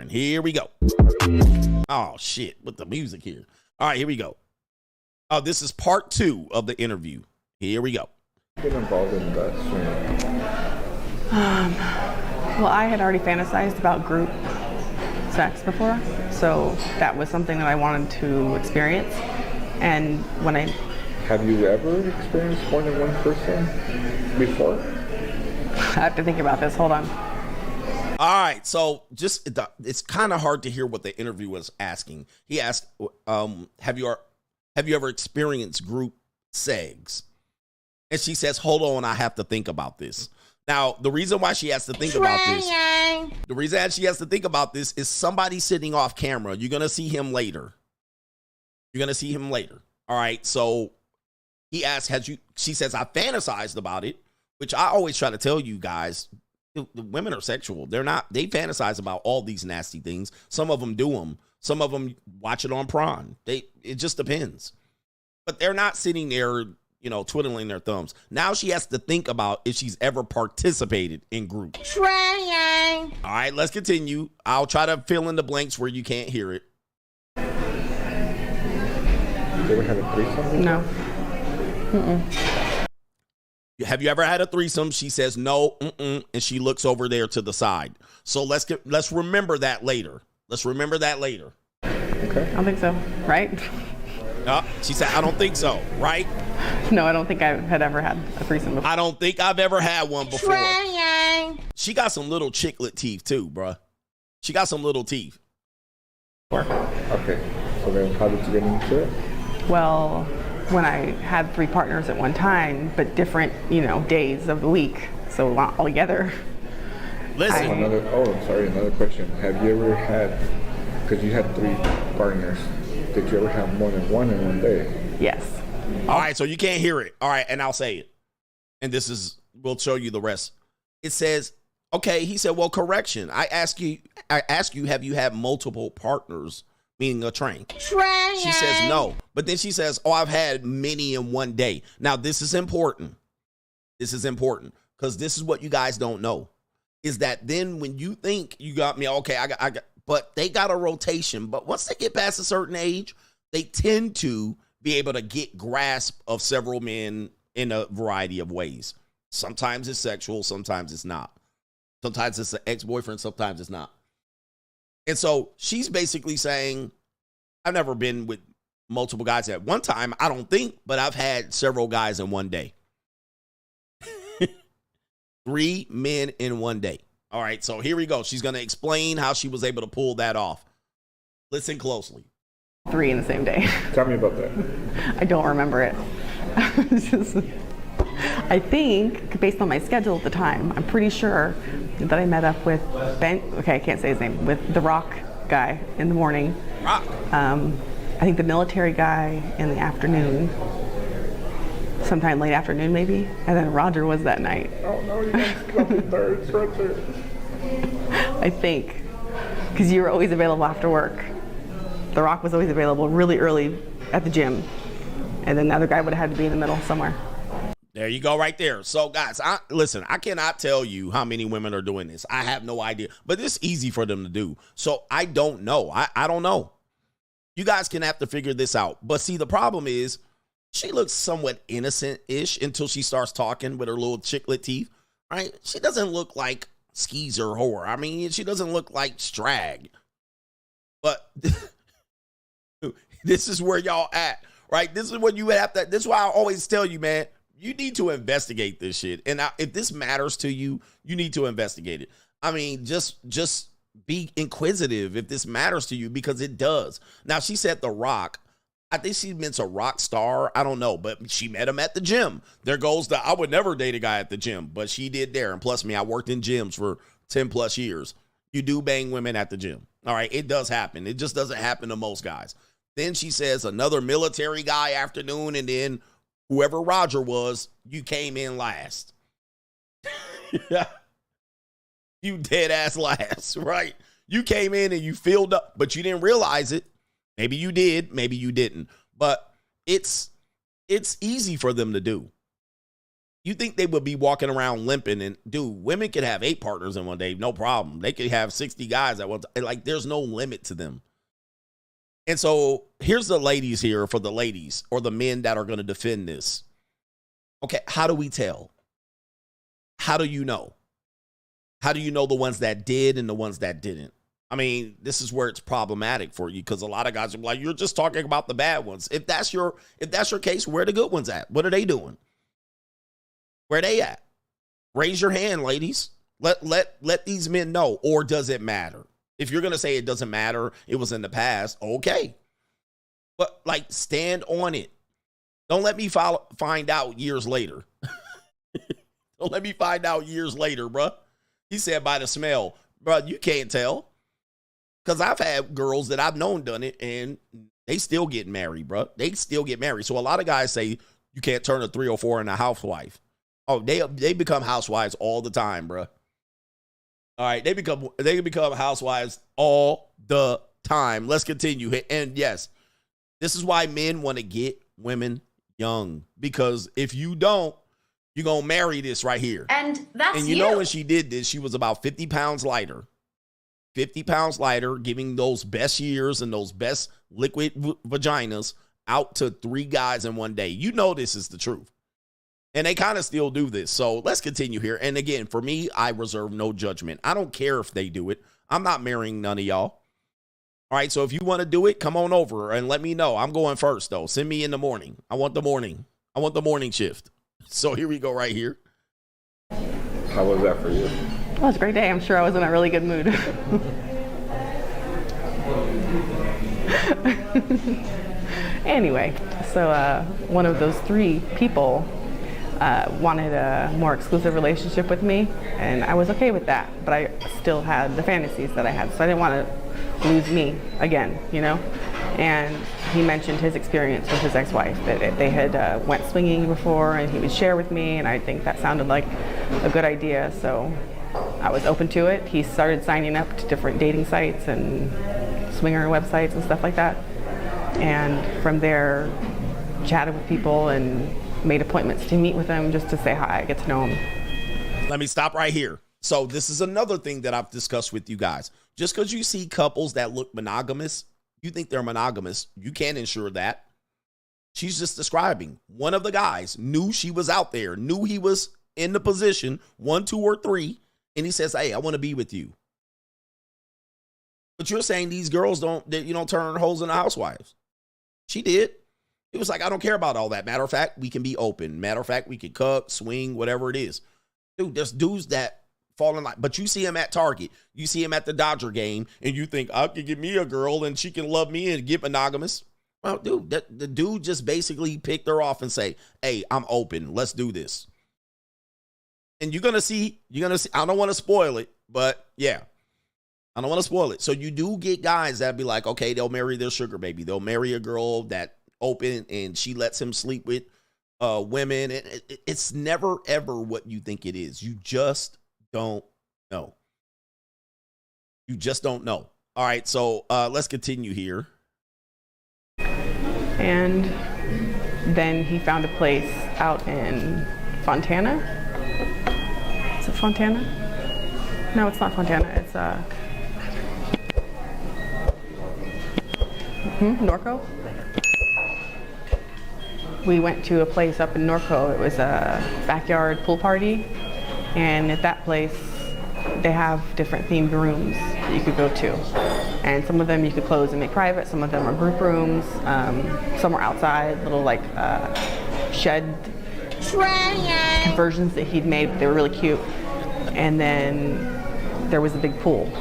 Here we go. Oh, shit, with the music here. All right, here we go. Oh, this is part 2 of the interview. Here we go. Get involved in that swing. Well, I had already fantasized about group sex before, so that was something that I wanted to experience. And when Have you ever experienced more than one person before? I have to think about this. Hold on. All right, so it's kind of hard to hear what the interviewer was asking. He asked, have you ever experienced group sex? And she says, hold on, I have to think about this. Now, the reason why she has to think about this is somebody sitting off camera. You're going to see him later. All right, so he asked, she says, I fantasized about it, which I always try to tell you guys, the women are sexual. They fantasize about all these nasty things. Some of them do them. Some of them watch it on prawn. It just depends. But they're not sitting there, twiddling their thumbs. Now she has to think about if she's ever participated in group. Trying. All right, let's continue. I'll try to fill in the blanks where you can't hear it. You ever had a threesome? No. Have you ever had a threesome? She says no, and she looks over there to the side. So let's remember that later. Okay. I don't think so, right? She said, I don't think so, right? No, I don't think I had ever had a threesome before. I don't think I've ever had one before. She got some little chicklet teeth too, bruh. She got some little teeth. Okay, so then how did you get into it? Well, when I had 3 partners at one time, but different, days of the week, so not all together. Listen. Another question. Have you ever had, because you had 3 partners, did you ever have more than one in one day? Yes. All right, so you can't hear it. All right, and I'll say it. And we'll show you the rest. It says, okay, he said, well, correction. I ask you, have you had multiple partners, meaning a train? She says no. But then she says, oh, I've had many in one day. Now, this is important. This is important because this is what you guys don't know. Is that then when you think you got me, okay, I got, but they got a rotation. But once they get past a certain age, they tend to be able to get grasp of several men in a variety of ways. Sometimes it's sexual, sometimes it's not. Sometimes it's an ex-boyfriend, sometimes it's not. And so she's basically saying, I've never been with multiple guys at one time, I don't think, but I've had several guys in one day. 3 men in one day. All right, so here we go. She's going to explain how she was able to pull that off. Listen closely. 3 in the same day. Tell me about that. I don't remember it. I think, based on my schedule at the time, I'm pretty sure that I met up with I can't say his name, with the Rock guy in the morning. Rock. I think the military guy in the afternoon. Sometime late afternoon, maybe. And then Roger was that night. Oh, no, you guys got the thirds right there. I think. Because you were always available after work. The Rock was always available really early at the gym. And then the other guy would have had to be in the middle somewhere. There you go right there. So, guys, listen, I cannot tell you how many women are doing this. I have no idea. But it's easy for them to do. So, I don't know. I don't know. You guys can have to figure this out. But see, the problem is, she looks somewhat innocent-ish until she starts talking with her little chiclet teeth, right? She doesn't look like Skeezer whore. I mean, she doesn't look like Strag. But this is where y'all at, right? This is what you have to, this is why I always tell you, man, you need to investigate this shit. And if this matters to you, you need to investigate it. I mean, just be inquisitive if this matters to you, because it does. Now, she said The Rock. I think she meant a rock star. I don't know, but she met him at the gym. There goes I would never date a guy at the gym, but she did there. And plus me, I worked in gyms for 10 plus years. You do bang women at the gym. All right, it does happen. It just doesn't happen to most guys. Then she says another military guy afternoon, and then whoever Roger was, you came in last. You dead ass last, right? You came in and you filled up, but you didn't realize it. Maybe you did, maybe you didn't. But it's easy for them to do. You think they would be walking around limping, and dude, women could have 8 partners in one day, no problem. They could have 60 guys at one time. Like, there's no limit to them. And so here's the ladies here for the ladies or the men that are going to defend this. Okay, how do we tell? How do you know? How do you know the ones that did and the ones that didn't? I mean, this is where it's problematic for you, because a lot of guys are like, you're just talking about the bad ones. If that's your case, where are the good ones at? What are they doing? Where are they at? Raise your hand, ladies. Let these men know. Or does it matter? If you're going to say it doesn't matter, it was in the past, okay. But, like, stand on it. Don't let me find out years later. Don't let me find out years later, bruh. He said by the smell. Bruh, you can't tell. Because I've had girls that I've known done it, and they still get married, bro. They still get married. So a lot of guys say you can't turn a 304 into a housewife. Oh, they become housewives all the time, bro. All right, they become housewives all the time. Let's continue. And yes, this is why men want to get women young, because if you don't, you're going to marry this right here. And that's And you know when she did this, she was about 50 pounds lighter. 50 pounds lighter, giving those best years and those best liquid vaginas out to 3 guys in one day. You know this is the truth. And they kind of still do this. So let's continue here. And again, for me, I reserve no judgment. I don't care if they do it. I'm not marrying none of y'all. All right, so if you want to do it, come on over and let me know. I'm going first, though. Send me in the morning. I want the morning. I want the morning shift. So here we go right here. How was that for you? Well, it was a great day. I'm sure I was in a really good mood. Anyway, so one of those 3 people wanted a more exclusive relationship with me, and I was okay with that, but I still had the fantasies that I had, so I didn't want to lose me again, you know? And he mentioned his experience with his ex-wife, that they had went swinging before, and he would share with me, and I think that sounded like a good idea, so I was open to it. He started signing up to different dating sites and swinger websites and stuff like that, and from there chatted with people and made appointments to meet with them just to say hi, get to know him. Let me stop right here. So this is another thing that I've discussed with you guys. Just because you see couples that look monogamous, you think they're monogamous, you can't ensure that. She's just describing one of the guys knew she was out there, knew he was in the position 1, 2, or 3, and he says, hey, I want to be with you. But you're saying these girls don't turn holes into housewives. She did. It was like, I don't care about all that. Matter of fact, we can be open. Matter of fact, we can cook, swing, whatever it is. Dude, there's dudes that fall in line. But you see him at Target. You see him at the Dodger game, and you think, I could get me a girl, and she can love me and get monogamous. Well, dude, the dude just basically picked her off and say, hey, I'm open. Let's do this. And you're going to see, I don't want to spoil it, but yeah. I don't want to spoil it. So you do get guys that be like, okay, they'll marry their sugar baby. They'll marry a girl that open and she lets him sleep with women. It's never, ever what you think it is. You just don't know. You just don't know. All right, so let's continue here. And then he found a place out in Fontana. Is it Fontana? No, it's not Fontana. It's Norco. We went to a place up in Norco. It was a backyard pool party, and at that place they have different themed rooms that you could go to, and some of them you could close and make private, some of them are group rooms, some are outside, little like shed conversions that he'd made, but they were really cute. And then there was a big pool.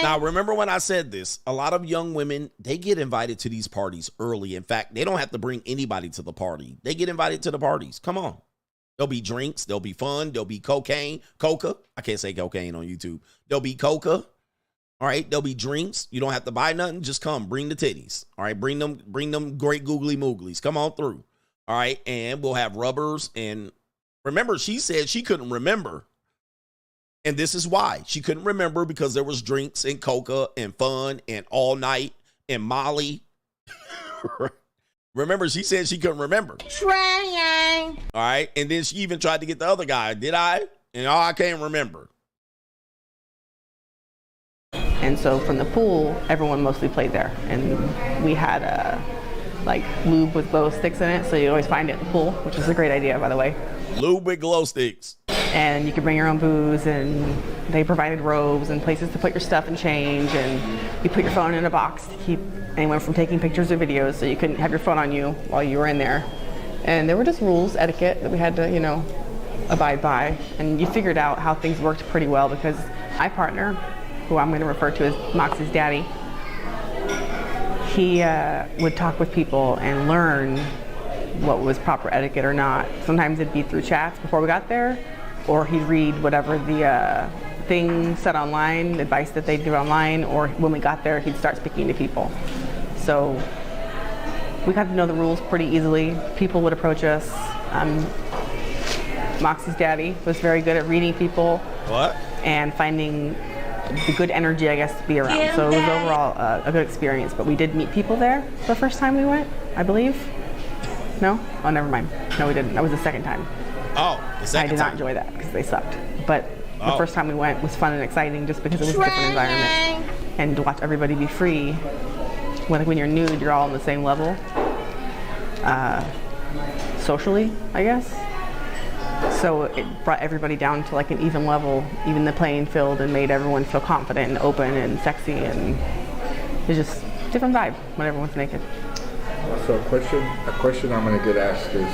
Now, remember when I said this, a lot of young women, they get invited to these parties early. In fact, they don't have to bring anybody to the party. They get invited to the parties. Come on. There'll be drinks. There'll be fun. There'll be coca. I can't say cocaine on YouTube. There'll be coca. All right. There'll be drinks. You don't have to buy nothing. Just come. Bring the titties. All right. Bring them great googly mooglies. Come on through. All right. And we'll have rubbers. And remember, she said she couldn't remember. And this is why. She couldn't remember because there was drinks and coca and fun and all night and Molly. Remember, she said she couldn't remember. Trying. All right. And then she even tried to get the other guy. Did I? And I can't remember. And so from the pool, everyone mostly played there. And we had like lube with glow sticks in it. So you always find it in the pool, which is a great idea, by the way. Lube with glow sticks. And you could bring your own booze, and they provided robes and places to put your stuff and change, and you put your phone in a box to keep anyone from taking pictures or videos, so you couldn't have your phone on you while you were in there. And there were just rules, etiquette that we had to, abide by. And you figured out how things worked pretty well because my partner, who I'm going to refer to as Moxie's daddy, he would talk with people and learn what was proper etiquette or not. Sometimes it'd be through chats before we got there, or he'd read whatever the thing said online, advice that they'd give online, or when we got there, he'd start speaking to people. So we got to know the rules pretty easily. People would approach us. Moxie's daddy was very good at reading people. What? And finding the good energy, I guess, to be around. So it was overall a good experience, but we did meet people there the first time we went, I believe. No? Oh, never mind. No, we didn't. That was the second time. Oh, the second time. I did not enjoy that because they sucked. But the first time we went was fun and exciting just because it was a different environment. And to watch everybody be free. When you're nude, you're all on the same level. Socially, I guess. So it brought everybody down to like an even level, even the playing field, and made everyone feel confident and open and sexy. And it's just a different vibe when everyone's naked. So a question I'm going to get asked is,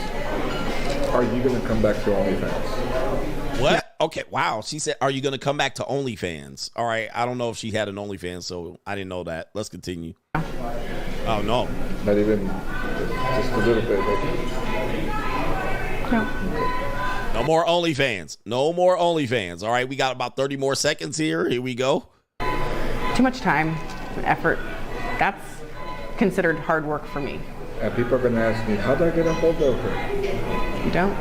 are you going to come back to OnlyFans? What? Okay, wow. She said, are you going to come back to OnlyFans? All right, I don't know if she had an OnlyFans, so I didn't know that. Let's continue. Oh, no. Not even just a little bit. No more OnlyFans. No more OnlyFans. All right, we got about 30 more seconds here. Here we go. Too much time, effort. That's considered hard work for me. And people are going to ask me, how do I get a hold of her? You don't.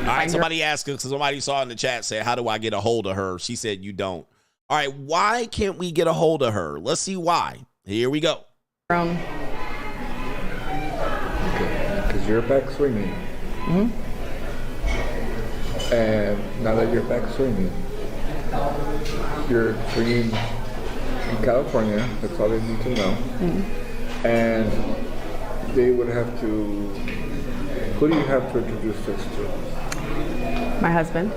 All right, somebody asked us, somebody saw in the chat, said, how do I get a hold of her? She said, you don't. All right, why can't we get a hold of her? Let's see why. Here we go. Because you're back swinging. Mm-hmm. And now that you're back swinging, you're swinging in California. That's all they need to know. Mm-hmm. And they would have to, who do you have to introduce this to? My husband.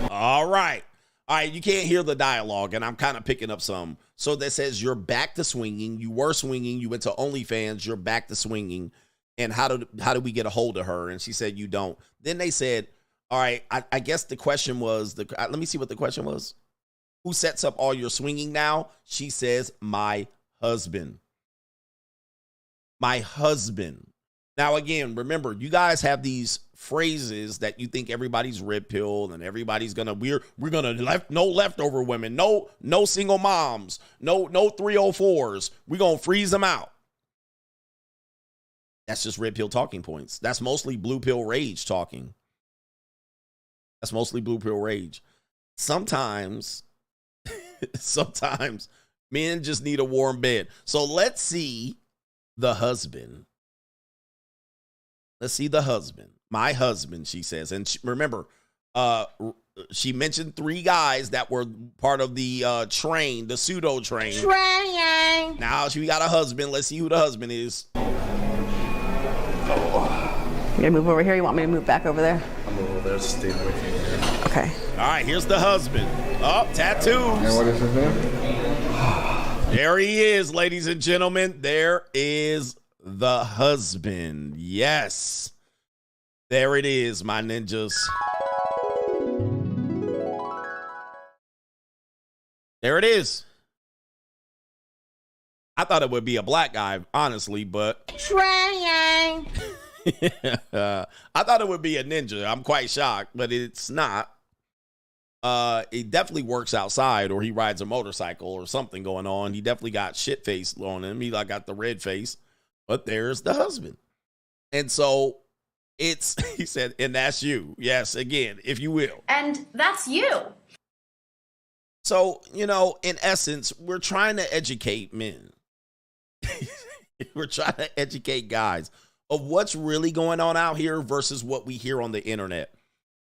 All right. All right, you can't hear the dialogue, and I'm kind of picking up some. So that says you're back to swinging. You were swinging. You went to OnlyFans. You're back to swinging. And how do we get a hold of her? And she said, you don't. Then they said, all right, I guess the question was, let me see what the question was. Who sets up all your swinging now? She says, my husband. My husband. Now, again, remember, you guys have these phrases that you think everybody's red pill and everybody's gonna, we're gonna no leftover women, no single moms, no 304's. We're gonna freeze them out. That's just red pill talking points. That's mostly blue pill rage talking. That's mostly blue pill rage. Sometimes men just need a warm bed. So let's see the husband. Let's see the husband. My husband, she says. And remember, she mentioned 3 guys that were part of the train, the pseudo train. Now she got a husband. Let's see who the husband is. You gonna move over here? You want me to move back over there? I'm over there, stay with you here. Okay. All right, here's the husband. Oh, tattoos. And what is his name? There he is, ladies and gentlemen. There is the husband. Yes. There it is, my ninjas. There it is. I thought it would be a black guy, honestly, but I thought it would be a ninja. I'm quite shocked, but it's not. It definitely works outside, or he rides a motorcycle or something going on. He definitely got shit face on him. He got the red face, but there's the husband. And so he said, and that's you. Yes, again, if you will. And that's you. So, in essence, we're trying to educate men. We're trying to educate guys of what's really going on out here versus what we hear on the internet.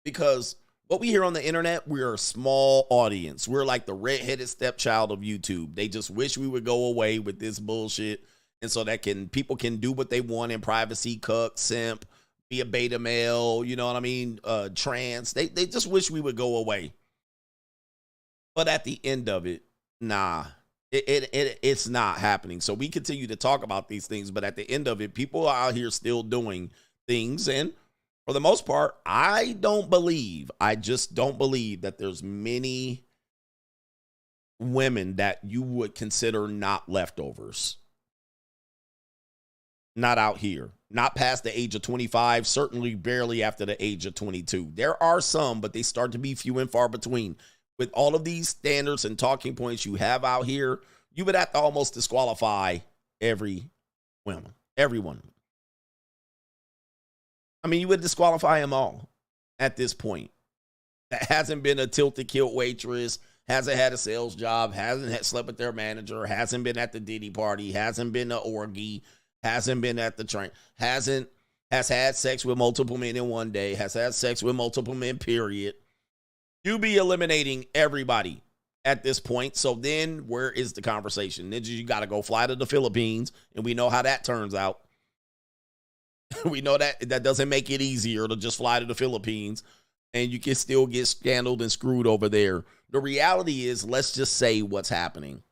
Because what we hear on the internet, we're a small audience. We're like the redheaded stepchild of YouTube. They just wish we would go away with this bullshit. And so that people can do what they want in privacy, cuck, simp, be a beta male, you know what I mean? Trans. They just wish we would go away. But at the end of it, nah. It's not happening. So we continue to talk about these things, but at the end of it, people are out here still doing things. And for the most part, I just don't believe that there's many women that you would consider not leftovers. Not out here. Not past the age of 25, certainly barely after the age of 22. There are some, but they start to be few and far between. With all of these standards and talking points you have out here, you would have to almost disqualify every woman. Everyone. I mean, you would disqualify them all at this point. That hasn't been a tilted kilt waitress, hasn't had a sales job, hasn't slept with their manager, hasn't been at the Diddy party, hasn't been to orgy, hasn't been at the train, has had sex with multiple men in one day, has had sex with multiple men, period. You be eliminating everybody at this point. So then where is the conversation? Ninja, you got to go fly to the Philippines, and we know how that turns out. We know that doesn't make it easier to just fly to the Philippines, and you can still get scandaled and screwed over there. The reality is, let's just say what's happening.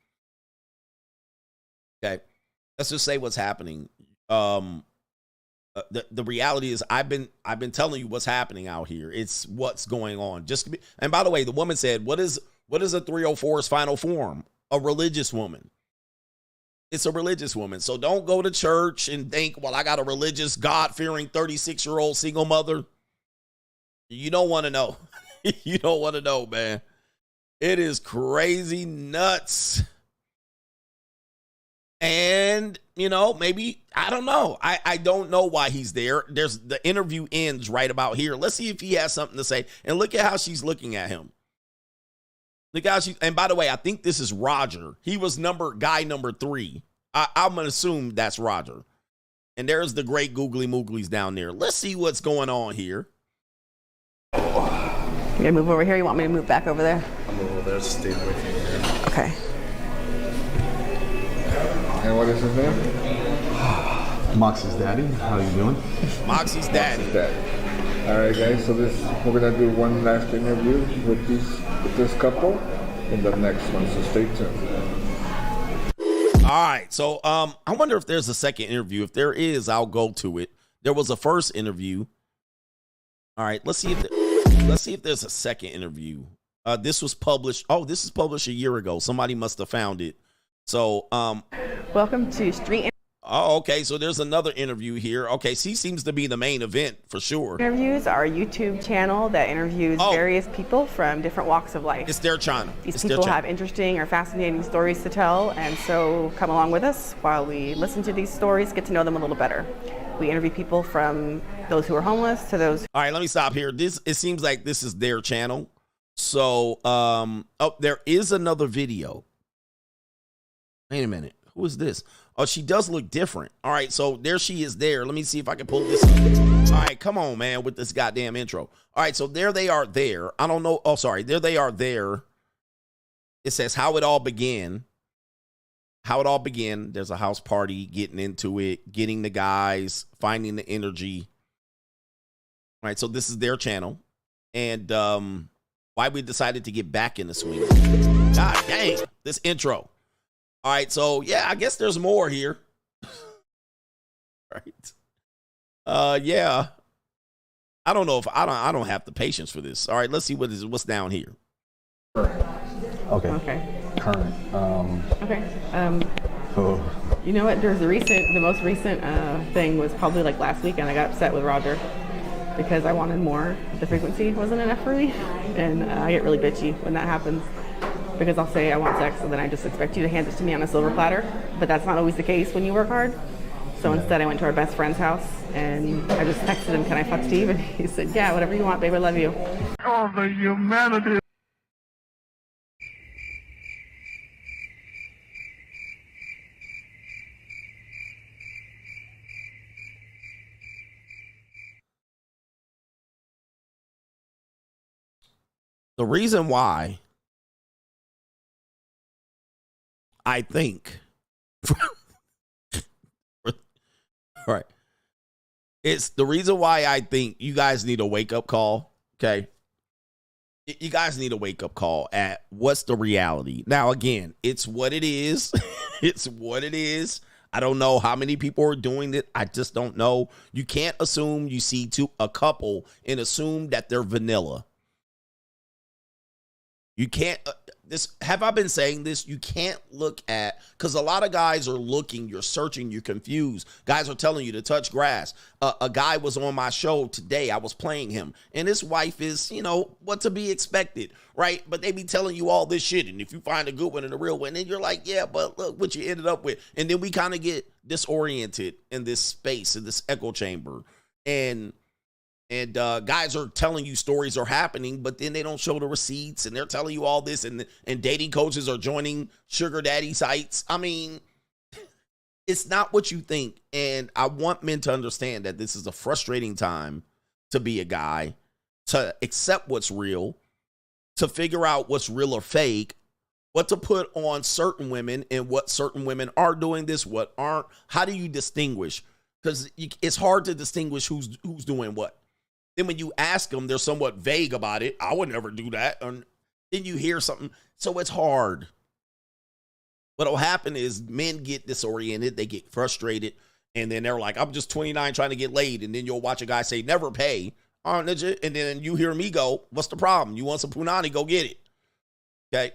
Okay? Let's just say what's happening. The reality is I've been telling you what's happening out here. It's what's going on. And by the way, the woman said, what is a 304's final form? A religious woman. It's a religious woman. So don't go to church and think, well, I got a religious, God-fearing 36-year-old single mother. You don't want to know. You don't want to know, man. It is crazy nuts. And, you know, maybe, I don't know. I don't know why he's there. The interview ends right about here. Let's see if he has something to say. And look at how she's looking at him. Look how and by the way, I think this is Roger. He was guy number 3. I'm going to assume that's Roger. And there's the great Googly Mooglies down there. Let's see what's going on here. You gonna move over here? You want me to move back over there? I'm over there, stay with you here. Okay. And what is his name? Moxie's daddy. How you doing? Moxie's daddy. All right, guys. So we're gonna do one last interview with this couple in the next one. So stay tuned. All right. So I wonder if there's a second interview. If there is, I'll go to it. There was a first interview. All right. Let's see if there's a second interview. This was published. Oh, this is published a year ago. Somebody must have found it. So welcome to Street. Oh, okay. So there's another interview here. Okay, she seems to be the main event for sure. Interviews are a YouTube channel that interviews various people from different walks of life. It's their channel. These people have interesting or fascinating stories to tell, and so come along with us while we listen to these stories, get to know them a little better. We interview people from those who are homeless to those. All right, let me stop here. It seems like this is their channel. So, there is another video. Wait a minute. Who is this? Oh, she does look different. All right, so there she is there. Let me see if I can pull this up. All right, come on, man, with this goddamn intro. All right, so there they are there. I don't know. Oh, sorry. There they are there. It says how it all began. How it all began. There's a house party, getting into it, getting the guys, finding the energy. All right, so this is their channel. And why we decided to get back in the swing. God dang, this intro. All right, so yeah, I guess there's more here. Right. Yeah. I don't know if I don't have the patience for this. All right, let's see what's down here. Okay. Current. Okay. You know what? There's the most recent thing was probably like last week, and I got upset with Roger because I wanted more. The frequency wasn't enough for me, and I get really bitchy when that happens. Because I'll say I want sex, and then I just expect you to hand it to me on a silver platter. But that's not always the case when you work hard. So instead, I went to our best friend's house, and I just texted him, "Can I fuck Steve?" And he said, "Yeah, whatever you want, babe. I love you." Oh, the humanity. The reason why I think, all right, it's the reason why I think you guys need a wake-up call, okay? You guys need a wake-up call at what's the reality. Now, again, it's what it is. It's what it is. I don't know how many people are doing it. I just don't know. You can't assume you see a couple and assume that they're vanilla. You can't, have I been saying this? You can't look at, because a lot of guys are looking, you're searching, you're confused. Guys are telling you to touch grass. A guy was on my show today. I was playing him. And his wife is, you know, what to be expected, right? But they be telling you all this shit. And if you find a good one and a real one, then you're like, yeah, but look what you ended up with. And then we kind of get disoriented in this space, in this echo chamber. And guys are telling you stories are happening, but then they don't show the receipts, and they're telling you all this, and dating coaches are joining sugar daddy sites. I mean, it's not what you think, and I want men to understand that this is a frustrating time to be a guy, to accept what's real, to figure out what's real or fake, what to put on certain women, and what certain women are doing this, what aren't. How do you distinguish? Because it's hard to distinguish who's doing what. Then when you ask them, they're somewhat vague about it. I would never do that. And then you hear something. So it's hard. What'll happen is men get disoriented. They get frustrated. And then they're like, I'm just 29 trying to get laid. And then you'll watch a guy say, never pay. And then you hear me go, what's the problem? You want some punani? Go get it. Okay.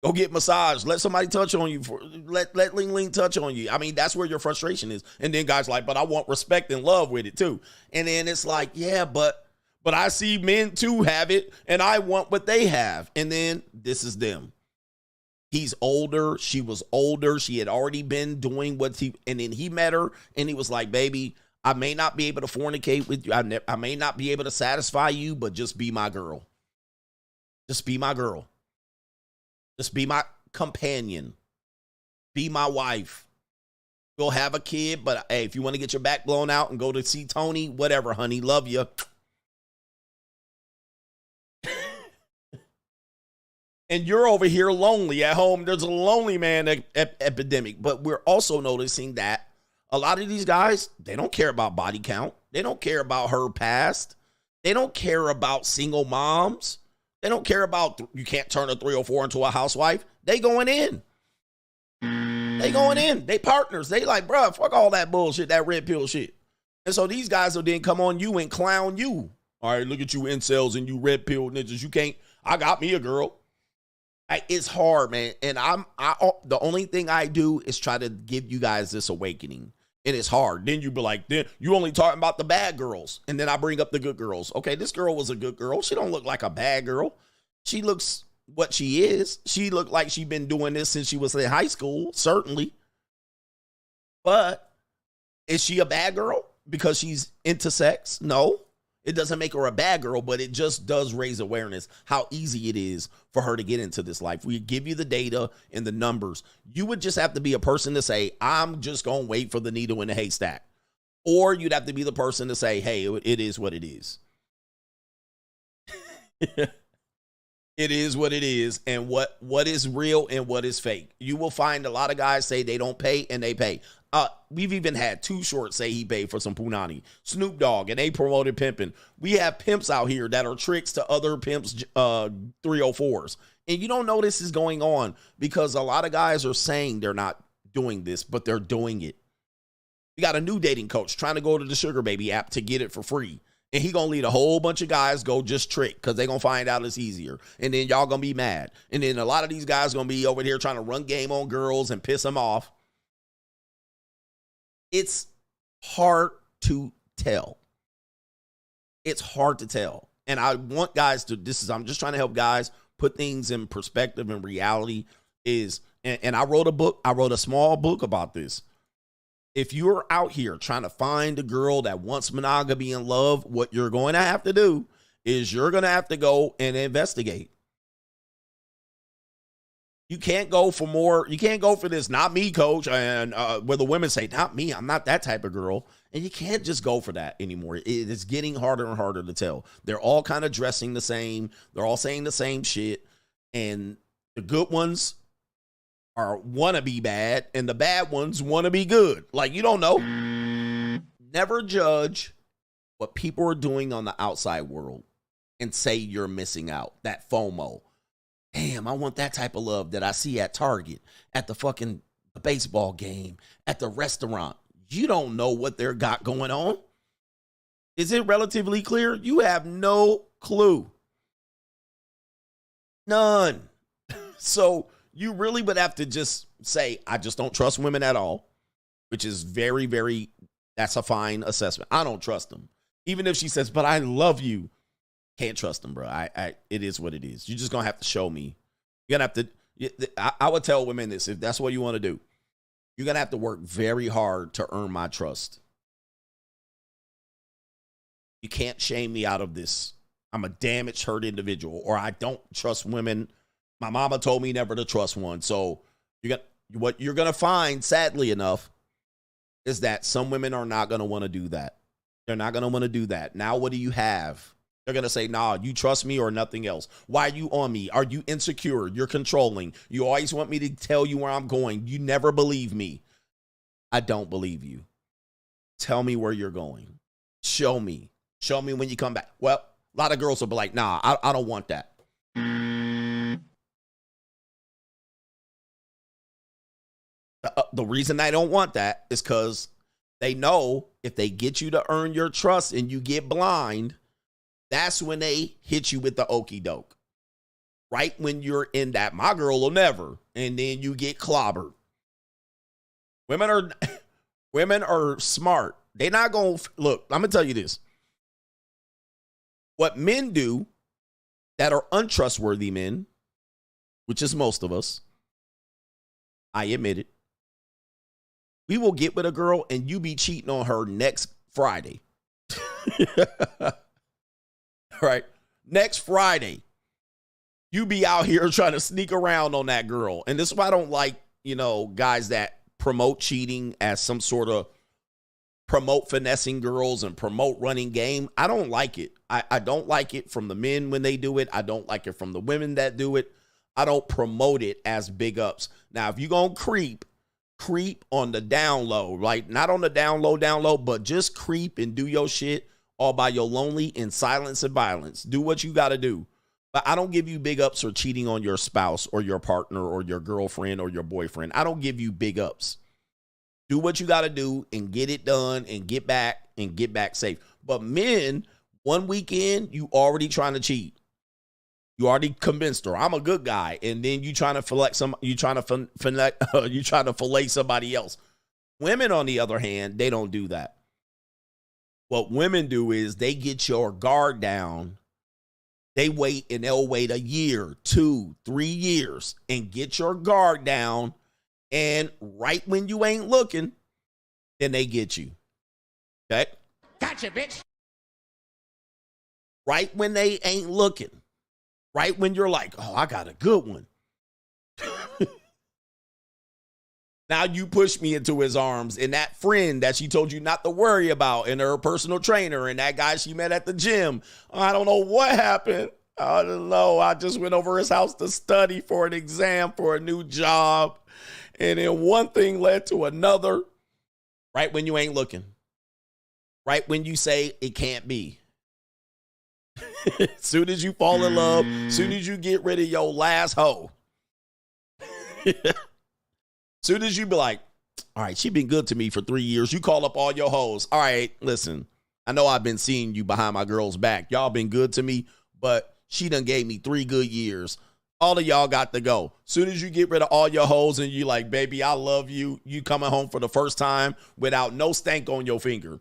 Go get massage. Let somebody touch on you. Let Ling Ling touch on you. I mean, that's where your frustration is. And then guys like, but I want respect and love with it too. And then it's like, yeah, but But I see men too have it, and I want what they have. And then this is them. He's older. She was older. She had already been doing and then he met her, and he was like, baby, I may not be able to fornicate with you. I may not be able to satisfy you, but just be my girl. Just be my girl. Just be my companion. Be my wife. We'll have a kid, but hey, if you want to get your back blown out and go to see Tony, whatever, honey, love you. And you're over here lonely at home. There's a lonely man epidemic. But we're also noticing that a lot of these guys, they don't care about body count. They don't care about her past. They don't care about single moms. They don't care about you can't turn a 304 into a housewife. They going in. They going in. They partners. They like, bro, fuck all that bullshit, that red pill shit. And so these guys will then come on you and clown you. All right, look at you incels and you red pill ninjas. You can't, I got me a girl. It's hard, man. And the only thing I do is try to give you guys this awakening. And it's hard. Then you be like, then you only talking about the bad girls. And then I bring up the good girls. Okay, this girl was a good girl. She don't look like a bad girl. She looks what she is. She looked like she been doing this since she was in high school, certainly. But is she a bad girl because she's into sex? No. It doesn't make her a bad girl, but it just does raise awareness how easy it is for her to get into this life. We give you the data and the numbers. You would just have to be a person to say, I'm just going to wait for the needle in the haystack. Or you'd have to be the person to say, hey, it is what it is. It is what it is, and what is real and what is fake. You will find a lot of guys say they don't pay, and they pay. We've even had Too Short say he paid for some punani. Snoop Dogg, and they promoted pimping. We have pimps out here that are tricks to other pimps, 304s. And you don't know this is going on because a lot of guys are saying they're not doing this, but they're doing it. We got a new dating coach trying to go to the Sugar Baby app to get it for free. And he going to lead a whole bunch of guys go just trick because they going to find out it's easier. And then y'all going to be mad. And then a lot of these guys going to be over here trying to run game on girls and piss them off. It's hard to tell. It's hard to tell. And I want guys to, I'm just trying to help guys put things in perspective and reality and I wrote a book. I wrote a small book about this. If you're out here trying to find a girl that wants monogamy and love, what you're going to have to do is you're going to have to go and investigate. You can't go for more. You can't go for this, not me, coach, and where the women say, not me, I'm not that type of girl. And you can't just go for that anymore. It is getting harder and harder to tell. They're all kind of dressing the same. They're all saying the same shit. And the good ones want to be bad, and the bad ones want to be good. Like, you don't know. Never judge what people are doing on the outside world and say you're missing out. That FOMO. Damn, I want that type of love that I see at Target, at the fucking baseball game, at the restaurant. You don't know what they're got going on. Is it relatively clear? You have no clue. None. So you really would have to just say, I just don't trust women at all, which is very, very, that's a fine assessment. I don't trust them. Even if she says, but I love you. Can't trust them, bro. It is what it is. You're just going to have to show me. You're going to have to, I would tell women this, if that's what you want to do, you're going to have to work very hard to earn my trust. You can't shame me out of this. I'm a damaged, hurt individual, or I don't trust women. My mama told me never to trust one. So what you're going to find, sadly enough, is that some women are not going to want to do that. They're not going to want to do that. Now, what do you have? They're going to say, nah, you trust me or nothing else. Why are you on me? Are you insecure? You're controlling. You always want me to tell you where I'm going. You never believe me. I don't believe you. Tell me where you're going. Show me. Show me when you come back. Well, a lot of girls will be like, nah, I don't want that. The reason I don't want that is because they know if they get you to earn your trust and you get blind, that's when they hit you with the okie doke. Right when you're in that, my girl will never, and then you get clobbered. Women are smart. They're not going to, look, I'm going to tell you this. What men do that are untrustworthy men, which is most of us, I admit it, we will get with a girl and you be cheating on her next Friday. Right? Next Friday, you be out here trying to sneak around on that girl. And this is why I don't like, guys that promote cheating as some sort of promote finessing girls and promote running game. I don't like it. I don't like it from the men when they do it. I don't like it from the women that do it. I don't promote it as big ups. Now, if you're going to creep on the down low, like not on the down low, but just creep and do your shit all by your lonely in silence and violence. Do what you got to do. But I don't give you big ups for cheating on your spouse or your partner or your girlfriend or your boyfriend. I don't give you big ups. Do what you got to do and get it done and get back safe. But men, one weekend, you already trying to cheat. You already convinced her I'm a good guy, and then you trying to fillet somebody else. Women, on the other hand, they don't do that. What women do is they get your guard down. They wait, and they'll wait a year, 2, 3 years, and get your guard down. And right when you ain't looking, then they get you. Okay? Gotcha, bitch. Right when they ain't looking. Right when you're like, oh, I got a good one. Now you push me into his arms, and that friend that she told you not to worry about, and her personal trainer, and that guy she met at the gym. I don't know what happened. I don't know. I just went over his house to study for an exam for a new job. And then one thing led to another. Right when you ain't looking. Right when you say it can't be. Soon as you fall in love, soon as you get rid of your last hoe. Soon as you be like, all right, she been good to me for 3 years. You call up all your hoes. All right, listen, I know I've been seeing you behind my girl's back. Y'all been good to me, but she done gave me 3 good years. All of y'all got to go. Soon as you get rid of all your hoes and you like, baby, I love you. You coming home for the first time without no stank on your finger.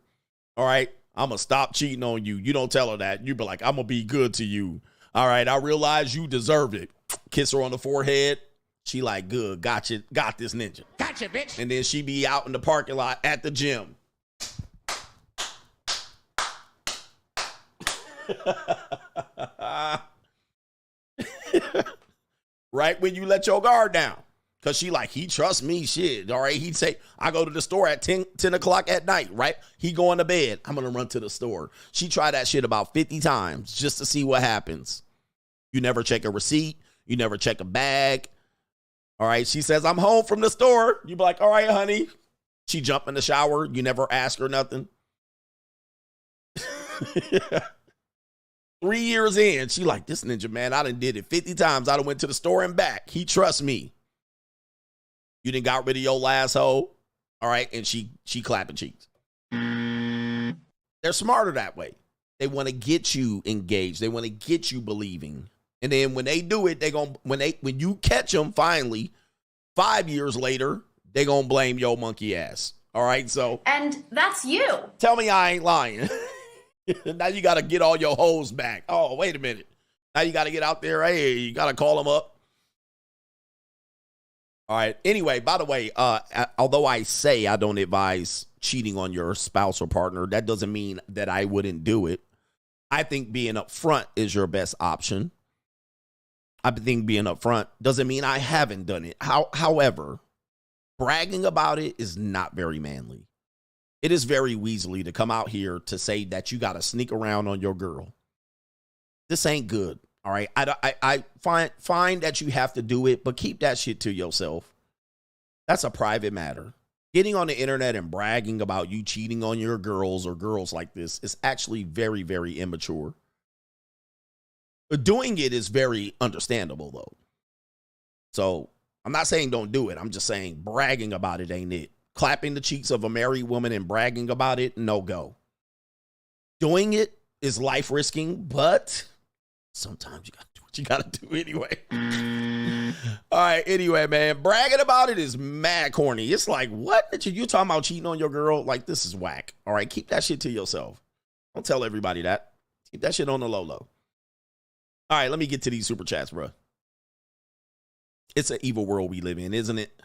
All right, I'm going to stop cheating on you. You don't tell her that. You be like, I'm going to be good to you. All right, I realize you deserve it. Kiss her on the forehead. She like, good, got you, got this ninja. Gotcha, bitch. And then she be out in the parking lot at the gym. Right when you let your guard down. Because she like, he trusts me, shit. All right, he'd say, I go to the store at 10 o'clock at night, right? He going to bed. I'm going to run to the store. She tried that shit about 50 times just to see what happens. You never check a receipt. You never check a bag. All right, she says, I'm home from the store. You be like, all right, honey. She jump in the shower. You never ask her nothing. 3 years in, she like, this ninja, man, I done did it 50 times. I done went to the store and back. He trusts me. You done got rid of your last hoe. All right, and she clapping cheeks. They're smarter that way. They want to get you engaged. They want to get you believing. And then when they do it, when you catch them finally, 5 years later, they gonna blame your monkey ass. All right, so. And that's you. Tell me I ain't lying. Now you got to get all your hoes back. Oh, wait a minute. Now you got to get out there. Hey, you got to call them up. All right. Anyway, by the way, although I say I don't advise cheating on your spouse or partner, that doesn't mean that I wouldn't do it. I think being upfront is your best option. I think being upfront doesn't mean I haven't done it. However, bragging about it is not very manly. It is very weaselly to come out here to say that you got to sneak around on your girl. This ain't good. All right. I find that you have to do it, but keep that shit to yourself. That's a private matter. Getting on the internet and bragging about you cheating on your girls or girls like this is actually very, very immature. But doing it is very understandable, though. So I'm not saying don't do it. I'm just saying bragging about it ain't it. Clapping the cheeks of a married woman and bragging about it, no go. Doing it is life risking, but sometimes you got to do what you got to do anyway. All right, anyway, man, bragging about it is mad corny. It's like, what? You talking about cheating on your girl? Like, this is whack. All right, keep that shit to yourself. Don't tell everybody that. Keep that shit on the low. All right, let me get to these super chats, bro. It's an evil world we live in, isn't it?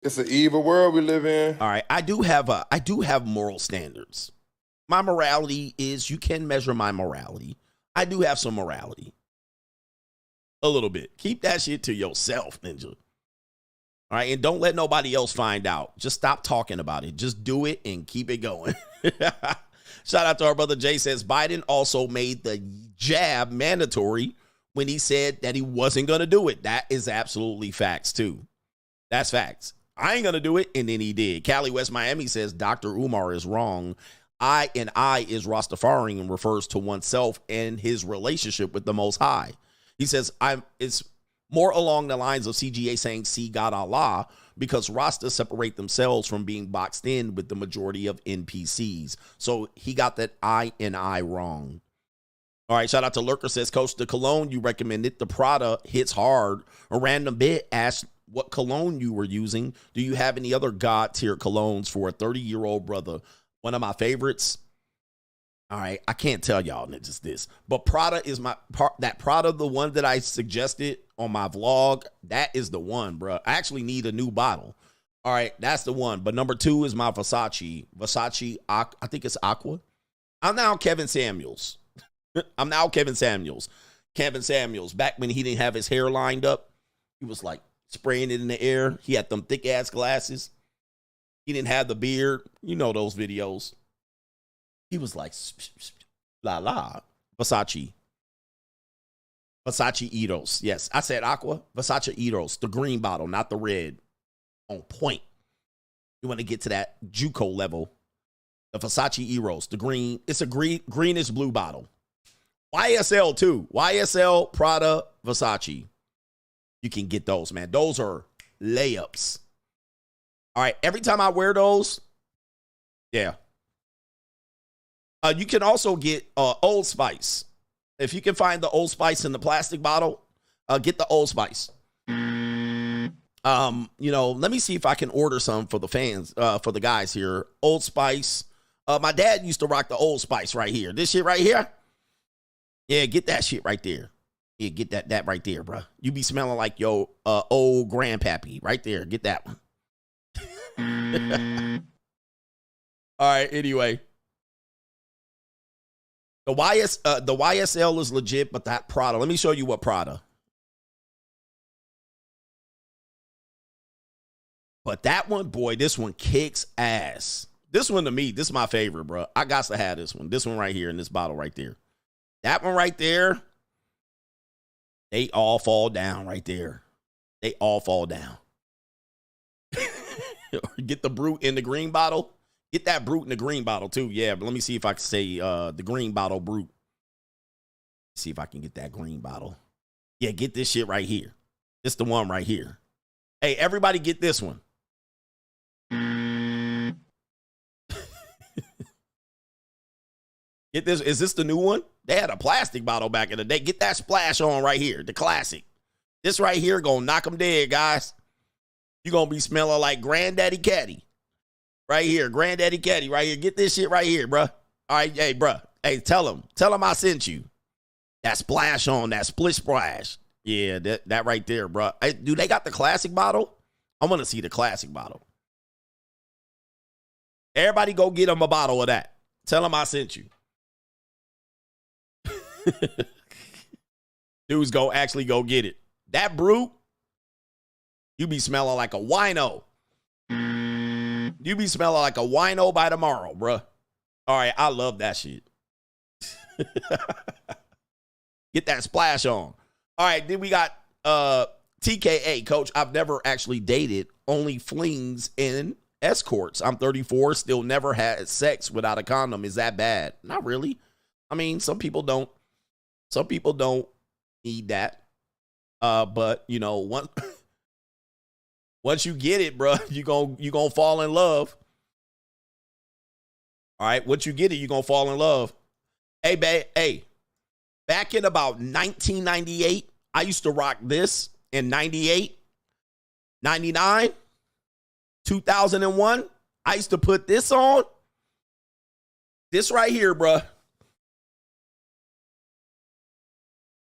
It's an evil world we live in. All right, I do have moral standards. My morality is, you can measure my morality. I do have some morality. A little bit. Keep that shit to yourself, Ninja. All right, and don't let nobody else find out. Just stop talking about it. Just do it and keep it going. Shout out to our brother Jay, says Biden also made the jab mandatory when he said that he wasn't going to do it. That is absolutely facts, too. That's facts. I ain't going to do it, and then he did. Cali West Miami says Dr. Umar is wrong. I is Rastafarian and refers to oneself and his relationship with the Most High. He says it's more along the lines of CGA saying, see God Allah, because Rastas separate themselves from being boxed in with the majority of NPCs. So he got that I wrong. All right, shout out to Lurker, says, Coach, the cologne you recommended, the Prada, hits hard. A random bit asked what cologne you were using. Do you have any other God tier colognes for a 30-year-old brother? One of my favorites. All right, I can't tell y'all just this, but Prada is that Prada, the one that I suggested on my vlog, that is the one, bro. I actually need a new bottle. All right, that's the one. But number 2 is my Versace, I think it's Aqua. I'm now Kevin Samuels. Kevin Samuels, back when he didn't have his hair lined up, he was like spraying it in the air. He had them thick ass glasses. He didn't have the beard. You know those videos. He was like, la la, Versace Eros. Yes, I said Aqua, Versace Eros, the green bottle, not the red. On point. You want to get to that JUCO level. The Versace Eros, the green. It's a greenish blue bottle. YSL too. YSL, Prada, Versace. You can get those, man. Those are layups. All right, every time I wear those, yeah. You can also get Old Spice. If you can find the Old Spice in the plastic bottle, get the Old Spice. Let me see if I can order some for the fans, for the guys here. Old Spice. My dad used to rock the Old Spice right here. This shit right here. Yeah, get that shit right there. Yeah, get that right there, bro. You be smelling like your old grandpappy right there. Get that one. All right, anyway. The YSL is legit, but that Prada. Let me show you what Prada. But that one, boy, this one kicks ass. This one to me, this is my favorite, bro. I got to have this one. This one right here in this bottle right there. That one right there. They all fall down right there. They all fall down. Get the Brute in the green bottle. Get that Brute in the green bottle too. Yeah, but let me see if I can say the green bottle Brute. See if I can get that green bottle. Yeah, get this shit right here. It's the one right here. Hey, everybody get this one. Get this. Is this the new one? They had a plastic bottle back in the day. Get that splash on right here. The classic. This right here gonna knock them dead, guys. You're gonna be smelling like Granddaddy Caddy. Right here. Granddaddy Caddy right here. Get this shit right here, bro. All right, hey, bro. Hey, tell them I sent you. That splash on, that split splash. Yeah, that right there, bro. Hey, do they got the classic bottle? I want to see the classic bottle. Everybody go get them a bottle of that. Tell them I sent you. Dudes go actually go get it. That Brute, you be smelling like a wino. You be smelling like a wino by tomorrow, bruh. All right, I love that shit. Get that splash on. All right, then we got TKA, Coach. I've never actually dated, only flings and escorts. I'm 34, still never had sex without a condom. Is that bad? Not really. I mean, some people don't. Some people don't need that. But you know, once you get it, bro, you gonna fall in love. All right, once you get it, you gonna fall in love. Hey, back in about 1998, I used to rock this in 98, 99, 2001. I used to put this on. This right here, bro.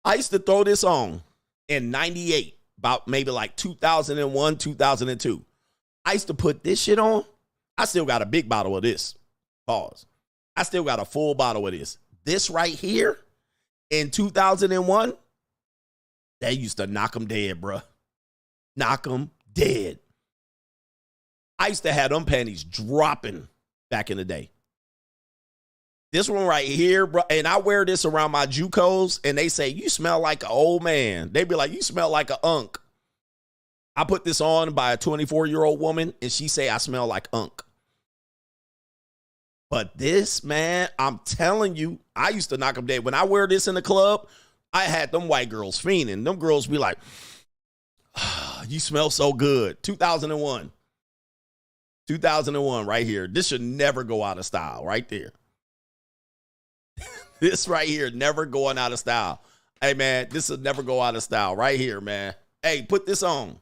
I used to throw this on in 98, about maybe like 2001, 2002. I used to put this shit on. I still got a big bottle of this. Pause. I still got a full bottle of this. This right here in 2001, they used to knock them dead, bruh. Knock them dead. I used to have them panties dropping back in the day. This one right here, bro, and I wear this around my JUCOs, and they say, you smell like an old man. They be like, you smell like an unk. I put this on by a 24-year-old woman, and she say I smell like unk. But this, man, I'm telling you, I used to knock them dead. When I wear this in the club, I had them white girls fiending. Them girls be like, oh, you smell so good. 2001. 2001 right here. This should never go out of style right there. This right here, never going out of style. Hey, man, this will never go out of style right here, man. Hey, put this on.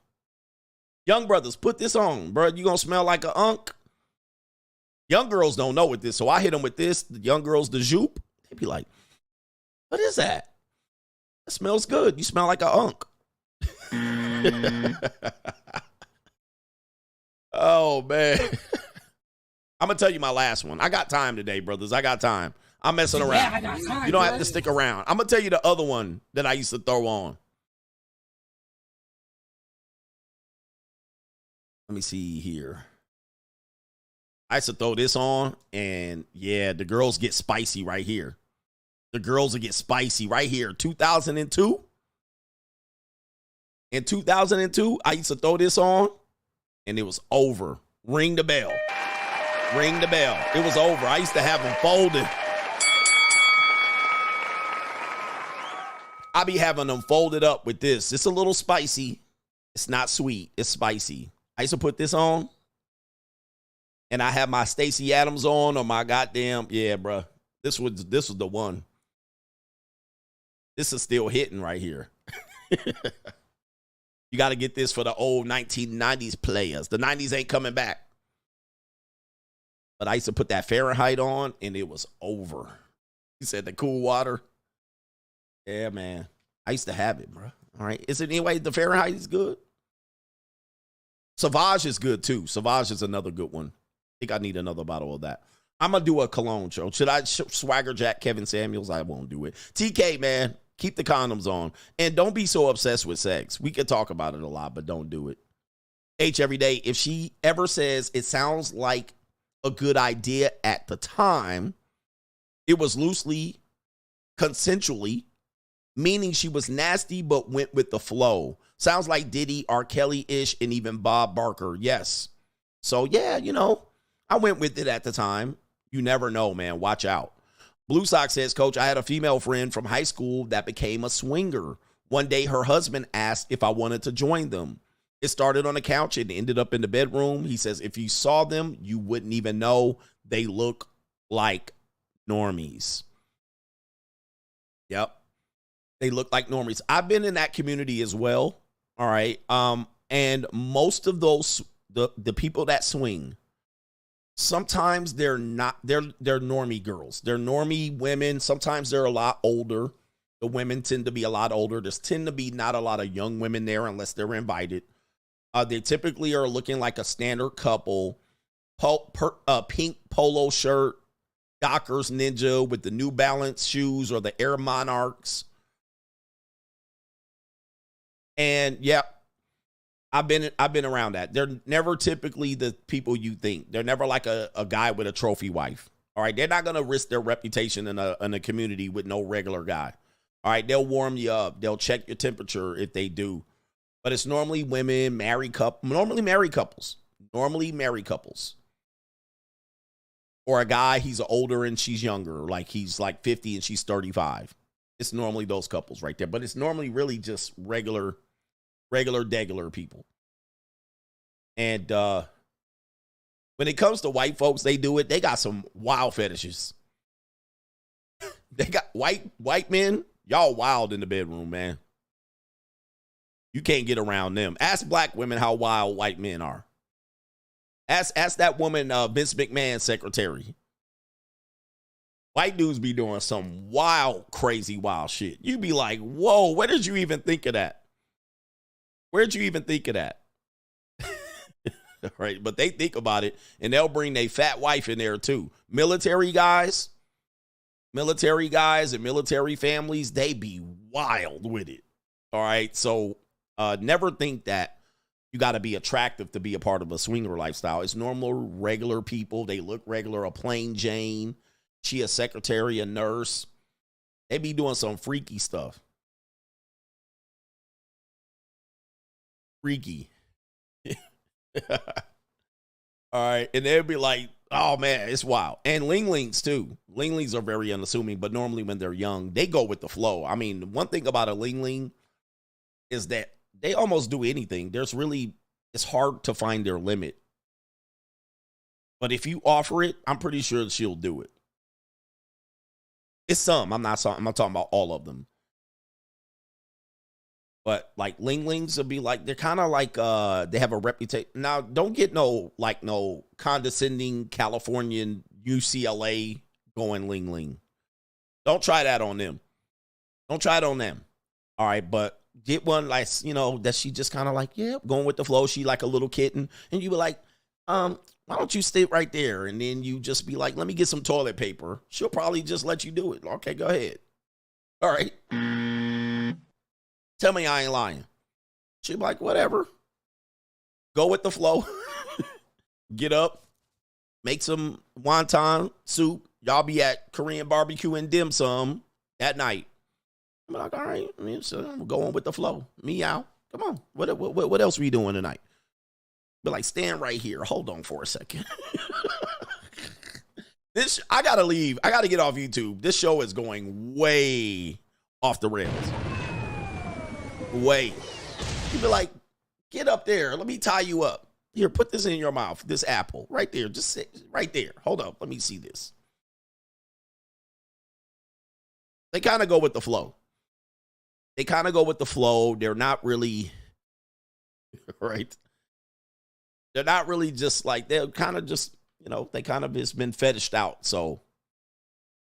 Young brothers, put this on, bro. You going to smell like an unk? Young girls don't know what this, so I hit them with this. The young girls, the jupe, they be like, what is that? It smells good. You smell like an unk. Oh, man. I'm going to tell you my last one. I got time today, brothers. I got time. I'm messing around. Yeah, I got time, you don't have to stick around. I'm going to tell you the other one that I used to throw on. Let me see here. I used to throw this on, and yeah, the girls get spicy right here. The girls will get spicy right here. 2002. In 2002, I used to throw this on, and it was over. Ring the bell. Ring the bell. It was over. I used to have them folded. I be having them folded up with this. It's a little spicy. It's not sweet. It's spicy. I used to put this on, and I have my Stacey Adams on or my goddamn, yeah, bro. This was the one. This is still hitting right here. You got to get this for the old 1990s players. The 90s ain't coming back. But I used to put that Fahrenheit on, and it was over. He said the cool water. Yeah, man. I used to have it, bro. All right. Is it anyway? The Fahrenheit is good. Sauvage is good, too. Sauvage is another good one. I think I need another bottle of that. I'm going to do a cologne show. Should I swagger jack Kevin Samuels? I won't do it. TK, man, keep the condoms on. And don't be so obsessed with sex. We could talk about it a lot, but don't do it. H every day. If she ever says it sounds like a good idea at the time, it was loosely, consensually, meaning she was nasty but went with the flow. Sounds like Diddy, R. Kelly-ish, and even Bob Barker. Yes. So, yeah, you know, I went with it at the time. You never know, man. Watch out. Blue Sox says, Coach, I had a female friend from high school that became a swinger. One day, her husband asked if I wanted to join them. It started on the couch and ended up in the bedroom. He says, if you saw them, you wouldn't even know. They look like normies. Yep. They look like normies. I've been in that community as well. All right. And most of those, the people that swing, sometimes they're normie girls. They're normie women. Sometimes they're a lot older. The women tend to be a lot older. There's tend to be not a lot of young women there unless they're invited. They typically are looking like a standard couple. Pink polo shirt, Dockers Ninja with the New Balance shoes or the Air Monarchs. And yeah, I've been around that. They're never typically the people you think. They're never like a guy with a trophy wife. All right, they're not gonna risk their reputation in a community with no regular guy. All right, they'll warm you up. They'll check your temperature if they do. But it's normally women, married couples. Normally married couples. Or a guy, he's older and she's younger. Like he's like 50 and she's 35. It's normally those couples right there. But it's normally really just regular degular people. And when it comes to white folks, they do it. They got some wild fetishes. They got white men. Y'all wild in the bedroom, man. You can't get around them. Ask black women how wild white men are. Ask that woman, Vince McMahon's secretary. White dudes be doing some wild, crazy, wild shit. You be like, whoa, where did you even think of that? Where'd you even think of that? Right, but they think about it, and they'll bring their fat wife in there too. Military guys and military families, they be wild with it. All right, so never think that you got to be attractive to be a part of a swinger lifestyle. It's normal, regular people. They look regular. A plain Jane, she a secretary, a nurse. They be doing some freaky stuff. Freaky. All right, and they'll be like, oh man, it's wild. And linglings too. Linglings are very unassuming, but normally when they're young, they go with the flow. I mean, one thing about a lingling is that they almost do anything. It's hard to find their limit. But if you offer it, I'm pretty sure she'll do it. It's some. I'm not talking about all of them. But like linglings will be like, they're kind of like they have a reputation. Now, don't get no condescending Californian UCLA going lingling. Don't try that on them. Don't try it on them. All right, but get one like, that she just kind of like, yeah, going with the flow. She like a little kitten. And you be like, why don't you stay right there? And then you just be like, let me get some toilet paper. She'll probably just let you do it. Okay, go ahead. All right. Tell me I ain't lying. She'll be like, whatever. Go with the flow. Get up. Make some wonton soup. Y'all be at Korean barbecue and dim sum that night. I'm like, all right, I'm going with the flow. Meow. Come on. What else are we doing tonight? Be like, stand right here. Hold on for a second. I gotta leave. I gotta get off YouTube. This show is going way off the rails. Way. You be like, get up there. Let me tie you up. Here, put this in your mouth. This apple right there. Just sit right there. Hold up. Let me see this. They kind of go with the flow. They're not really, right? They're not really just like, they're kind of just, they kind of just been fetished out. So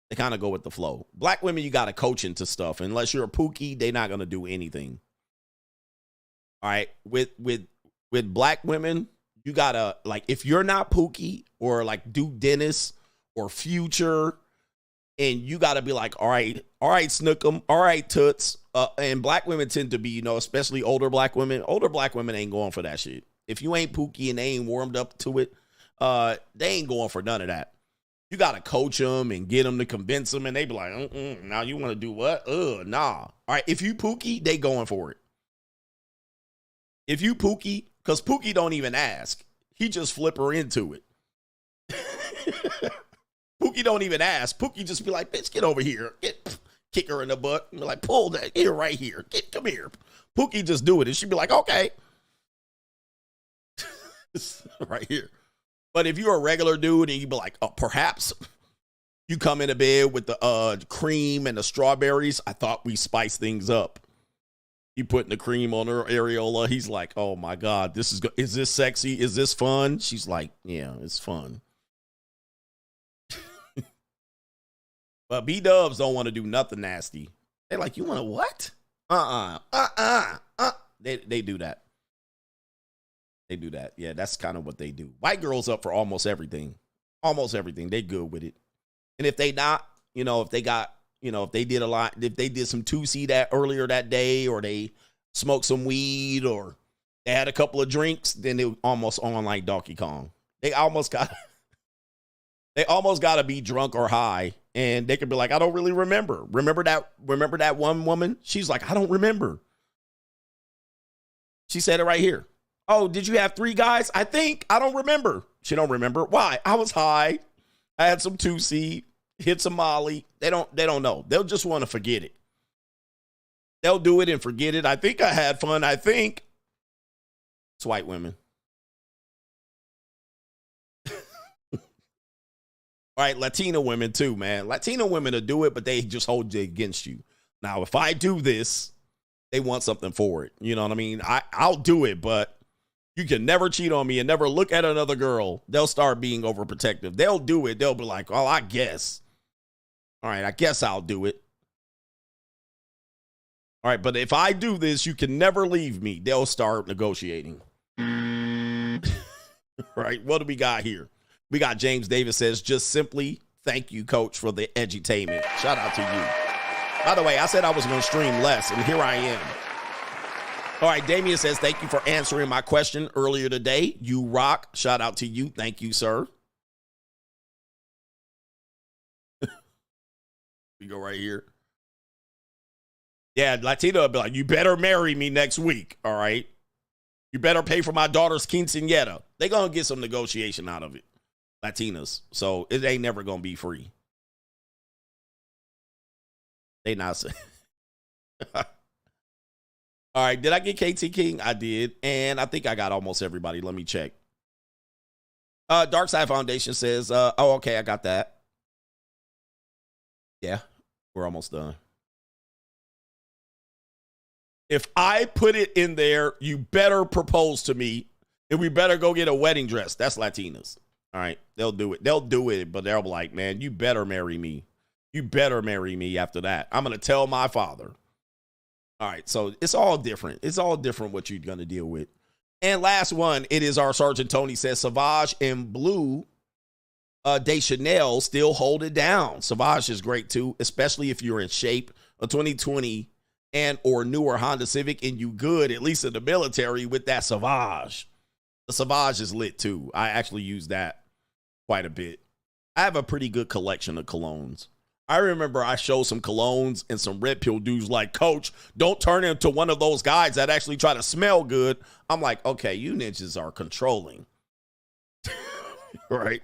they kind of go with the flow. Black women, you got to coach into stuff. Unless you're a pookie, they're not going to do anything. All right. With black women, you got to, like, if you're not pookie or like Duke Dennis or Future, and you got to be like, all right, Snookum, all right, Toots. And black women tend to be, especially older black women. Older black women ain't going for that shit. If you ain't pookie and they ain't warmed up to it, they ain't going for none of that. You got to coach them and get them to convince them. And they be like, now you want to do what? Nah. All right, if you pookie, they going for it. If you pookie, because pookie don't even ask. He just flip her into it. Pookie don't even ask. Pookie just be like, bitch, get over here. Kick her in the butt. And be like, pull that here, right here. Come here. Pookie just do it. And she'd be like, okay. Right here. But if you're a regular dude and you be like, perhaps you come into bed with the cream and the strawberries, I thought we spiced things up. You putting the cream on her areola. He's like, oh my God, is this sexy? Is this fun? She's like, yeah, it's fun. But B-dubs don't want to do nothing nasty. They're like, you want to what? They do that. They do that. Yeah, that's kind of what they do. White girls up for almost everything. Almost everything. They good with it. And if they not, if they got, if they did a lot, if they did some 2C that earlier that day, or they smoked some weed, or they had a couple of drinks, then they almost on like Donkey Kong. They almost got to be drunk or high. And they could be like, I don't really remember. Remember that one woman? She's like, I don't remember. She said it right here. Oh, did you have 3 guys? I think. I don't remember. She don't remember. Why? I was high. I had some 2C, hit some Molly. They don't know. They'll just want to forget it. They'll do it and forget it. I think I had fun. I think. It's white women. All right, Latina women too, man. Latina women will do it, but they just hold it against you. Now, if I do this, they want something for it. You know what I mean? I'll do it, but you can never cheat on me and never look at another girl. They'll start being overprotective. They'll do it. They'll be like, oh, I guess. All right, I guess I'll do it. All right, but if I do this, you can never leave me. They'll start negotiating. Right, what do we got here? We got James Davis says, just simply thank you, coach, for the edutainment. Shout out to you. By the way, I said I was going to stream less, and here I am. All right, Damien says, thank you for answering my question earlier today. You rock. Shout out to you. Thank you, sir. We go right here. Yeah, Latina will be like, you better marry me next week, all right? You better pay for my daughter's quinceañera. They're going to get some negotiation out of it, Latinas. So it ain't never going to be free. They not saying. All right, did I get KT King? I did, and I think I got almost everybody. Let me check. Dark Side Foundation says, oh, okay, I got that. Yeah, we're almost done. If I put it in there, you better propose to me, and we better go get a wedding dress. That's Latinas. All right, they'll do it. They'll do it, but they'll be like, man, you better marry me. You better marry me after that. I'm going to tell my father. All right, so it's all different. It's all different what you're going to deal with. And last one, it is our Sergeant Tony says, Savage and Blue Deschanel still hold it down. Savage is great too, especially if you're in shape. A 2020 and or newer Honda Civic and you good, at least in the military, with that Savage. The Savage is lit too. I actually use that quite a bit. I have a pretty good collection of colognes. I remember I showed some colognes and some red pill dudes like, coach, don't turn into one of those guys that actually try to smell good. I'm like, okay, you ninjas are controlling. Right?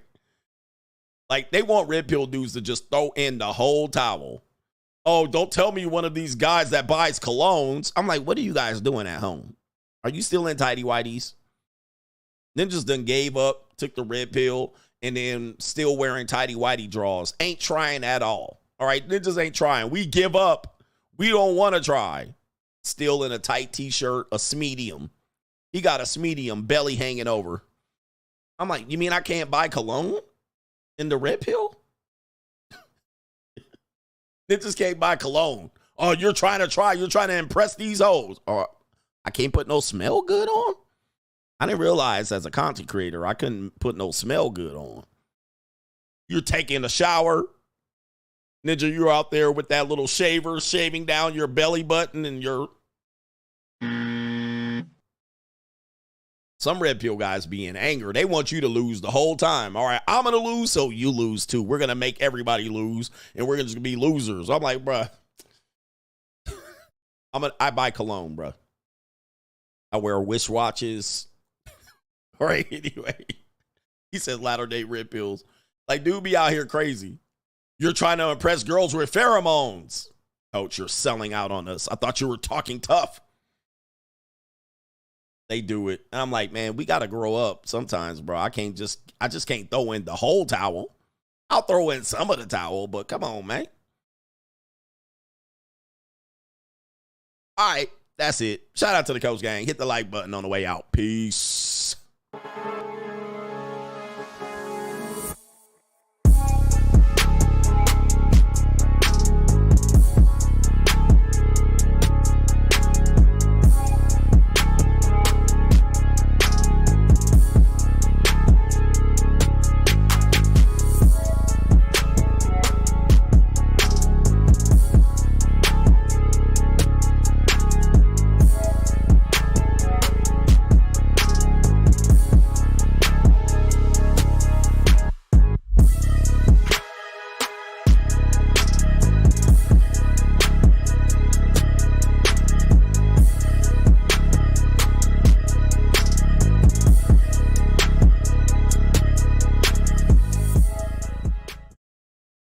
Like, they want red pill dudes to just throw in the whole towel. Oh, don't tell me one of these guys that buys colognes. I'm like, what are you guys doing at home? Are you still in tighty whities? Ninjas done gave up, took the red pill, and then still wearing tighty whitey drawers. Ain't trying at all. All right, ninjas ain't trying. We give up. We don't want to try. Still in a tight t-shirt, a smedium. He got a smedium, belly hanging over. I'm like, you mean I can't buy cologne in the red pill? Ninjas can't buy cologne. Oh, you're trying to try. You're trying to impress these hoes. Or I can't put no smell good on? I didn't realize as a content creator, I couldn't put no smell good on. You're taking a shower. Ninja, you're out there with that little shaver, shaving down your belly button and your... Some red pill guys be in anger. They want you to lose the whole time. All right, I'm going to lose, so you lose too. We're going to make everybody lose, and we're just going to be losers. I'm like, bruh. I buy cologne, bruh. I wear wish watches. All right, anyway. He says latter-day red pills. Like, dude be out here crazy. You're trying to impress girls with pheromones. Coach, you're selling out on us. I thought you were talking tough. They do it. And I'm like, man, we got to grow up sometimes, bro. I just can't throw in the whole towel. I'll throw in some of the towel, but come on, man. All right, that's it. Shout out to the Coach Gang. Hit the like button on the way out. Peace.